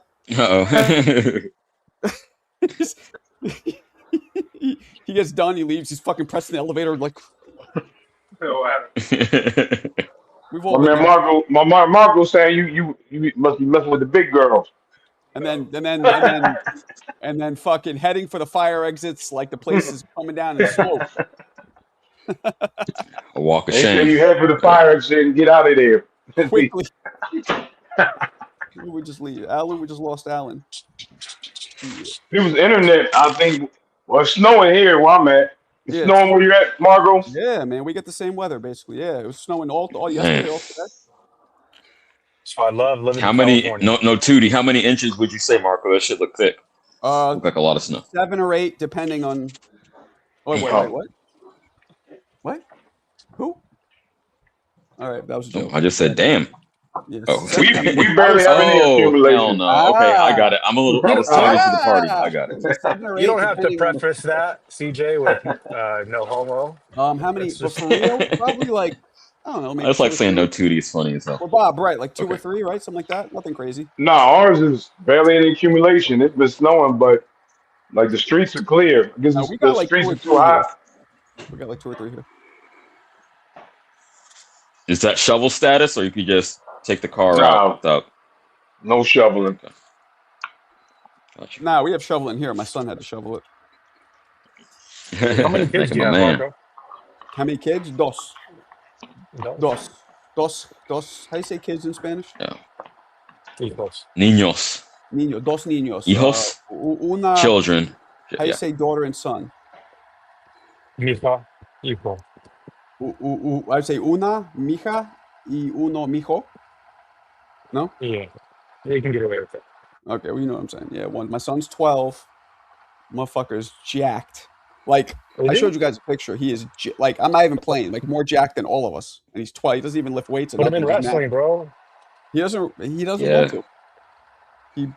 He gets done, he leaves, he's fucking pressing the elevator like. Marco saying you must be messing with the big girls. And then fucking heading for the fire exits like the place is coming down in smoke. A walk of They say shame. you head for the fire exit and get out of there quickly. We just leave Alan. We just lost Alan. It was internet, I think. Well, it's snowing here where I'm at. It's snowing where you're at, Margo? Yeah, man. We get the same weather, basically. Yeah, it was snowing all yesterday, all today. So I love living How in many, California. no, Tootie, how many inches would you say, Marco? That shit look thick. Look like a lot of snow. 7 or 8, depending on. Oh, wait, what? What? Who? All right, that was a joke. I just said, damn. Yes. Oh. We barely have any accumulation. Hell no. Okay, I got it. I was too late to the party. I got it. You don't have to preface that, CJ, with no homo. How many? But for real, probably I don't know. Maybe I just like saying no 2 or 3. 2D is funny as hell. Well, Bob, right? Like 2 or Okay. 3, right? Something like that. Nothing crazy. No, ours is barely any accumulation. It's been snowing, but like the streets are clear. I guess No, we the got like 2 streets or are 3 too here. high. We got like 2 or 3 here. Is that shovel status, or you could just take the car No, out without? no shoveling. Gotcha. Nah, we have shoveling here. My son had to shovel it. How many kids do you My have, man. Marco? How many kids? Dos. No. Dos. Dos. Dos. How do you say kids in Spanish? Yeah. Hijos. Niños. Niño. Dos niños. Hijos. Una. Children. How do you Yeah. say daughter and son? Mija. Hijo. I'd say una mija y uno mijo. No? Yeah. You can get away with it. Okay, well, you know what I'm saying. Yeah, one. My son's 12. Motherfucker's jacked. Like, I showed you guys a picture. He is, like, I'm not even playing. Like, more jacked than all of us. And he's 12. He doesn't even lift weights. Or Put him in nothing. He's mad. wrestling, bro. He doesn't Yeah. want to.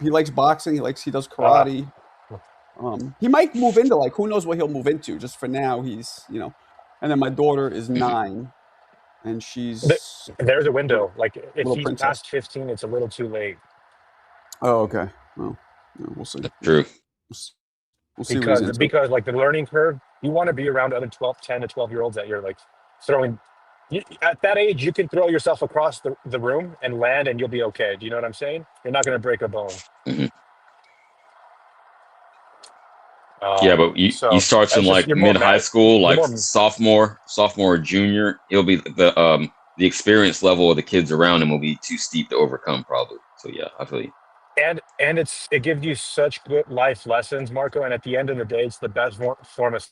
He likes boxing. He does karate. He might move into, like, who knows what he'll move into. Just for now, he's, you know. And then my daughter is 9, and she's There's a window. Like if little he's princess. past 15, it's a little too late. Oh, okay. Well, yeah, we'll see. True. We'll see what he's into. Because like the learning curve, you want to be around other 10 to 12-year-olds that you're like throwing. At that age, you can throw yourself across the room and land, and you'll be okay. Do you know what I'm saying? You're not going to break a bone. Mhm. Yeah, but he starts in like mid high school, like sophomore or junior. It'll be the experience level of the kids around him will be too steep to overcome, probably. So yeah, I feel you. And it gives you such good life lessons, Marco. And at the end of the day, it's the best form of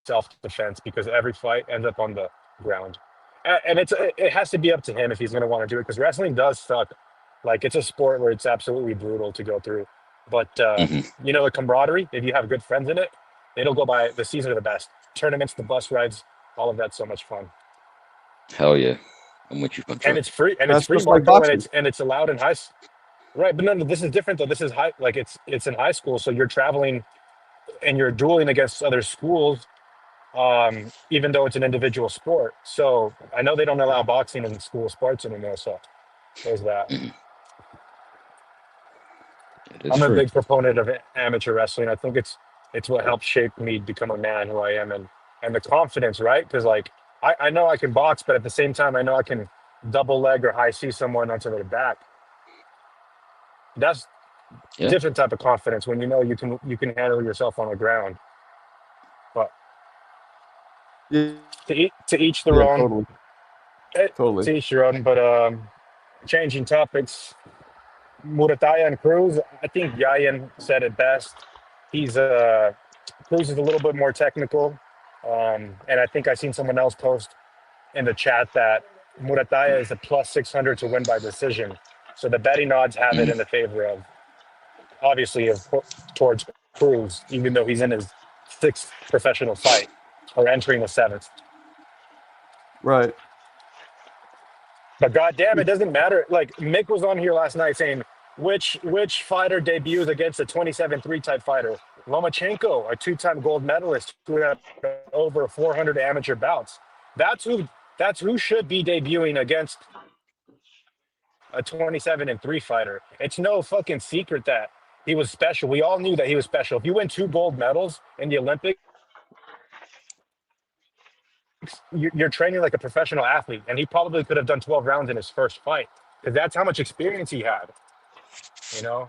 self-defense because every fight ends up on the ground. And it has to be up to him if he's going to want to do it because wrestling does suck. Like it's a sport where it's absolutely brutal to go through. But you know, the camaraderie, if you have good friends in it, it'll go by the season of the best. Tournaments, the bus rides, all of that's so much fun. Hell yeah. I'm with you. And it's free, That's it's free, just like Marco, boxing. and it's allowed in high school. Right, but no, this is different though. This is high, like it's in high school, so you're traveling and you're dueling against other schools, even though it's an individual sport. So I know they don't allow boxing in school sports anymore. So there's that. I'm a big proponent of amateur wrestling. I think it's what helped shape me become a man who I am, and the confidence, right? Because like I know I can box, but at the same time I know I can double leg or high C someone onto their back. That's a different type of confidence when you know you can handle yourself on the ground. But to each their own. Totally. To each their own. But changing topics. Murataya and Cruz, I think Yayan said it best. Cruz is a little bit more technical. And I think I seen someone else post in the chat that Murataya is a plus 600 to win by decision. So the betting odds have it in the favor of, obviously, towards Cruz, even though he's in his 6th professional fight or entering the 7th. Right. But goddamn, it doesn't matter. Like Mick was on here last night saying, which fighter debuts against a 27-3 type fighter? Lomachenko, a 2-time gold medalist who had over 400 amateur bouts. That's who should be debuting against a 27-3 fighter. It's no fucking secret that he was special. We all knew that he was special. If you win 2 gold medals in the Olympics, you're training like a professional athlete, and he probably could have done 12 rounds in his first fight because that's how much experience he had. You know,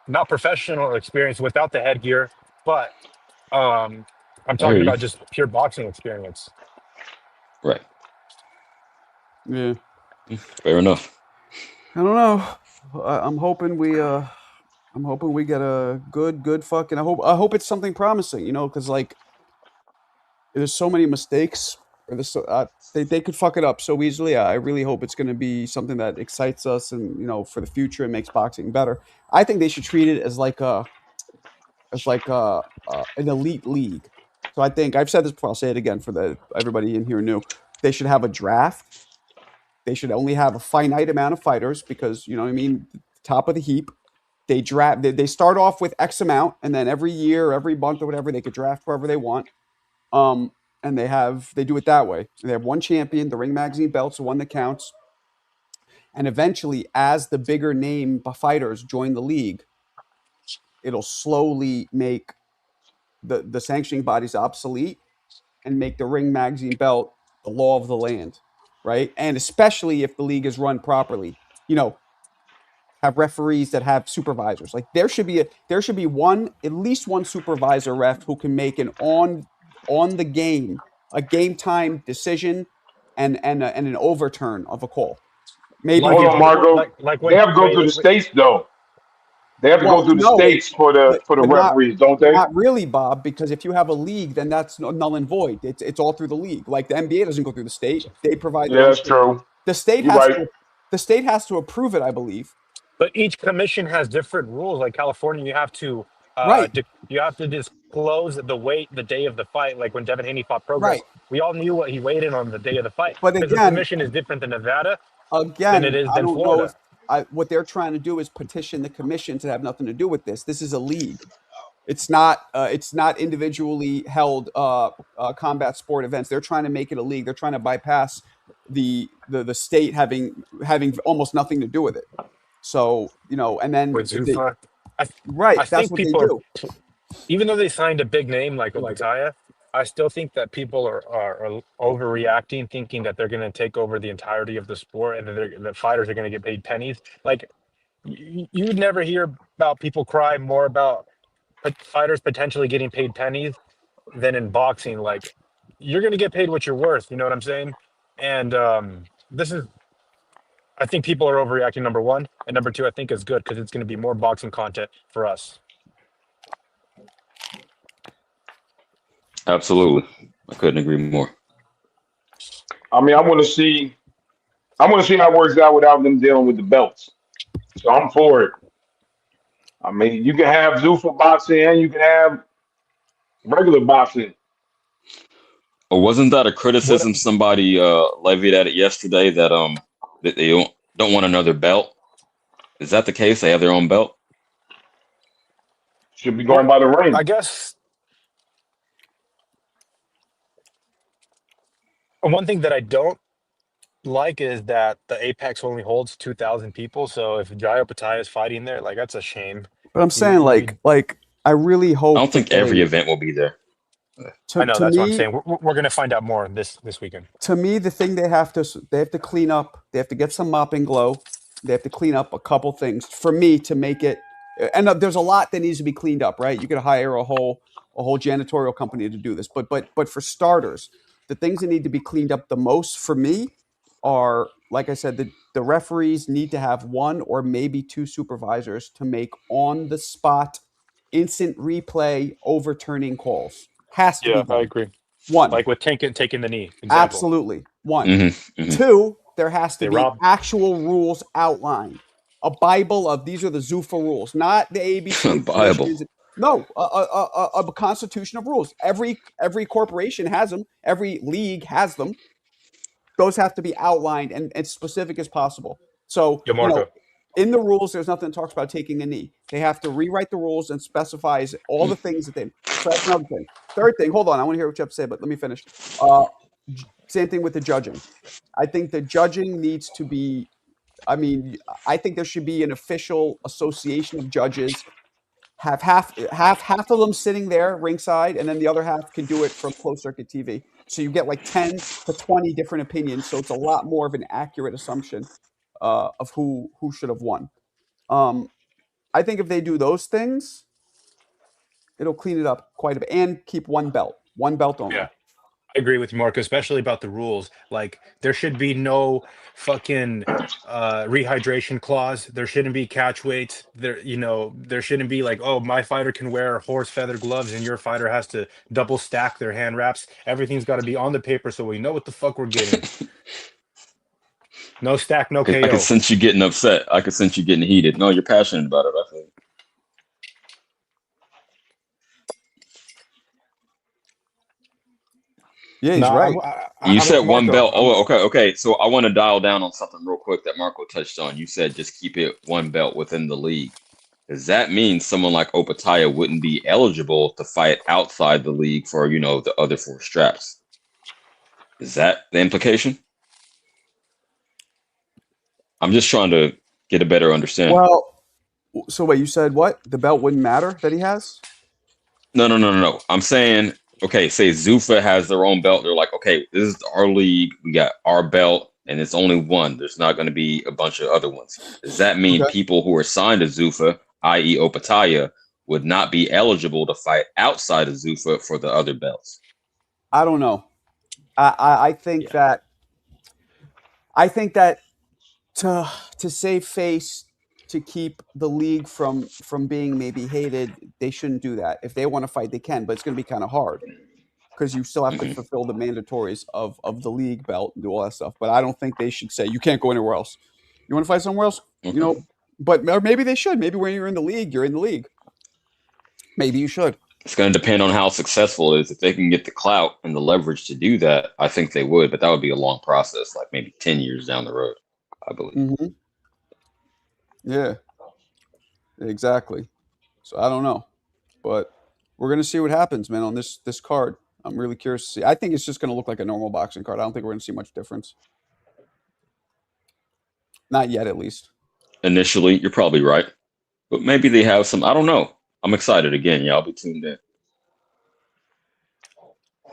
not professional experience without the headgear, but I'm talking about just pure boxing experience. Right. Yeah. Fair enough. I don't know. I'm hoping we get a good fucking. I hope it's something promising. You know, because like there's so many mistakes. They could fuck it up so easily. I really hope it's going to be something that excites us and, you know, for the future and makes boxing better. I think they should treat it as like an elite league. So I think I've said this before. I'll say it again for everybody in here new. They should have a draft. They should only have a finite amount of fighters because, you know what I mean, top of the heap. They draft. They start off with X amount, and then every year, every month, or whatever, they could draft whoever they want. and they do it that way. They have one champion. The Ring Magazine belt's the one that counts. And eventually, as the bigger name fighters join the league, it'll slowly make the sanctioning bodies obsolete and make the Ring Magazine belt the law of the land, right? And especially if the league is run properly, have referees that have supervisors. Like there should be at least one supervisor ref who can make an on the game, a game time decision and an overturn of a call. Maybe hold on, Marco. They have to go through the states though. They have to go through the states for the referees, don't they? Not really, Bob, because if you have a league, then that's null and void. It's all through the league. Like the NBA doesn't go through the state; they provide. Yeah, that's true. The state has to approve it, I believe. But each commission has different rules. Like California, you have to you have to disclose the day of the fight. Like when Devin Haney fought Progress, we all knew what he weighed in on the day of the fight. But because the commission is different than Nevada. Again, than it is than Florida. What they're trying to do is petition the commission to have nothing to do with this. This is a league. It's not individually held combat sport events. They're trying to make it a league. They're trying to bypass the state having almost nothing to do with it. So and then I think people even though they signed a big name like Taya, I still think that people are overreacting, thinking that they're going to take over the entirety of the sport and that the fighters are going to get paid pennies. Like you would never hear about people cry more about fighters potentially getting paid pennies than in boxing. Like you're going to get paid what you're worth. You know what I'm saying? And I think people are overreacting, number one. And number two, I think is good because it's going to be more boxing content for us. Absolutely. I couldn't agree more. I mean, I want to see how it works out without them dealing with the belts. So I'm for it. I mean, you can have Zuffa boxing and you can have regular boxing. Or wasn't that a criticism somebody levied at it yesterday that they don't want another belt? Is that the case? They have their own belt? Should be going by the ring. I guess. One thing that I don't like is that the Apex only holds 2,000 people. So if Jai Opetaia is fighting there, like that's a shame. But I'm saying, I really hope. I don't think every event will be there. I know that's what I'm saying. We're going to find out more this weekend. To me, the thing they have to clean up. They have to get some mopping glow. They have to clean up a couple things for me to make it. And there's a lot that needs to be cleaned up, right? You could hire a whole janitorial company to do this, but for starters, the things that need to be cleaned up the most for me are, like I said, the referees need to have one or maybe two supervisors to make on the spot, instant replay overturning calls. Has to be. I agree. One, like with taking the knee. Example. Absolutely. One. Mm-hmm. Two, there has to be actual rules outlined. A Bible of these are the Zuffa rules, not the ABC. Bible. No, a constitution of rules. Every corporation has them. Every league has them. Those have to be outlined and as specific as possible. So, in the rules, there's nothing that talks about taking a knee. They have to rewrite the rules and specifies all the things that they. So that's another thing. Third thing, hold on, I want to hear what you have to say, but let me finish. Same thing with the judging. I think the judging needs to be. I mean, I think there should be an official association of judges. Have half of them sitting there ringside, and then the other half can do it from closed circuit TV. So you get like 10 to 20 different opinions. So it's a lot more of an accurate assumption of who should have won. I think if they do those things, it'll clean it up quite a bit and keep one belt only. Yeah. I agree with you, Marco, especially about the rules. Like, there should be no fucking rehydration clause. There shouldn't be catch weights. There shouldn't be like, oh, my fighter can wear horse feather gloves and your fighter has to double stack their hand wraps. Everything's got to be on the paper so we know what the fuck we're getting. No stack, no KO. I can sense you getting upset. I can sense you getting heated. No, you're passionate about it, I think. Yeah, he's right. You said one belt. Oh, okay. So I want to dial down on something real quick that Marco touched on. You said just keep it one belt within the league. Does that mean someone like Opetaia wouldn't be eligible to fight outside the league for, the other 4 straps? Is that the implication? I'm just trying to get a better understanding. Well, so wait, you said what? The belt wouldn't matter that he has? No. I'm saying, okay, say Zuffa has their own belt. They're like, okay, this is our league. We got our belt, and it's only one. There's not going to be a bunch of other ones. Does that mean people who are signed to Zuffa, i.e. Opataya, would not be eligible to fight outside of Zuffa for the other belts? I don't know. I think that to save face, to keep the league from being maybe hated, they shouldn't do that. If they want to fight, they can, but it's going to be kind of hard because you still have to fulfill the mandatories of the league belt and do all that stuff. But I don't think they should say you can't go anywhere else. You want to fight somewhere else, you know? But or maybe they should. Maybe when you're in the league, you're in the league. Maybe you should. It's going to depend on how successful it is. If they can get the clout and the leverage to do that, I think they would. But that would be a long process, like maybe 10 years down the road, I believe. Yeah, exactly. So I don't know, but we're gonna see what happens, man, on this card. I'm really curious to see. I think it's just gonna look like a normal boxing card. I don't think we're gonna see much difference. Not yet, at least. Initially, you're probably right, but maybe they have some. I don't know. I'm excited again. Yeah, I'll be tuned in.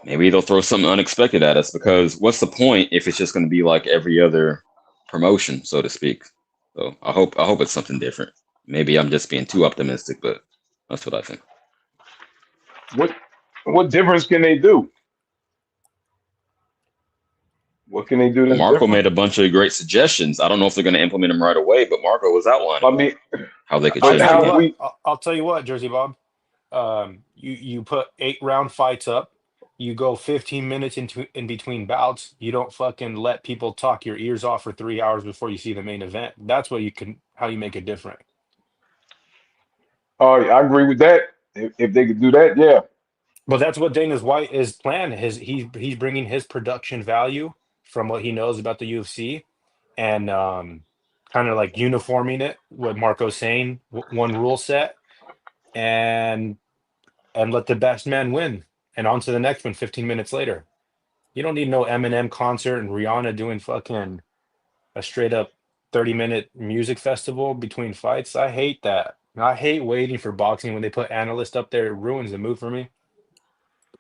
Maybe they'll throw something unexpected at us, because what's the point if it's just going to be like every other promotion, so to speak? So I hope it's something different. Maybe I'm just being too optimistic, but that's what I think. What difference can they do? What can they do? Marco made a bunch of great suggestions. I don't know if they're going to implement them right away, but Marco was outlining how they could change. I'll tell you what, Jersey Bob. You put 8-round fights up. You go 15 minutes in between bouts. You don't fucking let people talk your ears off for 3 hours before you see the main event. That's what how you make it different. I agree with that. If they could do that, yeah. But that's what Dana White's plan is. He's bringing his production value from what he knows about the UFC, and kind of like uniforming it. What Marco's saying, one rule set, and let the best man win. And on to the next one 15 minutes later. You don't need no Eminem concert and Rihanna doing fucking a straight up 30-minute music festival between fights. I hate that. I hate waiting for boxing when they put analysts up there. It ruins the mood for me.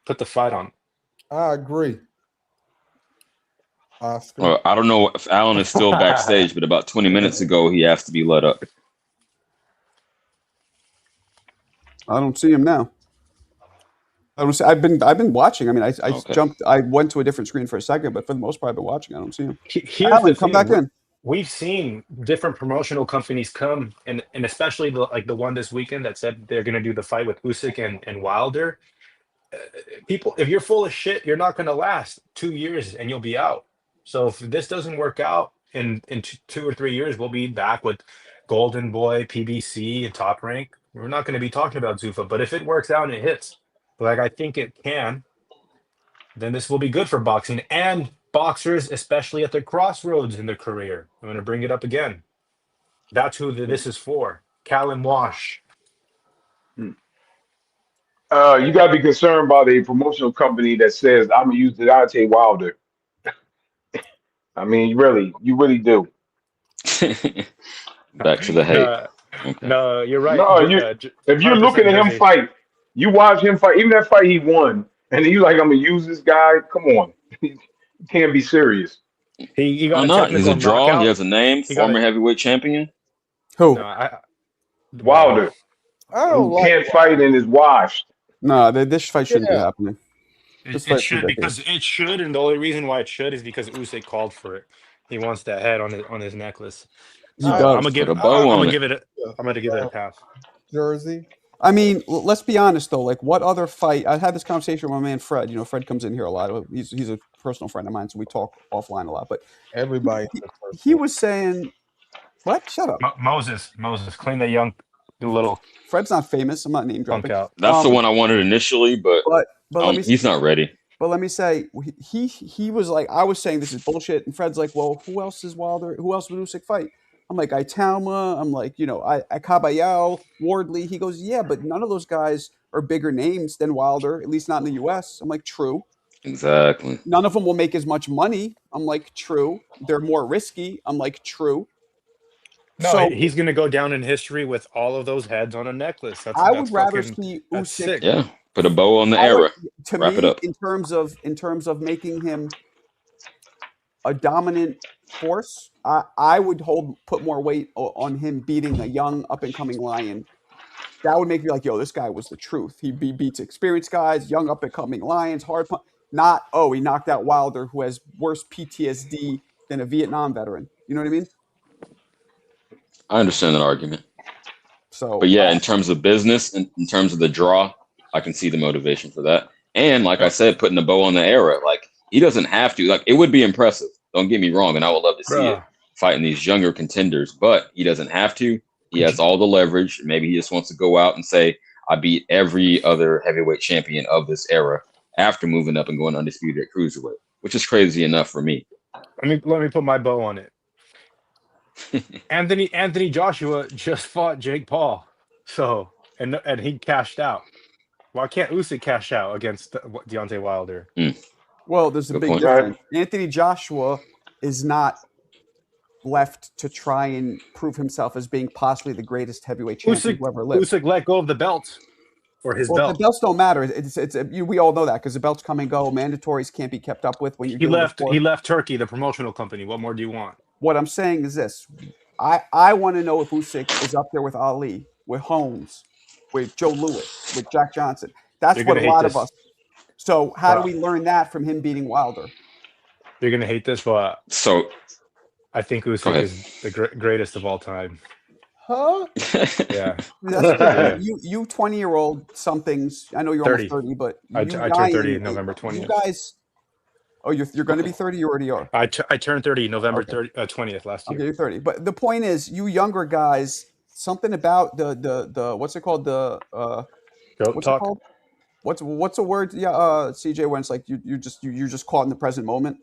Put the fight on. I agree. Oscar. Well, I don't know if Alan is still backstage, but about 20 minutes ago, he asked to be let up. I don't see him now. I've been watching. I mean, I jumped. I went to a different screen for a second, but for the most part, I've been watching. I don't see him. Alan, come back in. We've seen different promotional companies come, and especially the one this weekend that said they're going to do the fight with Usyk and Wilder. People, if you're full of shit, you're not going to last 2 years and you'll be out. So if this doesn't work out in 2 or 3 years, we'll be back with Golden Boy, PBC, and Top Rank. We're not going to be talking about Zuffa, but if it works out and it hits, like I think it can, then this will be good for boxing and boxers, especially at their crossroads in their career. I'm going to bring it up again. That's who this is for. Callum Walsh. You got to be concerned about a promotional company that says, I'm going to use Deontay Wilder. I mean, you really do. Back to the hate. No, you're right. No, if you're looking at him fight, you watch him fight, even that fight he won, and you like, I'm going to use this guy. Come on. You can't be serious. He got not. He's a draw. Knockout. He has a name. Former heavyweight champion. Who? Wilder. I don't can't fight and is washed. No, this fight shouldn't be happening. It should, because it should, and the only reason why it should is because Usyk called for it. He wants that head on his necklace. So I'm gonna give it a pass. Jersey. I mean, let's be honest though. Like, what other fight? I had this conversation with my man Fred. You know, Fred comes in here a lot. He's a personal friend of mine, so we talk offline a lot. But everybody, he was saying, "What? Shut up, Moses, clean that young little." Fred's not famous. I'm not name dropping. That's the one I wanted initially, but he's not ready. But let me say, he was like, I was saying this is bullshit, and Fred's like, well, who else is Wilder? Who else would Usyk fight? I'm like, Italma. I'm like, Caballo, Wardley. He goes, yeah, but none of those guys are bigger names than Wilder, at least not in the U.S. I'm like, true. Exactly. None of them will make as much money. I'm like, true. They're more risky. I'm like, true. No, So he's gonna go down in history with all of those heads on a necklace. That's I that's would rather fucking see that's Usyk. sick. Yeah. Put a bow on the I would, era. to Wrap it me, up. in terms of making him a dominant force, I would put more weight on him beating a young up and coming lion. That would make me like, yo, this guy was the truth. He beats experienced guys, young up and coming lions, hard punch. Not, oh, he knocked out Wilder, who has worse PTSD than a Vietnam veteran. You know what I mean? I understand that argument. So, But yeah, in terms of business, in terms of the draw, I can see the motivation for that. And like I said, putting the bow on the era, like he doesn't have to. Like it would be impressive. Don't get me wrong, and I would love to see it fighting these younger contenders, but he doesn't have to. He has all the leverage. Maybe he just wants to go out and say, I beat every other heavyweight champion of this era after moving up and going undisputed at cruiserweight, which is crazy enough for me. Let me put my bow on it. Anthony Joshua just fought Jake Paul, so and he cashed out. Why can't Usyk cash out against Deontay Wilder? Well, there's a big difference. Anthony Joshua is not left to try and prove himself as being possibly the greatest heavyweight champion who ever lived. Usyk let go of the belt or his belt. The belts don't matter. We all know that because the belts come and go. Mandatories can't be kept up with when you. He left Turkey, the promotional company. What more do you want? What I'm saying is this: I want to know if Usyk is up there with Ali, with Holmes, with Joe Louis, with Jack Johnson. That's what a lot of us. So how do we learn that from him beating Wilder? You're gonna hate this, but so I think Usyk is the greatest of all time. Huh? Yeah. You 20-year-old somethings. I know you're 30. almost 30, but I turned 30 November 20th. You guys. Oh, you're going to be 30. You already are. I turned 30 November 20th last year. Okay, you're 30. But the point is, you younger guys, something about the what's it called? The Goat what's talk? it called? What's a word? Yeah, CJ, when it's like you're just caught in the present moment.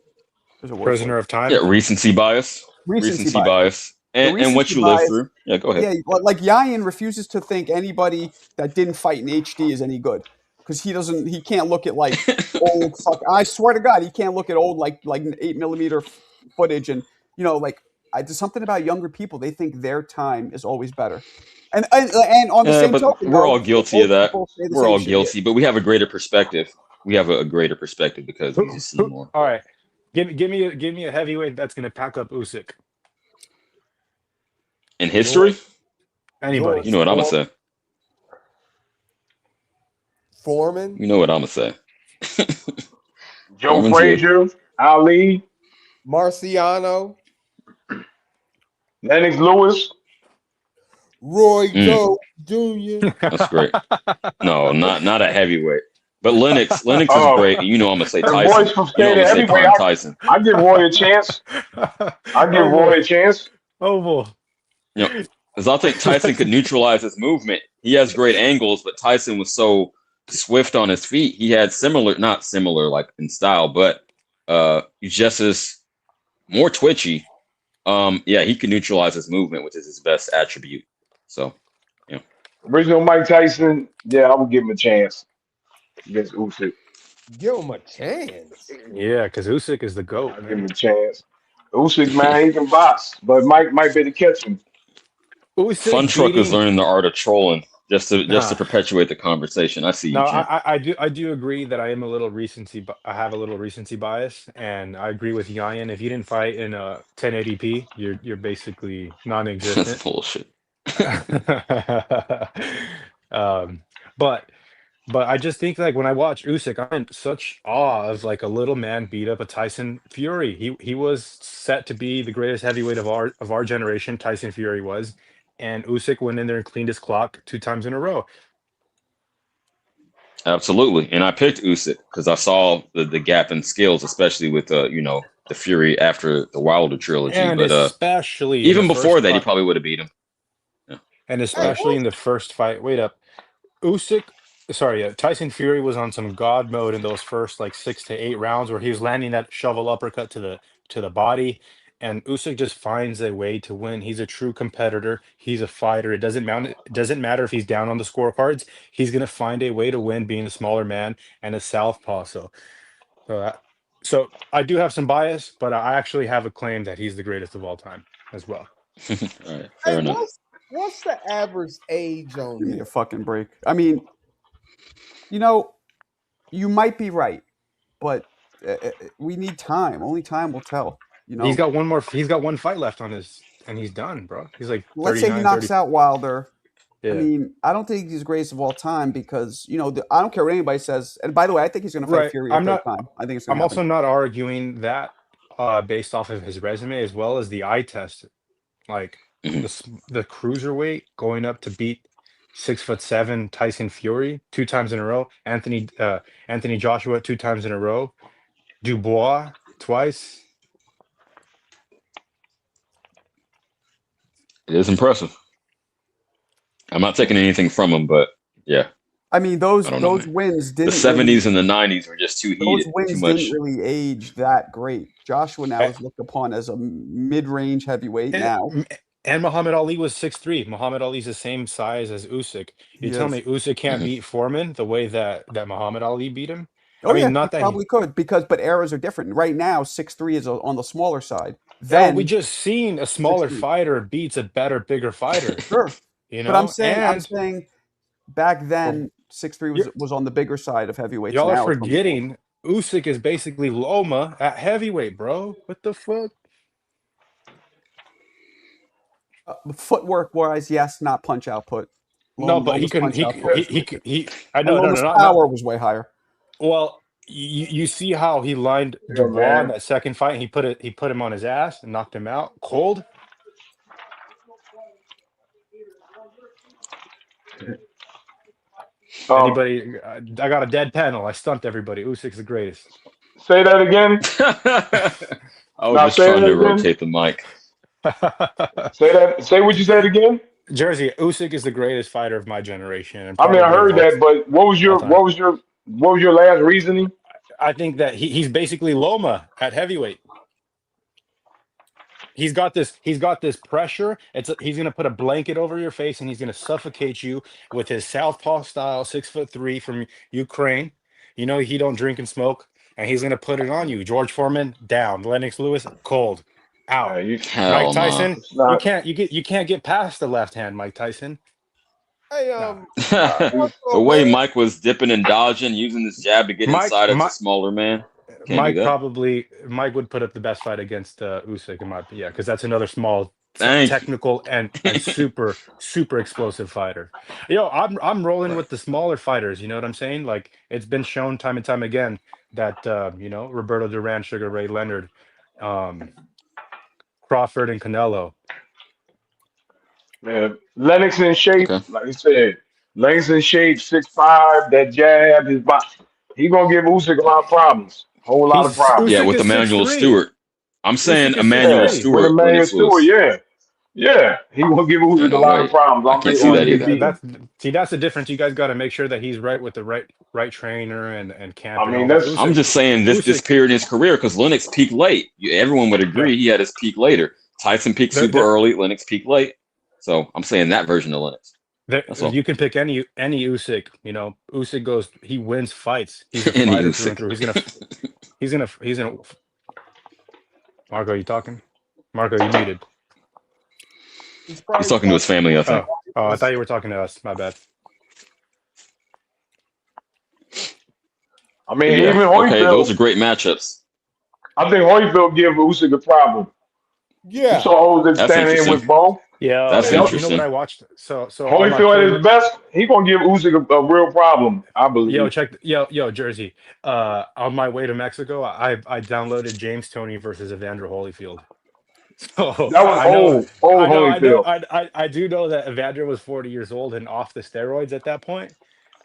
There's a word. Prisoner of time. Yeah, recency bias. Recency bias. And what you live through. Yeah, go ahead. Yeah, like Yayan refuses to think anybody that didn't fight in HD is any good. Because he can't look at like old I swear to God, he can't look at old like 8mm footage and there's something about younger people. They think their time is always better. And on the same token, we're all guilty of that. We're all guilty, shit. but we have a greater perspective. We have a greater perspective because we just see more. All right, give me a heavyweight that's gonna pack up Usyk. In history, anybody. You know what I'm gonna say. Foreman. You know what I'm gonna say. Joe Frazier, Ali, Marciano, Lennox Lewis, Roy Jones Jr. That's great. No, not a heavyweight. But Lennox is great. You know I'm gonna say Tyson. Voice from Tyson. I give Roy a chance. Oval. You know, because I think Tyson could neutralize his movement. He has great angles, but Tyson was so swift on his feet. He had not similar like in style, but just as more twitchy. He can neutralize his movement, which is his best attribute. So, original Mike Tyson. Yeah, I would give him a chance against Usyk. Give him a chance. Yeah, because Usyk is the GOAT. I'll give him a chance. Usyk, man, he can box, but Mike might be able to catch him. Fun Truck is learning the art of trolling just to perpetuate the conversation. I see you. No, I do agree that I am a little recency. I have a little recency bias, and I agree with Yayan. If you didn't fight in 1080p, you're basically non-existent. That's bullshit. But I just think like when I watch Usyk, I'm in such awe of like a little man beat up a Tyson Fury. He was set to be the greatest heavyweight of our generation. Tyson Fury was. And Usyk went in there and cleaned his clock 2 times in a row. Absolutely. And I picked Usyk because I saw the gap in skills, especially with the Fury after the Wilder trilogy. And but especially even before that, he probably would have beat him. Yeah. And especially in the first fight. Wait up. Tyson Fury was on some god mode in those first like 6 to 8 rounds where he was landing that shovel uppercut to the body. And Usyk just finds a way to win. He's a true competitor. He's a fighter. It doesn't matter if he's down on the scorecards. He's gonna find a way to win, being a smaller man and a southpaw. So So I do have some bias, but I actually have a claim that he's the greatest of all time as well. All right, fair enough. What's the average age on Give me him? a fucking break. I mean, you know, you might be right, but we need time. Only time will tell. You know, He's got one more. He's got one fight left on his, and he's done, bro. He's like let's say he 39, knocks 30. out Wilder. Yeah. I mean, I don't think he's the greatest of all time because, you know, I don't care what anybody says. And by the way, I think he's going to fight Right. Fury I'm a third not. time. I think it's going I'm to happen. also not arguing that based off of his resume as well as the eye test. Like the cruiserweight going up to beat 6'7" Tyson Fury 2 times in a row. Anthony Joshua 2 times in a row. Dubois twice. It is impressive. I'm not taking anything from him, but yeah. I mean, those I don't know, wins The didn't. 70s and the 90s were just too Those heated, too wins much. didn't really age that great. Joshua now is looked upon as a mid-range heavyweight now. And Muhammad Ali was 6'3". Muhammad Ali's the same size as Usyk. You tell me Usyk can't beat Foreman the way that Muhammad Ali beat him? Oh, I mean, yeah, not he that probably could but eras are different. Right now, 6'3" is on the smaller side. Then we just seen a smaller 6'3". fighter beats a better, bigger fighter. Sure. You know, But I'm saying back then 6'3" was on the bigger side of heavyweights. Y'all Now are it's on the forgetting Usyk is basically Loma at heavyweight, bro. What the fuck? footwork wise, yes, not punch output. No, but he couldn't. I know. Loma's power was way higher. Well, you see how he lined Dubois in that second fight. And he put him on his ass and knocked him out cold. Anybody? I got a dead panel. I stumped everybody. Usyk's the greatest. Say that again. I was just trying to rotate the mic. Say what you said again. Jersey, Usyk is the greatest fighter of my generation. I mean, I heard that, but what was your last reasoning? I think that he's basically Loma at heavyweight. He's got this pressure. He's gonna put a blanket over your face and he's gonna suffocate you with his southpaw style 6'3" from Ukraine. You know he don't drink and smoke, and he's gonna put it on you. George Foreman down. Lennox Lewis cold. Out. Mike Tyson, you can't get past the left hand, Mike Tyson. Hey, the way Mike was dipping and dodging, using this jab to get inside as a smaller man. Mike would put up the best fight against Usyk in my opinion, because that's another small, technical and super explosive fighter. Yo, I'm rolling with the smaller fighters. You know what I'm saying? Like it's been shown time and time again that Roberto Duran, Sugar Ray Leonard, Crawford and Canelo. Man, Lennox in shape, like you said. Lennox in shape, 6'5", that jab, his body. He gonna give Usyk a lot of problems. Whole lot of problems. Yeah, with Emmanuel Stewart. I'm saying Emmanuel Stewart. With Emmanuel Stewart, yeah. He gonna give Usyk a lot of problems. I can't see that either. That's the difference. You guys got to make sure that he's right with the right trainer and camp. I mean, I'm just saying this period in his career because Lennox peaked late. Everyone would agree he had his peak later. Tyson peaked super early. Lennox peaked late. So I'm saying that version of Lennox. You can pick any Usyk. You know, Usyk goes. He wins fights. He's a fighter through and through. He's gonna. Marco, you talking? Marco, you muted. He's talking to his family, I think. Oh, I thought you were talking to us. My bad. I mean, even Holyfield. Okay, those are great matchups. I think Holyfield give Usyk a problem. Yeah. You saw Usyk standing in with Bo. Yeah, that's interesting. You know what I watched? So Holyfield at his best, he gonna give Usyk a real problem, I believe. Yo, Jersey. On my way to Mexico, I downloaded James Toney versus Evander Holyfield. So that was old Holyfield. I do know that Evander was 40 years old and off the steroids at that point,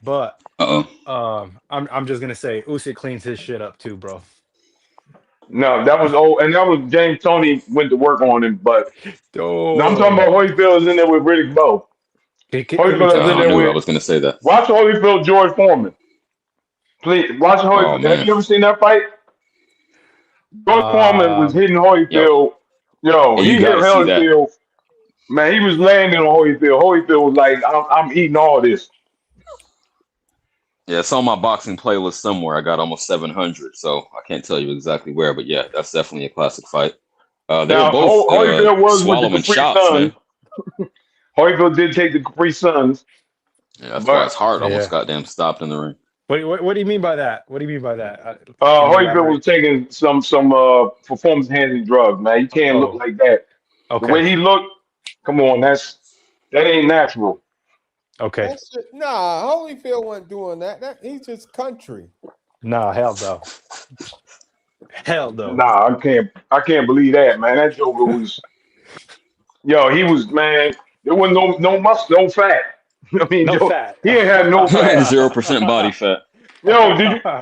but I'm just gonna say Usyk cleans his shit up too, bro. No, that was old, and that was James Toney went to work on him. But no, I'm talking about Holyfield is in there with Riddick Bowe. Holyfield is in there with. I was going to say that. Watch Holyfield, George Foreman. Please watch Holyfield. Have you ever seen that fight? George Foreman was hitting Holyfield. Yo, he hit Holyfield. Man, he was landing on Holyfield. Holyfield was like, "I'm eating all this." Yeah, it's on my boxing playlist somewhere. I got almost 700, so I can't tell you exactly where, but yeah, that's definitely a classic fight. They were Now, both Holyfield was with the swallowing Capri shots, man. Suns. Holyfield did take the Capri Suns. Yeah, that's why his But heart almost Yeah. goddamn stopped in the ring. What do you mean by that? What do you mean by that? Can you Holyfield elaborate? was taking some performance enhancing drugs, man. You can't look Oh, like that. The okay, way he looked, come on, that ain't natural. okay. That shit, nah, Holyfield wasn't doing that. He's just country. Nah, hell no, hell no. Nah, I can't believe that, man. That Joker was, he was, man. There wasn't no muscle, no fat. I mean, No Joe, fat. he ain't had no fat. 0% body fat. Did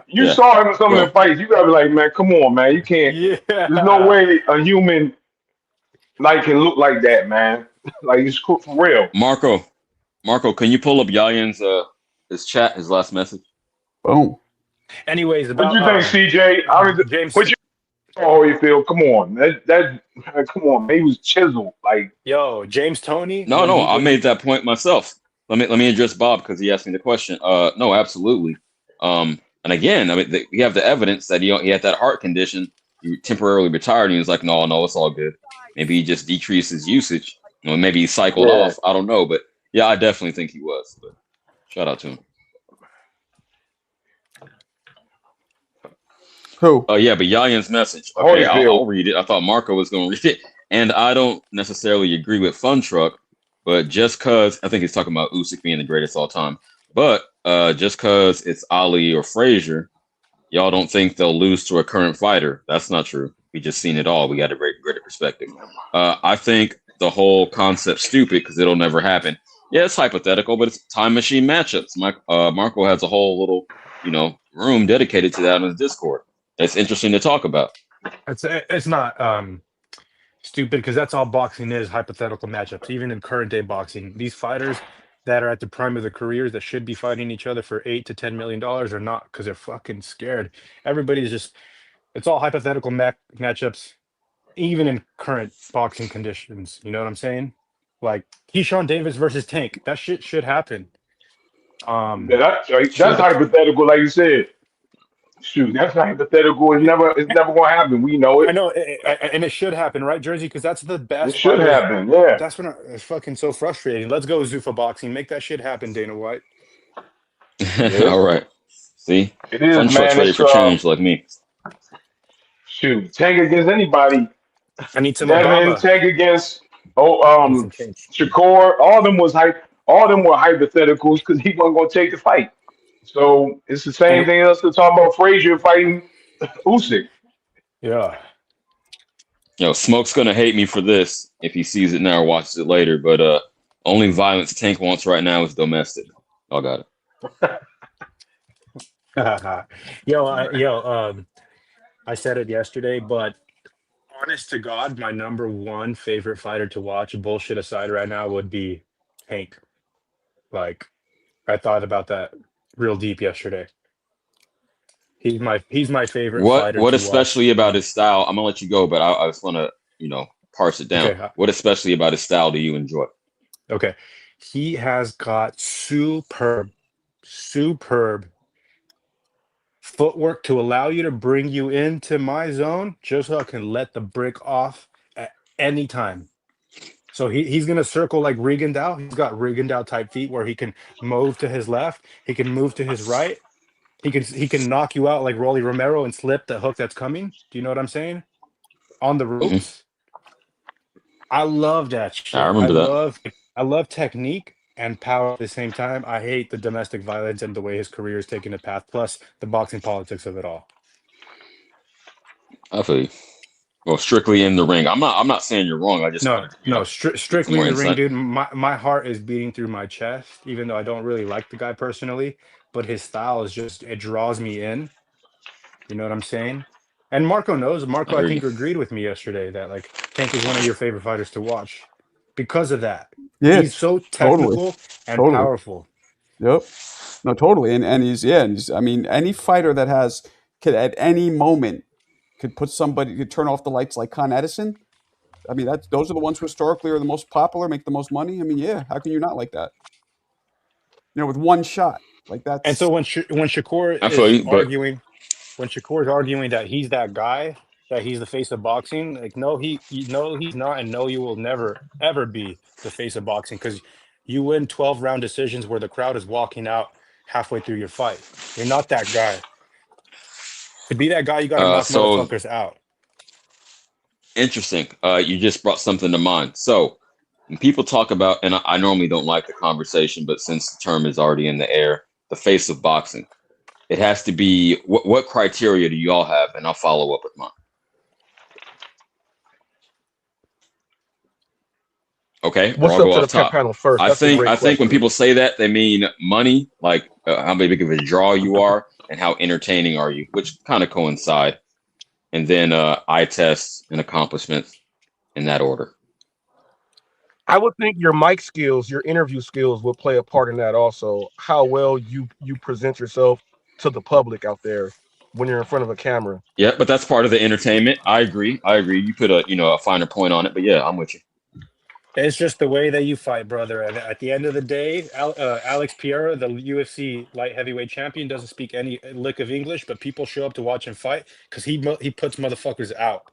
you Yeah. saw him in some of Yo, the fights? You gotta be like, man, come on, man. You can't. There's no Yeah. way a human can look like that, man. Like it's for real. Marco, can you pull up Yayan's his chat, his last message? Boom. Anyways, What about you think, CJ? James. What you how you feel? Come on, that come on, man. He was chiseled. Like, Yo, James Toney. No, I made that point myself. Let me address Bob because he asked me the question. No, absolutely. And again, I mean, we have the evidence that he had that heart condition. He temporarily retired, and he was like, no, it's all good. Maybe he just decreased his usage. Maybe he cycled yeah. off. I don't know, but yeah, I definitely think he was. But shout out to him. Who? Oh yeah, but Yayan's message. Okay, I'll Holyfield. read it. I thought Marco was going to read it, and I don't necessarily agree with Fun Truck, but just cause I think he's talking about Usyk being the greatest all time, but just cause it's Ali or Frazier, y'all don't think they'll lose to a current fighter. That's not true. We just seen it all. We got a greater perspective. I think the whole concept's stupid because it'll never happen. Yeah, it's hypothetical, but it's time machine matchups. Marco has a whole little, room dedicated to that on his Discord. It's interesting to talk about. It's not stupid because that's all boxing is, hypothetical matchups. Even in current day boxing, these fighters that are at the prime of their careers that should be fighting each other for $8 to $10 million are not because they're fucking scared. Everybody's just, it's all hypothetical matchups, even in current boxing conditions. You know what I'm saying? Like Keyshawn Davis versus Tank, that shit should happen. Yeah, that's hypothetical, like you said. Shoot, that's hypothetical. It's never gonna happen. We know it. I know, and it should happen, right, Jersey? Because that's the best. It should fighters. happen. Yeah. That's when it's fucking so frustrating. Let's go Zuffa boxing. Make that shit happen, Dana White. Yeah. All right. See, It is, Fun Truck's man. ready It's for change, like me. shoot, tank against anybody. I need some Devin, Obama. tank against I need some change. Shakur. All of them was all of them were hypotheticals because he wasn't gonna take the fight. So it's the same thing as to talk about Frazier fighting Usyk. Yeah. Smoke's gonna hate me for this if he sees it now or watches it later. But only violence Tank wants right now is domestic. Y'all got it. I said it yesterday, but honest to God, my number one favorite fighter to watch, bullshit aside right now, would be Tank. Like, I thought about that real deep yesterday. He's my favorite fighter. What to especially watch. about his style? I'm gonna let you go, but I just want to parse it down. Okay. What especially about his style do you enjoy? Okay. He has got superb footwork to allow you to bring you into my zone just so I can let the brick off at any time. So he's going to circle like Rigondeaux. He's got Rigondeaux type feet where he can move to his left. He can move to his right. He can knock you out like Rolly Romero and slip the hook that's coming. Do you know what I'm saying? On the ropes. Mm-hmm. I love that shit. I remember that. I love technique and power at the same time. I hate the domestic violence and the way his career is taking a path, plus the boxing politics of it all. I feel you. Well, strictly in the ring. I'm not saying you're wrong. I just strictly in the ring, dude. My heart is beating through my chest, even though I don't really like the guy personally. But his style is just, it draws me in. You know what I'm saying? And Marco knows. Marco, I think, agreed with me yesterday that like Tank is one of your favorite fighters to watch because of that. Yeah, he's so technical and powerful. Yep. No, totally. And he's I mean, any fighter that could at any moment could turn off the lights like Con Edison. I mean, those are the ones who historically are the most popular, make the most money. I mean, yeah, how can you not like that? With one shot. Like that's. And so when Shakur I feel is you, but arguing, when Shakur is arguing that he's that guy, that he's the face of boxing, like no, he's not, and no, you will never ever be the face of boxing because you win 12-round decisions where the crowd is walking out halfway through your fight. You're not that guy. To be that guy, you got to knock so motherfuckers out. interesting. You just brought something to mind. So when people talk about, and I normally don't like the conversation, but since the term is already in the air, the face of boxing, it has to be what criteria do you all have? And I'll follow up with mine. Okay, What's I'll up go to the off top. panel first? I That's a think great when question. people say that, they mean money, like how big of a draw you are, and how entertaining are you, which kind of coincide. And then eye tests and accomplishments in that order. I would think your mic skills, your interview skills would play a part in that also. How well you present yourself to the public out there when you're in front of a camera. Yeah, but that's part of the entertainment. I agree. You put a finer point on it, but yeah, I'm with you. It's just the way that you fight, brother. And at the end of the day, Alex Pereira, the UFC light heavyweight champion, doesn't speak any lick of English, but people show up to watch him fight because he puts motherfuckers out.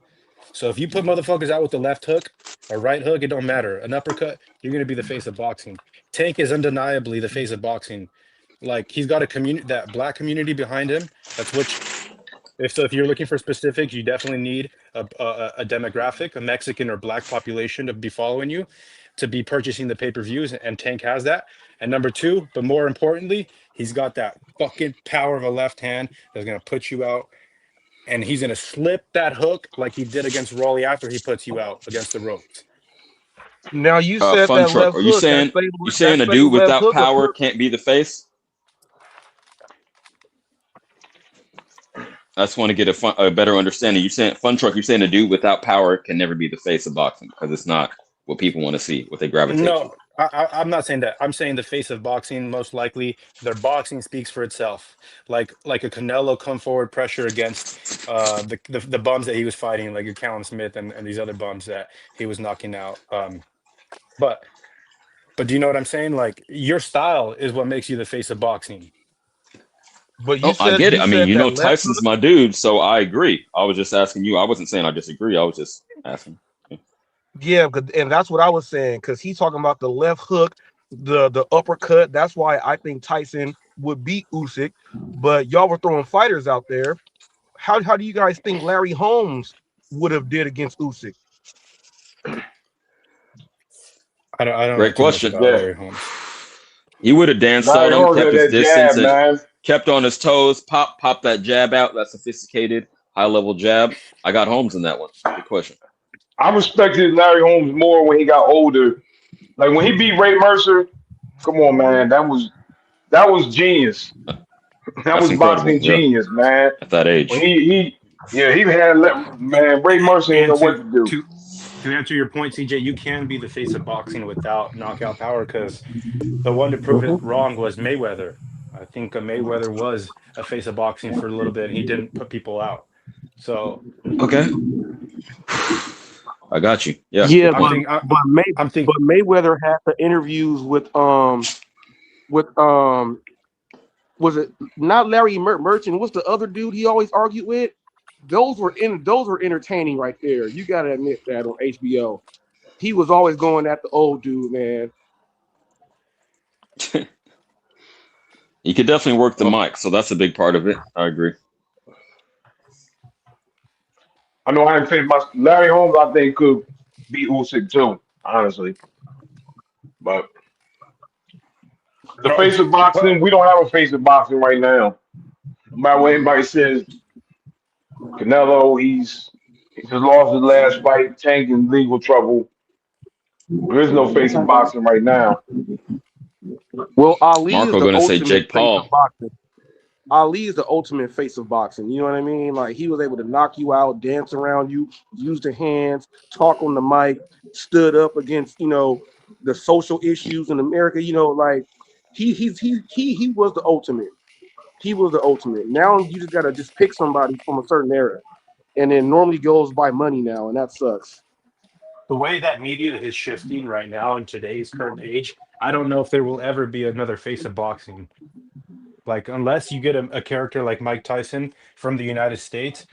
So if you put motherfuckers out with the left hook or right hook, it don't matter. An uppercut, you're gonna be the face of boxing. Tank is undeniably the face of boxing. Like he's got that black community behind him. That's which. If you're looking for specifics, you definitely need a demographic, a Mexican or black population to be following you, to be purchasing the pay-per-views, and Tank has that. And number two, but more importantly, he's got that fucking power of a left hand that's gonna put you out, and he's gonna slip that hook like he did against Raleigh after he puts you out against the ropes. Now you said Fun that truck. left Are you hook. saying a dude without power can't be the face? I just want to get a better understanding. You saying Fun Truck? You're saying a dude without power can never be the face of boxing because it's not what people want to see, what they gravitate to. No, I'm not saying that. I'm saying the face of boxing, most likely, their boxing speaks for itself. Like a Canelo come forward pressure against the bums that he was fighting, like a Callum Smith and these other bums that he was knocking out. But do you know what I'm saying? Like your style is what makes you the face of boxing. But I get it. I mean, Tyson's my dude, so I agree. I was just asking you. I wasn't saying I disagree. I was just asking. Yeah, and that's what I was saying because he's talking about the left hook, the uppercut. That's why I think Tyson would beat Usyk. But y'all were throwing fighters out there. How do you guys think Larry Holmes would have did against Usyk? I don't Great question. Larry Holmes. He would have danced on him, kept his distance, and kept on his toes. Pop that jab out. That sophisticated, high-level jab. I got Holmes in that one. Good question. I respected Larry Holmes more when he got older. Like when he beat Ray Mercer. Come on, man, that was genius. That was boxing genius, man. At that age, when he had Ray Mercer didn't know what to do. To answer your point, CJ, you can be the face of boxing without knockout power because the one to prove it wrong was Mayweather. I think Mayweather was a face of boxing for a little bit, and he didn't put people out. So okay, I got you. Yeah, yeah, but Mayweather had the interviews with was it not Larry Merchant? What's the other dude he always argued with? Those were entertaining right there. You gotta admit that on HBO. He was always going at the old dude, man. You could definitely work the mic, so that's a big part of it. I agree. I know I haven't finished my Larry Holmes. I think could beat Usyk too, honestly. But the face of boxing, we don't have a face of boxing right now. No matter what anybody says, Canelo, he's just lost his last fight. Tank in legal trouble. There is no face of boxing right now. Well, Ali Marco is the gonna say ultimate Jake face Paul. of boxing. Ali is the ultimate face of boxing. You know what I mean? Like he was able to knock you out, dance around you, use the hands, talk on the mic, stood up against the social issues in America. Like he was the ultimate. He was the ultimate. Now you just gotta just pick somebody from a certain era, and then normally goes by money now, and that sucks. The way that media is shifting right now in today's current age, I don't know if there will ever be another face of boxing. Like unless you get a character like Mike Tyson from the United States,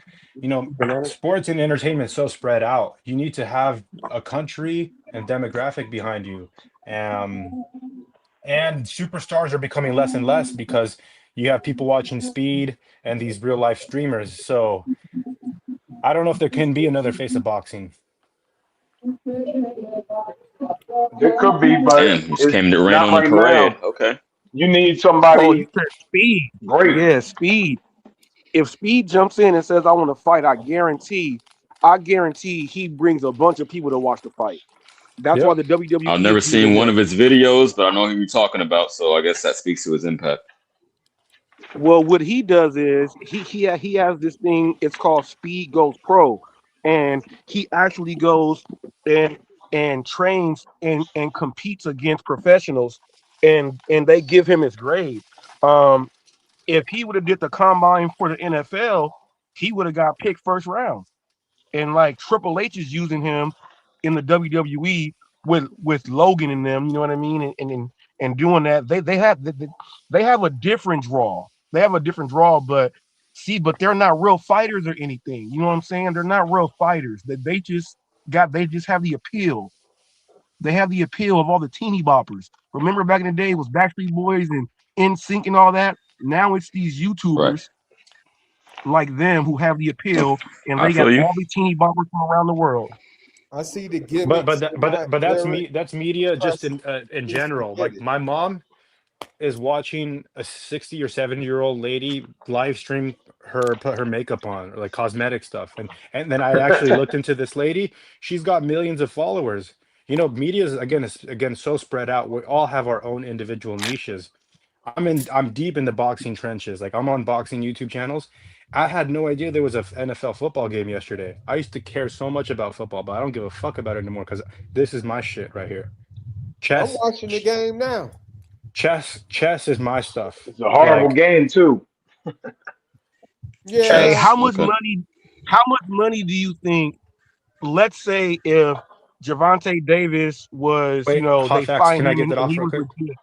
sports and entertainment is so spread out. You need to have a country and demographic behind you. And superstars are becoming less and less because you have people watching Speed and these real life streamers. So I don't know if there can be another face of boxing. There could be, but Damn, just came to rain not on the right parade. now. Okay. You need Oh, somebody you said Speed. great. Yeah, Speed. If Speed jumps in and says, "I want to fight," I guarantee he brings a bunch of people to watch the fight. That's why Yep. the WWE I've is never using seen one him. of his videos, but I know who you're talking about, so I guess that speaks to his impact. Well, what he does is he has this thing. It's called Speed Goes Pro, and he actually goes and trains and competes against professionals, and they give him his grade. If he would have did the combine for the NFL, he would have got picked first round. And like Triple H is using him in the WWE with Logan and them, you know what I mean, and doing that. They have a different draw. They have a different draw, but they're not real fighters or anything. You know what I'm saying? They're not real fighters. They just have the appeal. They have the appeal of all the teeny boppers. Remember back in the day, it was Backstreet Boys and NSYNC and all that. Now it's these YouTubers like them who have the appeal, and they got all the teeny boppers from around the world. I see the gimmicks. But that's media just in general. Like my mom is watching a 60 or 70-year-old lady live stream put her makeup on, or like cosmetic stuff, and then I actually looked into this lady. She's got millions of followers. Media is again so spread out. We all have our own individual niches. I'm deep in the boxing trenches. Like I'm on boxing YouTube channels. I had no idea there was a NFL football game yesterday. I used to care so much about football, but I don't give a fuck about it anymore because this is my shit right here. Chess. I'm watching the game now. Chess is my stuff. It's a horrible game too. Yeah. Hey, how much money do you think? Let's say if Gervonta Davis was, Wait, they find can I him get that and off he real was quick? legit.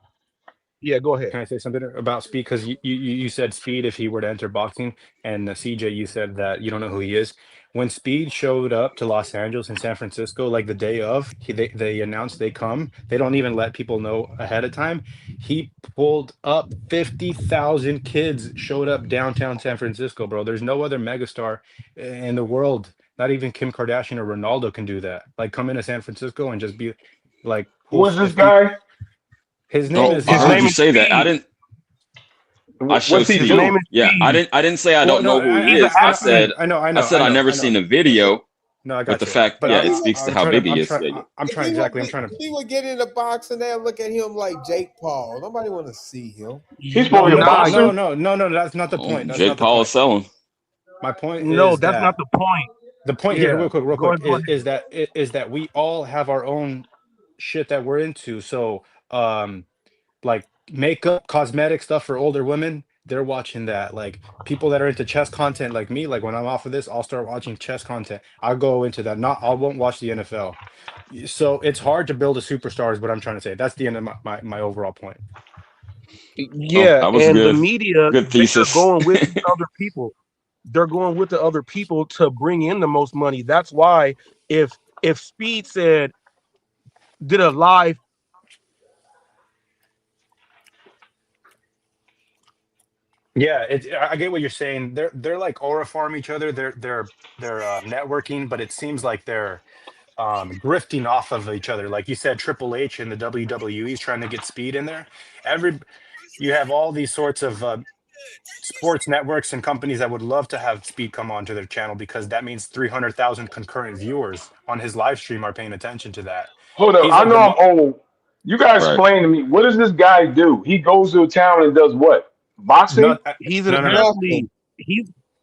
Yeah, go ahead. Can I say something about Speed? Because you said Speed if he were to enter boxing, and CJ, you said that you don't know who he is. When Speed showed up to Los Angeles and San Francisco, like the day of, they announced they come. They don't even let people know ahead of time. He pulled up 50,000 kids showed up downtown San Francisco, bro. There's no other megastar in the world. Not even Kim Kardashian or Ronaldo can do that. Like come into San Francisco and just be like, who is this guy? His name is. I heard you say that. I didn't. I showed his you. name is Yeah, I didn't say I don't know who he is. I said I never seen a video. No, I got with the fact, But it speaks to how big he is. I'm trying to. He would get in the box and they'll look at him like Jake Paul. Nobody want to see him. He's probably a boxer. No, that's not the point. That's Jake not the Paul point. is selling. My point is No, that's not the point. The point Yeah. here, real quick, Go ahead. is that we all have our own shit that we're into. So, like makeup, cosmetic stuff for older women, they're watching that. Like people that are into chess content, like me, like when I'm off of this, I'll start watching chess content. I'll go into that. I won't watch the NFL. So it's hard to build a superstar, is what I'm trying to say. That's the end of my overall point. Yeah, that was and good. the media, Good thesis. they're going with the other people. They're going with the other people to bring in the most money. That's why if Speed did a live. Yeah, I get what you're saying. They're like aura farm each other. They're networking, but it seems like they're grifting off of each other. Like you said, Triple H in the WWE is trying to get Speed in there. You have all these sorts of sports networks and companies that would love to have Speed come onto their channel because that means 300,000 concurrent viewers on his live stream are paying attention to that. Hold up, I know I'm old. You guys explain to me, what does this guy do? He goes to a town and does what? Boxing? He's an athlete.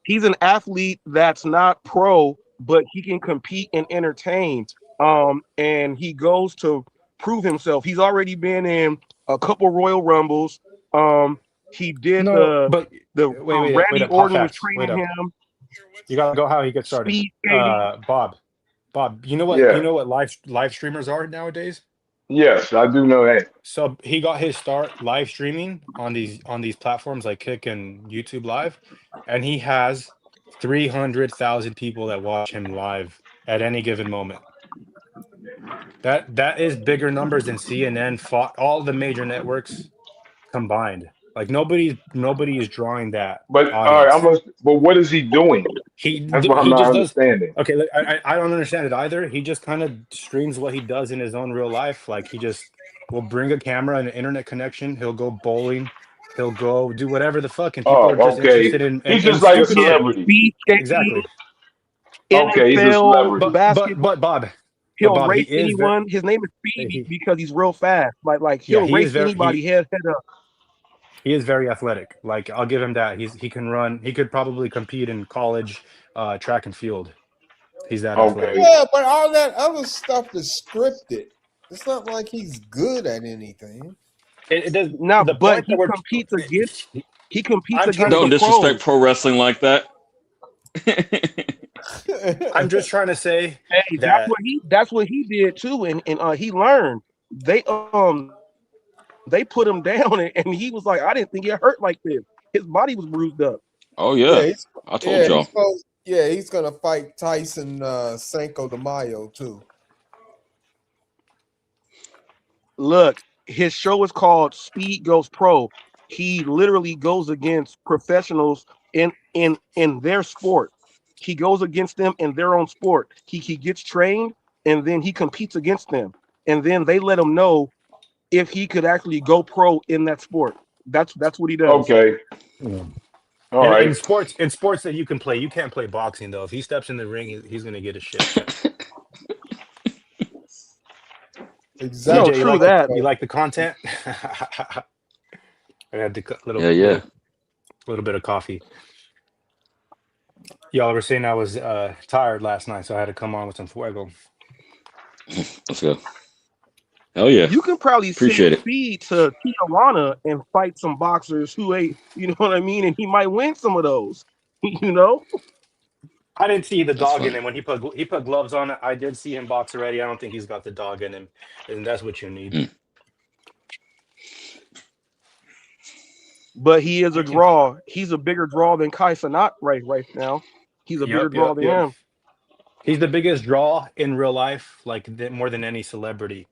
He's an athlete that's not pro, but he can compete and entertain. And he goes to prove himself. He's already been in a couple Royal Rumbles. He did Randy Orton was training him. You gotta go how he gets started. Bob, you know what live streamers are nowadays? Yes, I do know that. So he got his start live streaming on these platforms like Kick and YouTube Live, and he has 300,000 people that watch him live at any given moment. That is bigger numbers than CNN, fought all the major networks combined. Like nobody is drawing that But all right, audience. but what is he doing? That's what I'm He not just does. understanding. Okay, I don't understand it either. He just kind of streams what he does in his own real life. Like he just will bring a camera and an internet connection. He'll go bowling. He'll go do whatever the fuck, and people are Oh, just okay. interested in He's in just like a stupid shit. celebrity. Speed skating, Exactly. Okay, he's a NFL, celebrity. basketball. But He'll Bob, he race is very anyone. His name is Speedy he, because he's real fast. Like yeah, he'll he is race very anybody head up. he is very athletic. Like I'll give him that. He can run. He could probably compete in college track and field. He's that athletic. Okay. Yeah, but all that other stuff is scripted. It's not like he's good at anything. It does No, the but point that he we're competes against I'm against trying Don't the disrespect pros. pro wrestling like that. I'm just trying to say Hey, that that's what he did too, and he learned. They put him down, and he was like, I didn't think it hurt like this. His body was bruised up. Oh Yeah, yeah, he's, I told y'all. he's gonna fight Tyson Cinco de Mayo too. Look, his show is called Speed Goes Pro. He literally goes against professionals in their sport. He goes against them in their own sport. He gets trained, and then he competes against them, and then they let him know if he could actually go pro in that sport. That's what he does. Okay. All right. in sports that you can play, you can't play boxing though. If he steps in the ring, he's gonna get his shit checked. Exactly. CJ, you like the content? I had the little bit of coffee. Y'all were saying I was tired last night, so I had to come on with some fuego. Let's go. Hell yeah. You can probably appreciate it. Speed to Tijuana and fight some boxers who ain't, you know what I mean, and he might win some of those. You know. I didn't see the dog in him when he put gloves on. I did see him box already. I don't think he's got the dog in him, and that's what you need. But he is a draw. He's a bigger draw than Kai Cenat right now. He's a bigger draw than him. He's the biggest draw in real life, like more than any celebrity.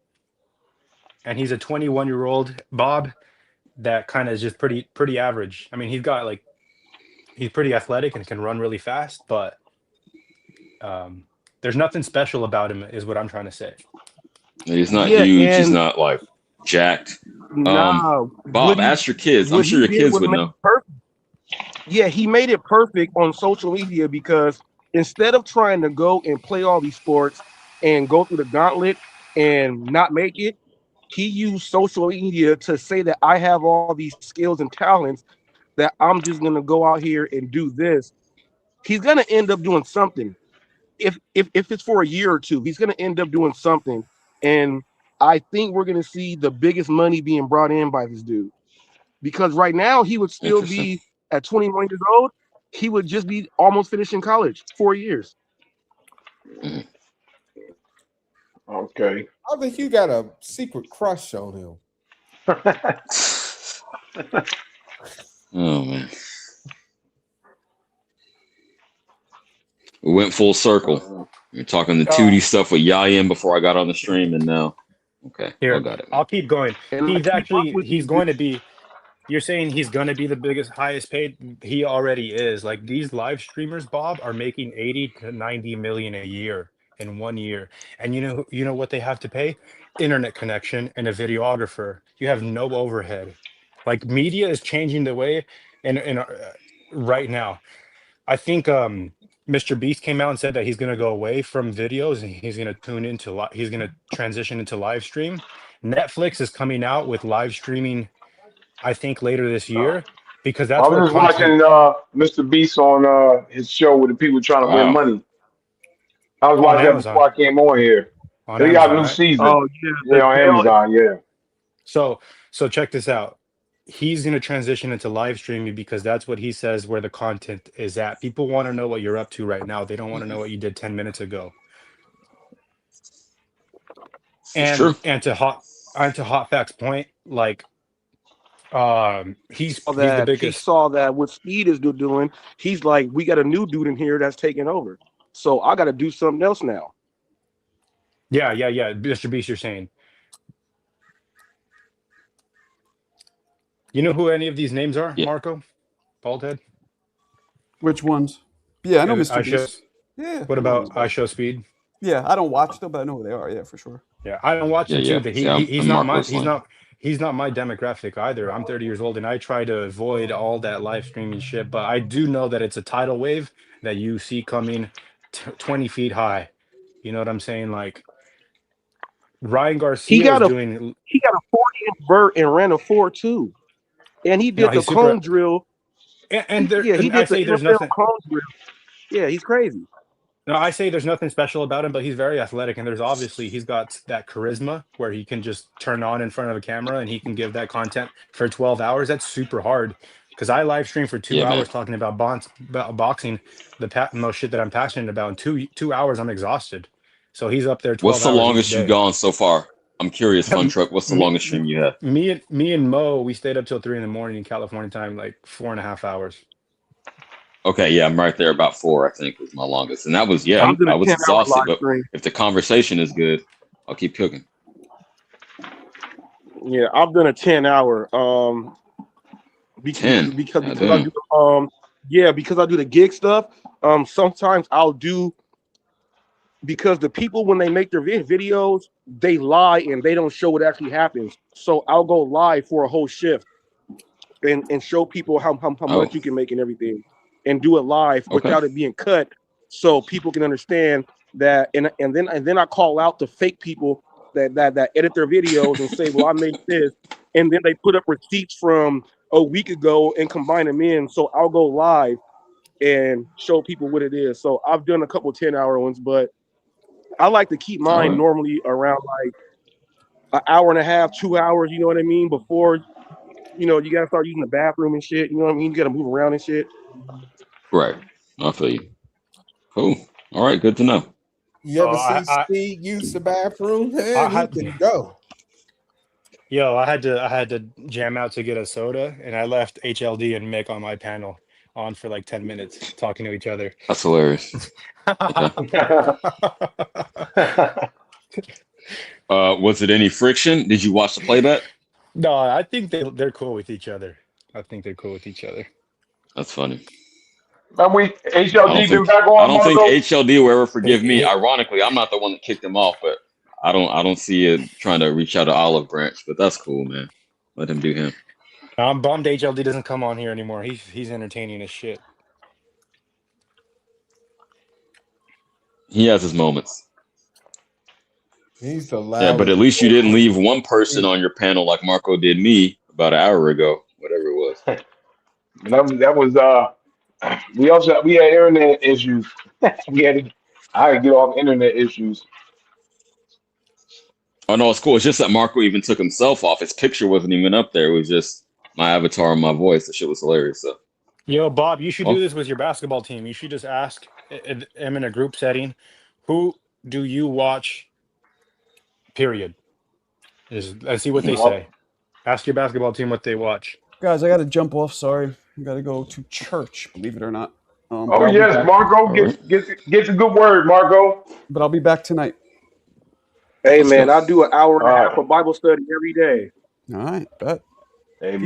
And he's a 21-year-old Bob that kind of is just pretty average. I mean, he's pretty athletic and can run really fast, but there's nothing special about him, is what I'm trying to say. He's not huge. He's not like jacked. Bob, ask your kids. I'm sure your kids would know. Yeah, he made it perfect on social media because instead of trying to go and play all these sports and go through the gauntlet and not make it, he used social media to say that I have all these skills and talents that I'm just going to go out here and do this. He's going to end up doing something. If it's for a year or two, he's going to end up doing something. And I think we're going to see the biggest money being brought in by this dude. Because right now he would still be at 21 years old. He would just be almost finishing college, 4 years. Okay. I think you got a secret crush on him. Oh man. We went full circle. You're talking the 2D stuff with Yayin before I got on the stream, and now, okay, here, I got it. I'll keep going. He's going to be. You're saying he's going to be the biggest, highest paid. He already is. Like these live streamers, Bob, are making 80 to 90 million a year in 1 year, and you know what they have to pay? Internet connection and a videographer. You have no overhead. Like media is changing the way, and right now, I think Mr. Beast came out and said that he's going to go away from videos and he's going to he's going to transition into live stream. Netflix is coming out with live streaming, I think, later this year, because that's I was just watching Mr. Beast on his show with the people trying to win money. I was watching that before I came on here. They got a new season. Oh yeah, on Amazon. Yeah. So check this out. He's going to transition into live streaming because that's what he says where the content is at. People want to know what you're up to right now. They don't want to know what you did 10 minutes ago. And to to Hot Facts point, like he's the That he biggest. saw that what Speed is doing. He's like, we got a new dude in here that's taking over, so I got to do something else now. Yeah. Mr. Beast, you're saying. You know who any of these names are, Yeah. Marco? Baldhead? Which ones? Yeah, I know Yeah, Mr. Beast. Yeah. What I know about those guys. iShow Speed? Yeah, I don't watch them, but I know who they are. Yeah, for sure. Yeah, I don't watch him too, but See, I'm he's not my Marco's son. he's not my demographic either. I'm 30 years old and I try to avoid all that live streaming shit, but I do know that it's a tidal wave that you see coming 20 feet high. You know what I'm saying? Like Ryan He Garcia got is a doing 40-inch vert and ran a 4.2, and he no, did the he's super cone drill. and there Yeah, he and I did the say there's NFL nothing cone drill. Yeah, he's crazy. no, I say there's nothing special about him, but he's very athletic, and he's got that charisma where he can just turn on in front of a camera and he can give that content for 12 hours. That's super hard because I live stream for 2 Yeah, man. hours talking about boxing, most shit that I'm passionate about. In 2 hours, I'm exhausted. So he's up there 12 What's the hours each longest you've day. gone so far? I'm curious, Fun Truck. What's the longest stream you had? Me and Mo, we stayed up till 3 a.m. in California time, like 4.5 hours. Okay, yeah, I'm right there. About 4, I think, was my longest, and that was I was 10-hour exhausted. live But stream. if the conversation is good, I'll keep cooking. Yeah, I've done a 10-hour. 10. Because I Goddamn. do because I do the gig stuff. Sometimes I'll do because the people when they make their videos, they lie and they don't show what actually happens. So I'll go live for a whole shift and show people how much you can make and everything, and do it live without it being cut, so people can understand that. And then I call out the fake people that edit their videos and say, well, I made this, and then they put up receipts from a week ago and combine them in. So I'll go live and show people what it is. So I've done a couple 10-hour ones, but I like to keep mine normally around like an hour and a half, 2 hours. You know what I mean? Before, you gotta start using the bathroom and shit. You know what I mean? You gotta move around and shit. Right. I feel you. Cool. All right. Good to know. You ever see Speed use the bathroom? Man, he can go. Yo, I had to jam out to get a soda, and I left HLD and Mick on my panel on for like 10 minutes talking to each other. That's hilarious. Was it any friction? Did you watch the playback? No, I think they're cool with each other. That's funny. HLD been back on. I don't think Marco? HLD will ever forgive me. Ironically, I'm not the one that kicked him off, but I don't see it trying to reach out to Olive Branch. But that's cool, man. Let him do him. I'm bummed HLD doesn't come on here anymore. He's entertaining as shit. He has his moments. He's the loudest. Yeah, but at least you didn't leave one person on your panel like Marco did me about an hour ago, whatever it was. That was we had internet issues. I had to get off internet issues. Oh no, it's cool. It's just that Marco even took himself off. His picture wasn't even up there. It was just my avatar and my voice. The shit was hilarious. So. Yo, Bob, you should do this with your basketball team. You should just ask them in a group setting, who do you watch? Period. Let's see what they say. Ask your basketball team what they watch. Guys, I got to jump off. Sorry, I got to go to church. Believe it or not. Oh yes, Marco, get the good word, Marco. But I'll be back tonight. Hey man, I do an hour and a half of Bible study every day. All right, bet. Hey man.